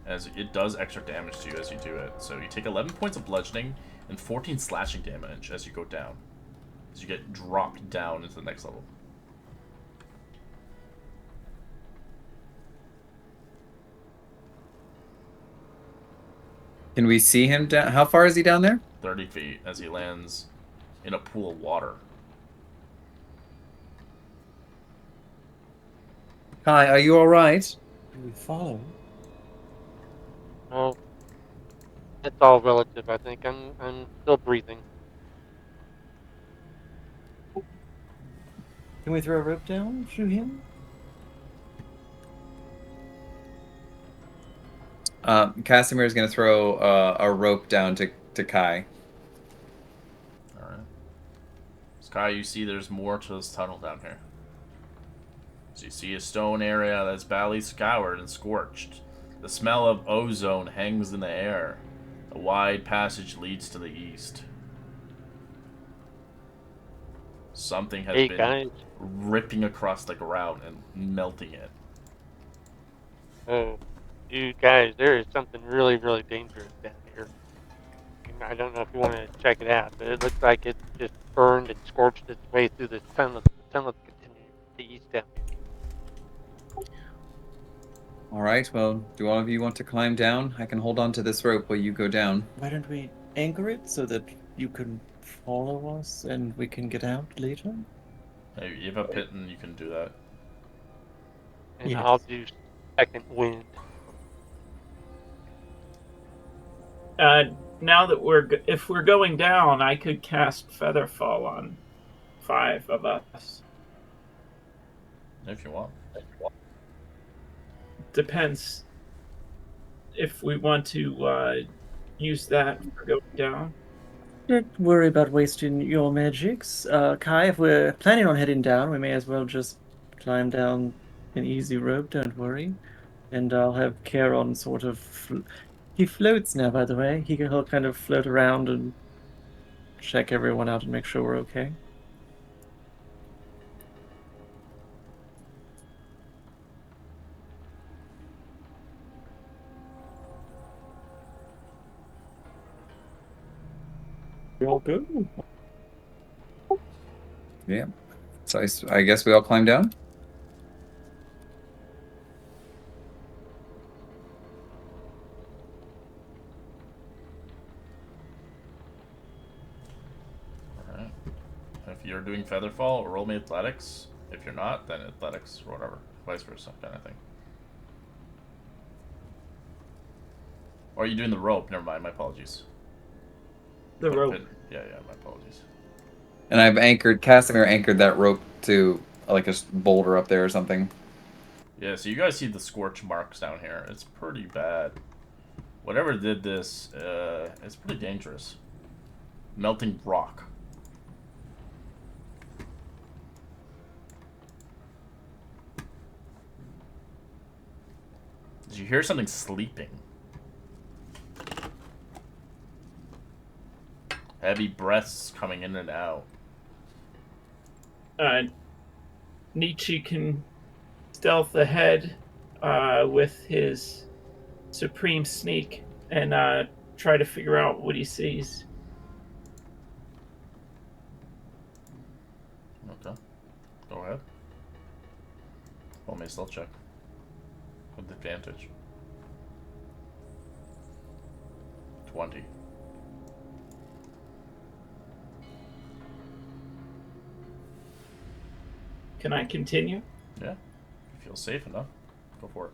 S2: as it does extra damage to you as you do it. So you take 11 points of bludgeoning and 14 slashing damage as you go down. As you get dropped down into the next level.
S6: Can we see him down? How far is he down there?
S2: 30 feet as he lands in a pool of water.
S6: Hi, are you alright?
S3: Can we follow?
S4: Oh, it's all relative. I think I'm still breathing.
S3: Can we throw a rope down? Shoot him?
S6: Casimir is going to throw a rope down to Kai.
S2: Alright. Sky, you see there's more to this tunnel down here. So you see a stone area that's badly scoured and scorched. The smell of ozone hangs in the air. A wide passage leads to the east. Something has
S4: Hey
S2: been
S4: guys,
S2: ripping across the ground and melting it.
S4: oh, you guys, there is something really, really dangerous down here. And I don't know if you want to check it out, but it looks like it just burned and scorched its way through this tunnel. The tunnel continues to the east down here.
S6: All right. Well, do all of you want to climb down? I can hold on to this rope while you go down.
S3: Why don't we anchor it so that you can follow us and we can get out later?
S2: Hey, you have a pit and you can do that.
S4: And
S3: Yes.
S4: I'll do second wind.
S5: Now that if we're going down, I could cast Featherfall on 5 of us.
S2: If you want.
S5: Depends if we want to use that for going down.
S3: Don't worry about wasting your magics. Kai, if we're planning on heading down, we may as well just climb down an easy rope, don't worry. And I'll have Charon sort of... He floats now, by the way. He'll kind of float around and check everyone out and make sure we're okay. We all go.
S6: Yeah. So I guess we all climb down.
S2: Alright. If you're doing Featherfall, roll me athletics. If you're not, then athletics or whatever. Vice versa, kind of thing. Or are you doing the rope? Never mind, my apologies.
S5: The rope.
S2: Yeah, my apologies.
S6: And I've Casimir anchored that rope to like a boulder up there or something.
S2: Yeah, so you guys see the scorch marks down here. It's pretty bad. Whatever did this, it's pretty dangerous. Melting rock. Did you hear something sleeping? Heavy breaths coming in and out.
S5: Nietzsche can stealth ahead with his supreme sneak and try to figure out what he sees.
S2: Okay. Go ahead. Roll me a stealth check. With advantage. 20.
S5: Can I continue?
S2: Yeah. If you feel safe enough, go for it.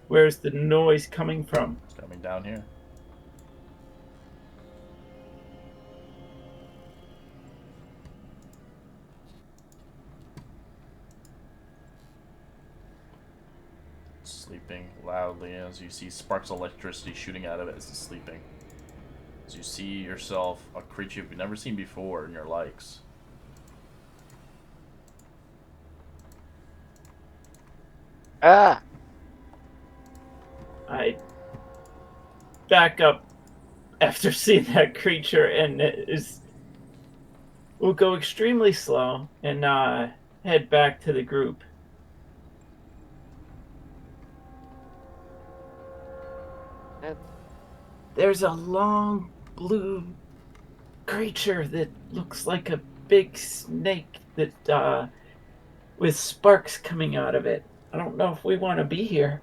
S5: Where's the noise coming from?
S2: It's coming down here. Sleeping loudly as you see sparks of electricity shooting out of it as it's sleeping. As you see yourself, a creature you've never seen before in your likes.
S4: Ah!
S5: I back up after seeing that creature and we'll go extremely slow and head back to the group. There's a long blue creature that looks like a big snake that with sparks coming out of it. I don't know if we want to be here.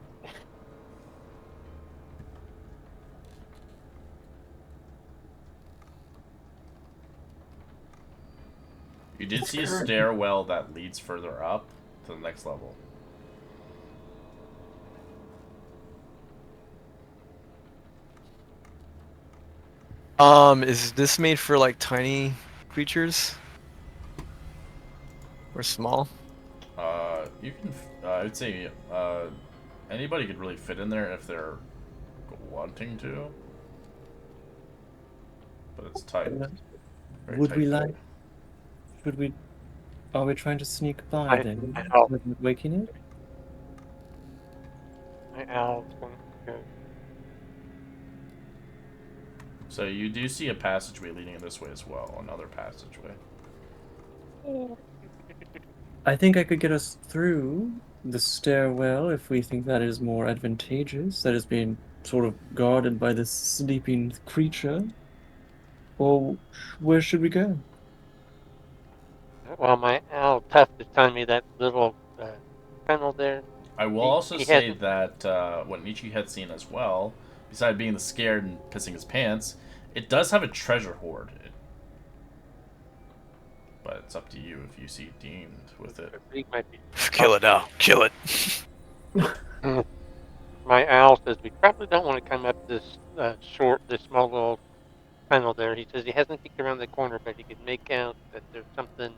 S2: You did
S5: It's
S2: see a
S5: current-
S2: stairwell that leads further up to the next level.
S8: Is this made for like tiny creatures? Or small?
S2: You can, I would say, anybody could really fit in there if they're wanting to. But it's tight. Very
S3: Would
S2: tight
S3: we
S2: fit.
S3: like? Should we? Are we trying to sneak by
S4: I
S3: then?
S4: help.
S3: Without waking it?
S4: My owl's going to go.
S2: So you do see a passageway leading this way as well. Another passageway.
S3: I think I could get us through the stairwell if we think that is more advantageous. That is being sort of guarded by this sleeping creature. Or where should we go?
S4: Well, my owl Tuft is telling me that little tunnel there.
S2: I will
S4: He-
S2: also
S4: he
S2: say
S4: hasn't-
S2: that what Nietzsche had seen as well, besides being the scared and pissing his pants, it does have a treasure hoard. But it's up to you if you see deemed with it.
S4: He might be.
S7: Kill it now. Kill it.
S4: My owl says we probably don't want to come up this this small little tunnel there. He says he hasn't peeked around the corner, but he can make out that there's something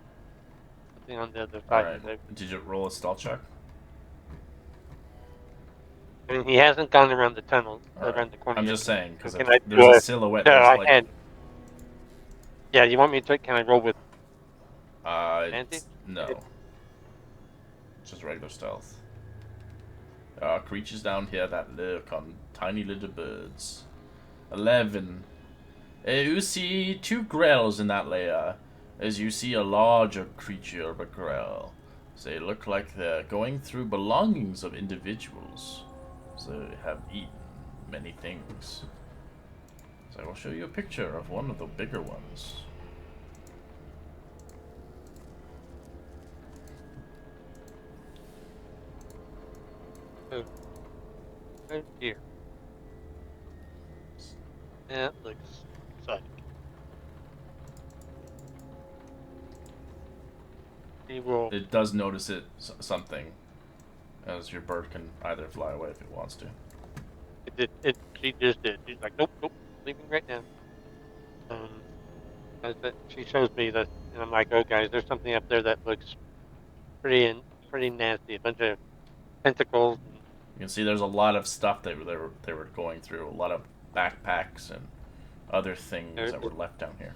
S4: on the other side
S2: Alright.
S4: of it.
S2: Did you roll a stealth check?
S4: I mean, he hasn't gone around the tunnel,
S2: Alright.
S4: around the corner.
S2: I'm
S4: yet.
S2: just saying, because
S4: Can I
S2: there's
S4: do
S2: a
S4: a-
S2: silhouette
S4: No,
S2: that's
S4: I
S2: like...
S4: had. Yeah, you want me to? Can I roll with?
S2: It's, no. It's just regular stealth. There are creatures down here that lurk on tiny little birds. 11. You see 2 grells in that layer, as you see a larger creature of a grell. They look like they're going through belongings of individuals. They have eaten many things. So I will show you a picture of one of the bigger ones.
S4: Oh dear. That looks exciting. He will.
S2: It does notice something, as your bird can either fly away if it wants to.
S4: She just did. She's like, nope, leaving right now. She shows me that, and I'm like, oh guys, there's something up there that looks pretty nasty. A bunch of tentacles.
S2: You can see there's a lot of stuff they were going through. A lot of backpacks and other things that were left down here.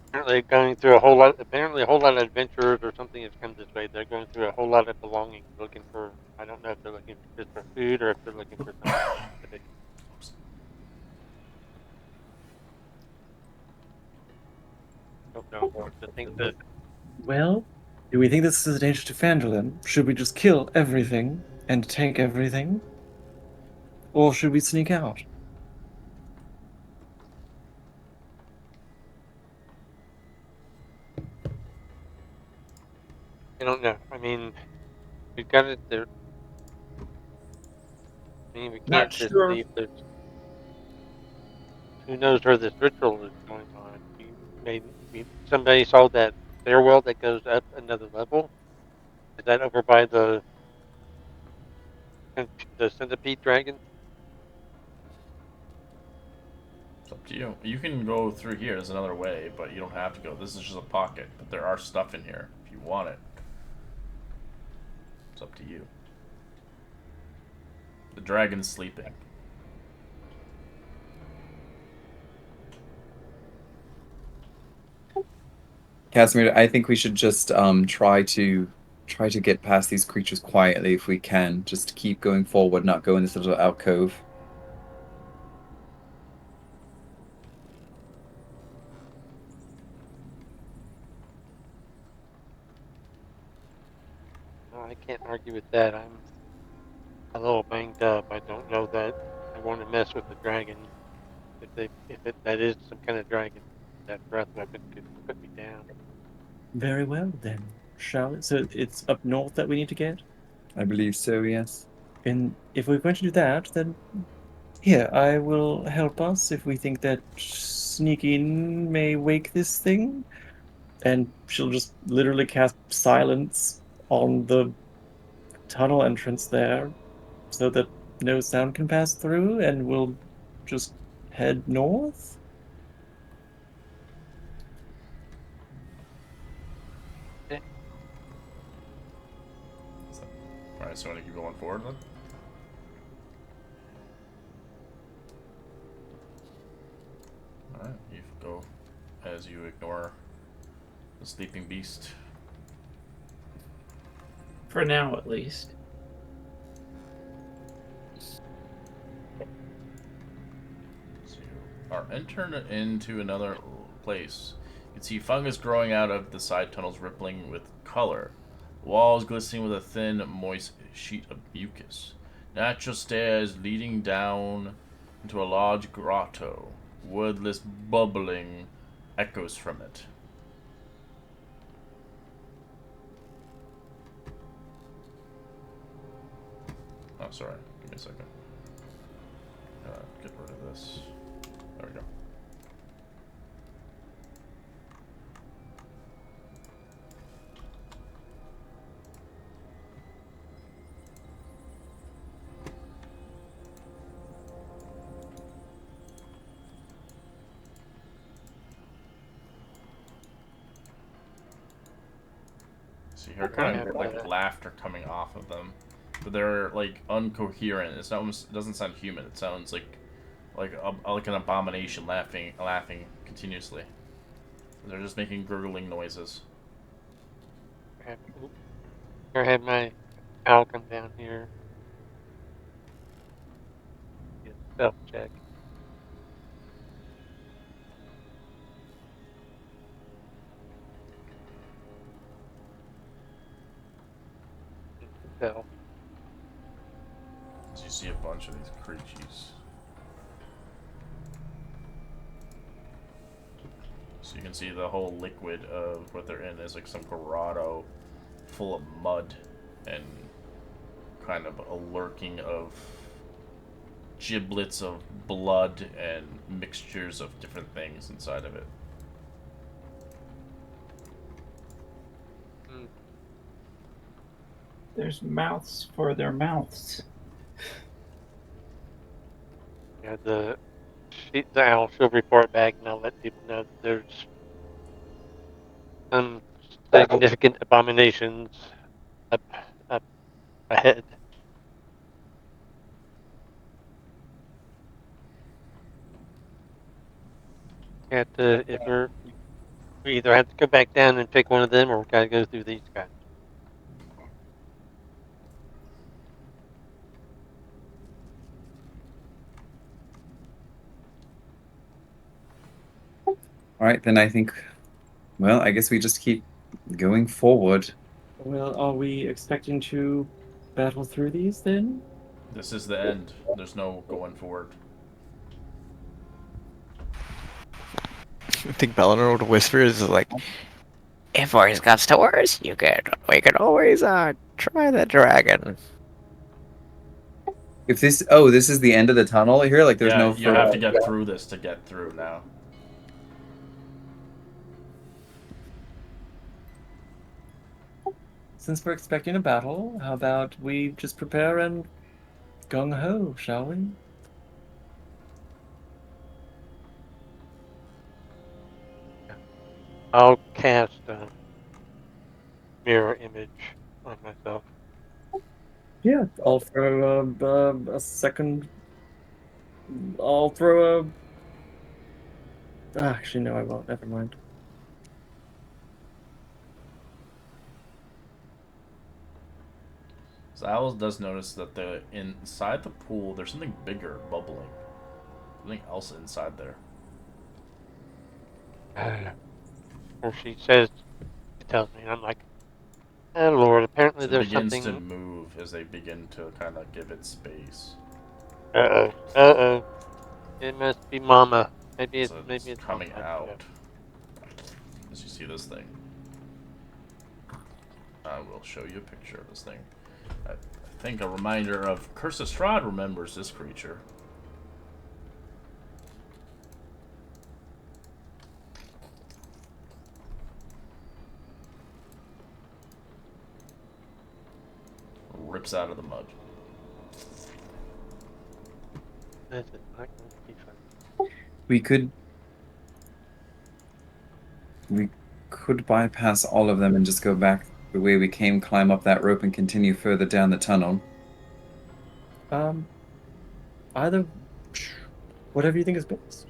S4: Apparently going through a whole lot. Apparently, a whole lot of adventurers or something has come this way. They're going through a whole lot of belongings, looking for. I don't know if they're looking just for food or if they're looking for something specific. Don't know. I think that.
S3: Well, do we think this is a danger to Phandelver? Should we just kill everything and take everything? Or should we sneak out?
S4: I don't know. I mean, we've got it there. I mean, we can't
S5: Not
S4: just
S5: sure.
S4: leave this. Who knows where this ritual is going on? Somebody saw that stairwell that goes up another level. Is that over by the centipede dragon?
S2: It's up to you. You can go through here. There's another way, but you don't have to go. This is just a pocket, but there are stuff in here if you want it. It's up to you. The dragon's sleeping.
S6: Casimir, I think we should just try to get past these creatures quietly if we can. Just keep going forward, not go in this little alcove.
S4: No, I can't argue with that. I'm a little banged up. I don't know that I want to mess with the dragon. That is some kind of dragon, that breath weapon could put me down.
S3: Very well, then. Shall we? So it's up north that we need to get?
S6: I believe so, yes.
S3: And if we're going to do that, then here, I will help us if we think that sneaking may wake this thing. And she'll just literally cast silence on the tunnel entrance there so that no sound can pass through, and we'll just head north.
S2: Alright, so I want to keep going forward then? Alright, you go as you ignore the sleeping beast.
S5: For now, at least.
S2: So you are entered into another place. You can see fungus growing out of the side tunnels, rippling with color. Walls glistening with a thin, moist sheet of mucus. Natural stairs leading down into a large grotto. Wordless bubbling echoes from it. sorry. Give me a second. Get rid of this. There we go. So you hear kind of like laughter coming off of them, but they're like uncoherent. It doesn't sound human. It sounds like an abomination laughing continuously. They're just making gurgling noises.
S4: I had my owl come down here. Self check. So.
S2: As you see a bunch of these creatures. So you can see the whole liquid of what they're in is like some grotto full of mud and kind of a lurking of giblets of blood and mixtures of different things inside of it.
S5: There's mouths for their mouths.
S4: Yeah, the owl she'll report back, and I'll let people know that there's some significant abominations up ahead. We either have to go back down and pick one of them, or we gotta go through these guys.
S6: All right, then I think. Well, I guess we just keep going forward.
S3: Well, are we expecting to battle through these then?
S2: This is the end. There's no going forward.
S8: I think Bellinor would whisper is like,
S7: If worse comes to worse, we could always try the dragon.
S6: If this is the end of the tunnel here, like there's no
S2: you have to get through this to get through now.
S3: Since we're expecting a battle, how about we just prepare and gung ho, shall we?
S4: I'll cast a mirror image on myself.
S3: Yeah, I'll throw a second. I'll throw a. Actually, no, I won't. Never mind.
S2: So Owls does notice that inside the pool there's something bigger bubbling. Something else inside there.
S4: Or she says, she tells me, and I'm like, oh Lord, apparently
S2: So it
S4: there's
S2: begins
S4: something.
S2: to move as they begin to kind of give it space.
S4: Uh-oh. It must be Mama. Maybe it's
S2: coming
S4: Mama.
S2: out. As you see this thing. I will show you a picture of this thing. I think a reminder of Curse of Strahd remembers this creature. Rips out of the mud.
S4: This is not going to be fun.
S6: We could bypass all of them and just go back the way we came, climb up that rope, and continue further down the tunnel.
S3: Either, whatever you think is best.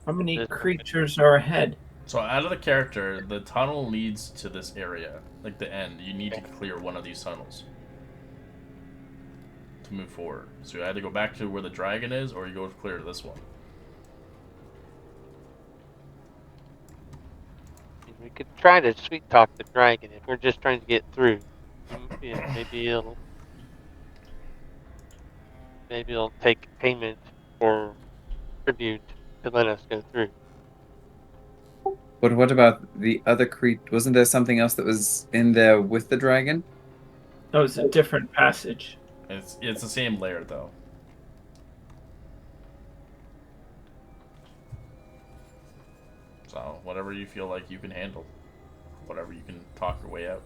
S5: How many creatures are ahead?
S2: So out of the character, the tunnel leads to this area, like the end. You need to clear one of these tunnels to move forward. So you either go back to where the dragon is, or you go clear to this one.
S4: We could try to sweet talk the dragon if we're just trying to get through. Maybe he'll take payment or tribute to let us go through.
S6: But what about the other creature? Wasn't there something else that was in there with the dragon?
S5: That was a different passage.
S2: It's the same layer though. So whatever you feel like you can handle, whatever you can talk your way out.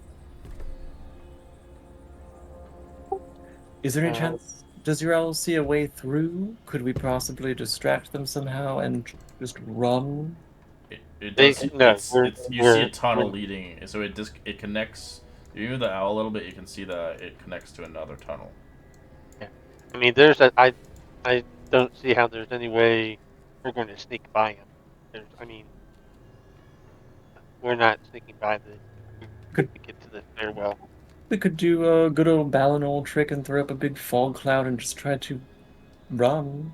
S3: Is there any chance? Does your owl see a way through? Could we possibly distract them somehow and just run?
S2: It
S4: They
S2: does.
S4: no,
S2: It's you see a tunnel
S4: we're
S2: leading, so it connects. If you move the owl a little bit, you can see that it connects to another tunnel.
S4: yeah. I mean, there's a I don't see how there's any way we're going to sneak by him. I mean, we're not sneaking by
S3: Could
S4: to get to the stairwell.
S3: we could do a good old Balinol trick and throw up a big fog cloud and just try to run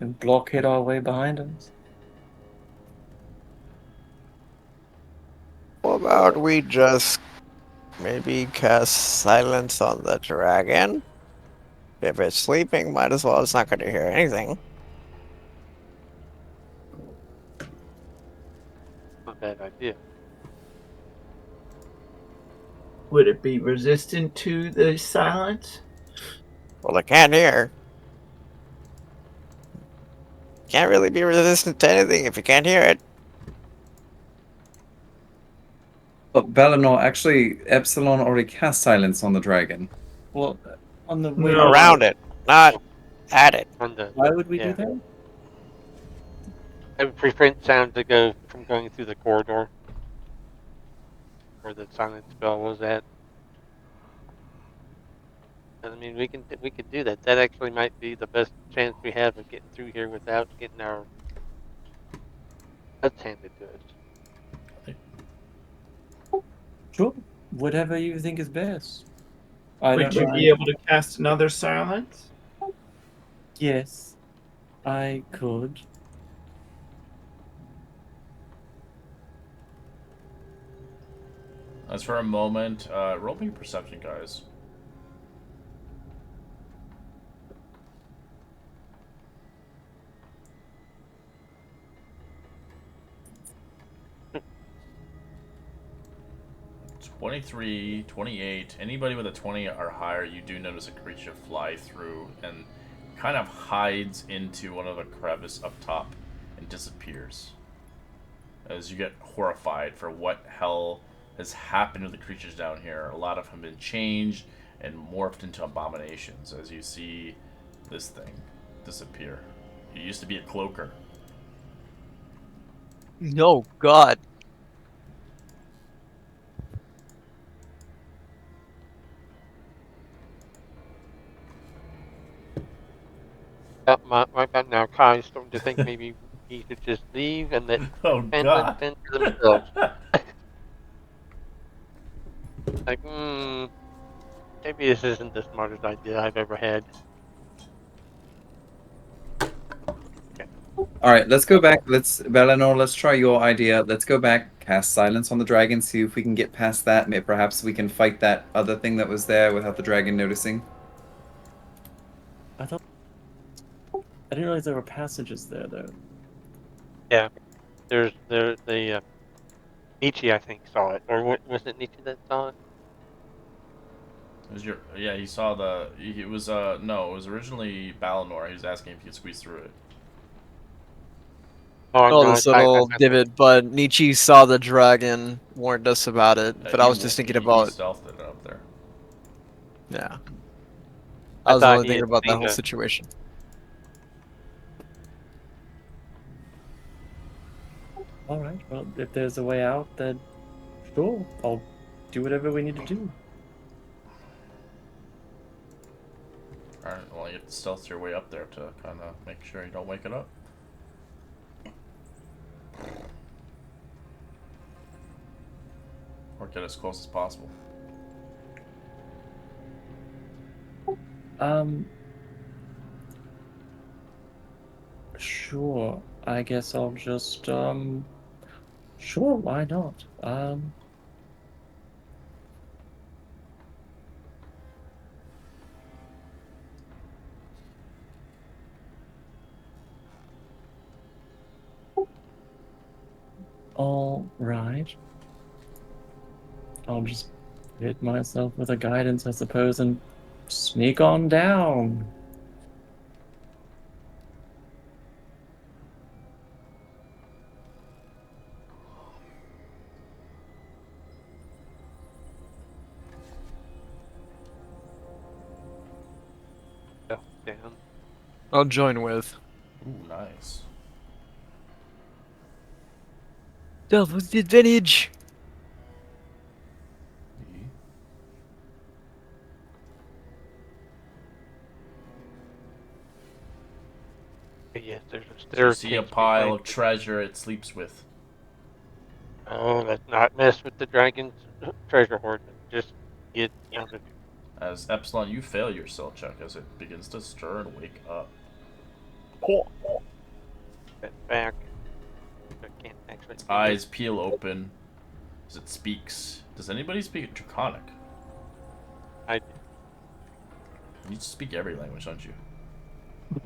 S3: and blockade our way behind us?
S1: What about we just maybe cast silence on the dragon? If it's sleeping, might as well. It's not going to hear anything.
S4: Not a bad idea.
S5: Would it be resistant to the silence?
S1: Well, it can't hear. Can't really be resistant to anything if you can't hear it.
S6: But Balinor, actually, Epsilon already cast silence on the dragon.
S3: Well, on the way
S5: No.
S1: Around it, not at it.
S4: On the
S3: why would we do
S4: yeah.
S3: that?
S4: I would prevent sound to go from going through the corridor where the silent spell was at. I mean, we could do that. That actually might be the best chance we have of getting through here without getting our butts handed to us.
S3: Sure, whatever you think is best. I
S5: Would
S3: don't
S5: you
S3: mind.
S5: be able to cast another silence?
S3: Yes, I could.
S2: As for a moment, roll me perception, guys. "23, 28. Anybody with a 20 or higher, you do notice a creature fly through and kind of hides into one of the crevice up top and disappears. As you get horrified for what hell has happened to the creatures down here. A lot of them have been changed and morphed into abominations as you see this thing disappear. It used to be a cloaker.
S8: No, God.
S4: Right about now, Kai's starting to think maybe he should just leave and let
S2: Oh
S4: Phandelver
S2: god.
S4: fend for themselves. Like, maybe this isn't the smartest idea I've ever had.
S6: All right, let's go back. Balinor, let's try your idea. Let's go back, cast silence on the dragon, see if we can get past that. Maybe perhaps we can fight that other thing that was there without the dragon noticing.
S3: I didn't realize there were passages there, though.
S4: Yeah, the Nietzsche I think saw it, or was it Nietzsche that saw it?
S2: Yeah, he saw the. It was no, it was originally Balinor. He was asking if he could squeeze through it.
S4: Oh,
S8: Oh,
S4: no,
S8: this little divot, but Nietzsche saw the dragon, warned us about it. But I was just thinking
S2: He
S8: about,
S2: stealthed it up there.
S8: yeah.
S4: I
S8: I was
S4: thought
S8: only
S4: he
S8: thinking
S4: had
S8: about that
S4: seen
S8: whole
S4: it.
S8: situation.
S3: All right. Well, if there's a way out, then sure, I'll do whatever we need to do.
S2: Alright, well, you have to stealth your way up there to kind of make sure you don't wake it up. Or get as close as possible.
S3: Sure. I guess I'll just sure, why not? All right. I'll just hit myself with a guidance, I suppose, and sneak on down.
S4: Down.
S8: I'll join with.
S2: Ooh, nice.
S8: Delve with the advantage.
S4: Yes, there's a
S2: So you
S4: staircase.
S2: see a pile
S4: behind
S2: of treasure it sleeps with.
S4: Oh, let's not mess with the dragon's treasure hoard. Just get out of here.
S2: As Epsilon, you fail your cell check as it begins to stir and wake up.
S4: Get back. I can't actually.
S2: Its eyes peel open as it speaks. Does anybody speak Draconic?
S4: I
S2: You speak every language, don't you?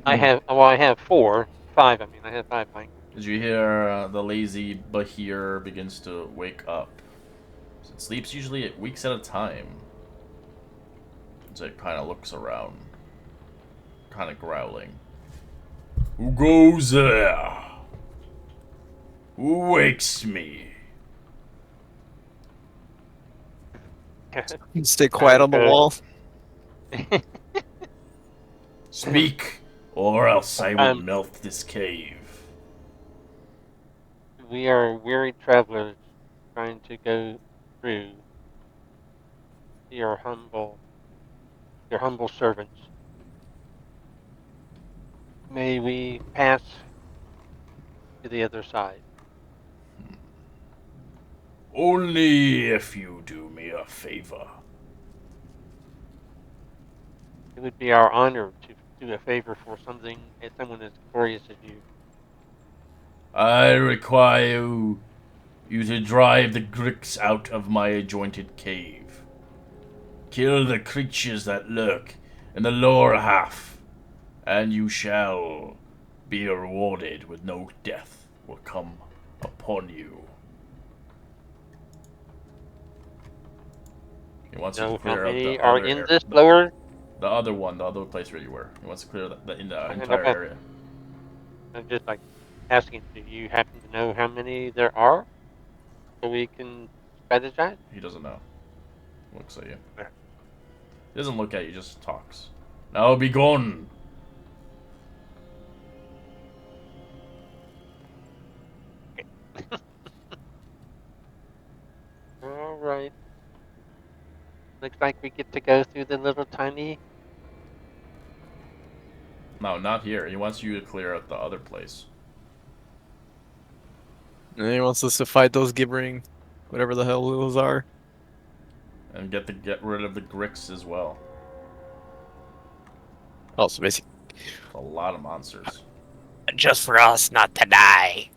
S4: have. Well, I have 4, 5. I mean, I have 5 languages.
S2: Did you hear the lazy Bahir begins to wake up? So it sleeps usually at weeks at a time. So it kind of looks around, kind of growling. Who goes there? Who wakes me?
S8: Stay quiet on the wall.
S2: Speak, or else I will
S4: Um,
S2: melt this cave.
S4: We are weary travelers trying to go through. Your humble servants. May we pass to the other side?
S2: Only if you do me a favor.
S4: It would be our honor to do a favor for someone as glorious as you.
S2: I require you to drive the Grix out of my adjointed cave. Kill the creatures that lurk in the lower half, and you shall be rewarded with no death will come upon you. He wants you
S4: Know
S2: to
S4: how
S2: clear out
S4: many
S2: the
S4: are
S2: other
S4: in
S2: area.
S4: this lower?
S2: The other one, the other place where you were. He wants to clear the
S4: Okay.
S2: entire area.
S4: I'm just like asking, do you happen to know how many there are? So we can strategize?
S2: He doesn't know. Looks at you.
S4: There.
S2: He doesn't look at you, just talks. Now be gone.
S4: Alright. Looks like we get to go through the little tiny.
S2: No, not here. He wants you to clear out the other place.
S8: And he wants us to fight those gibbering, whatever the hell those are.
S2: And get rid of the Grix as well.
S8: Oh, so basically,
S2: A lot of monsters.
S7: Just for us not to die.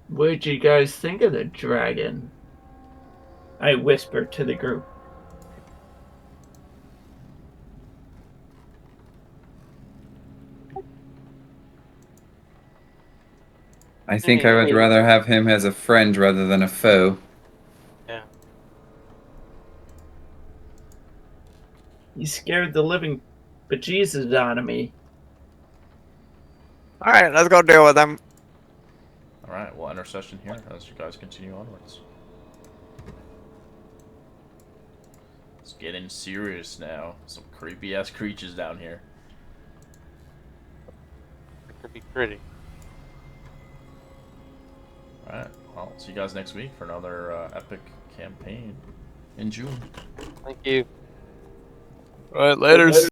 S5: What'd you guys think of the dragon? I whispered to the group.
S6: I think I would
S4: Hey.
S6: rather have him as a friend rather than a foe.
S4: Yeah.
S5: He scared the living bejesus out of me.
S1: Alright, let's go deal with them.
S2: Alright, we'll end our session here as you guys continue onwards. It's getting serious now. Some creepy ass creatures down here.
S4: It could be pretty.
S2: Alright, well, see you guys next week for another epic campaign in June.
S4: Thank you.
S8: alright, laters.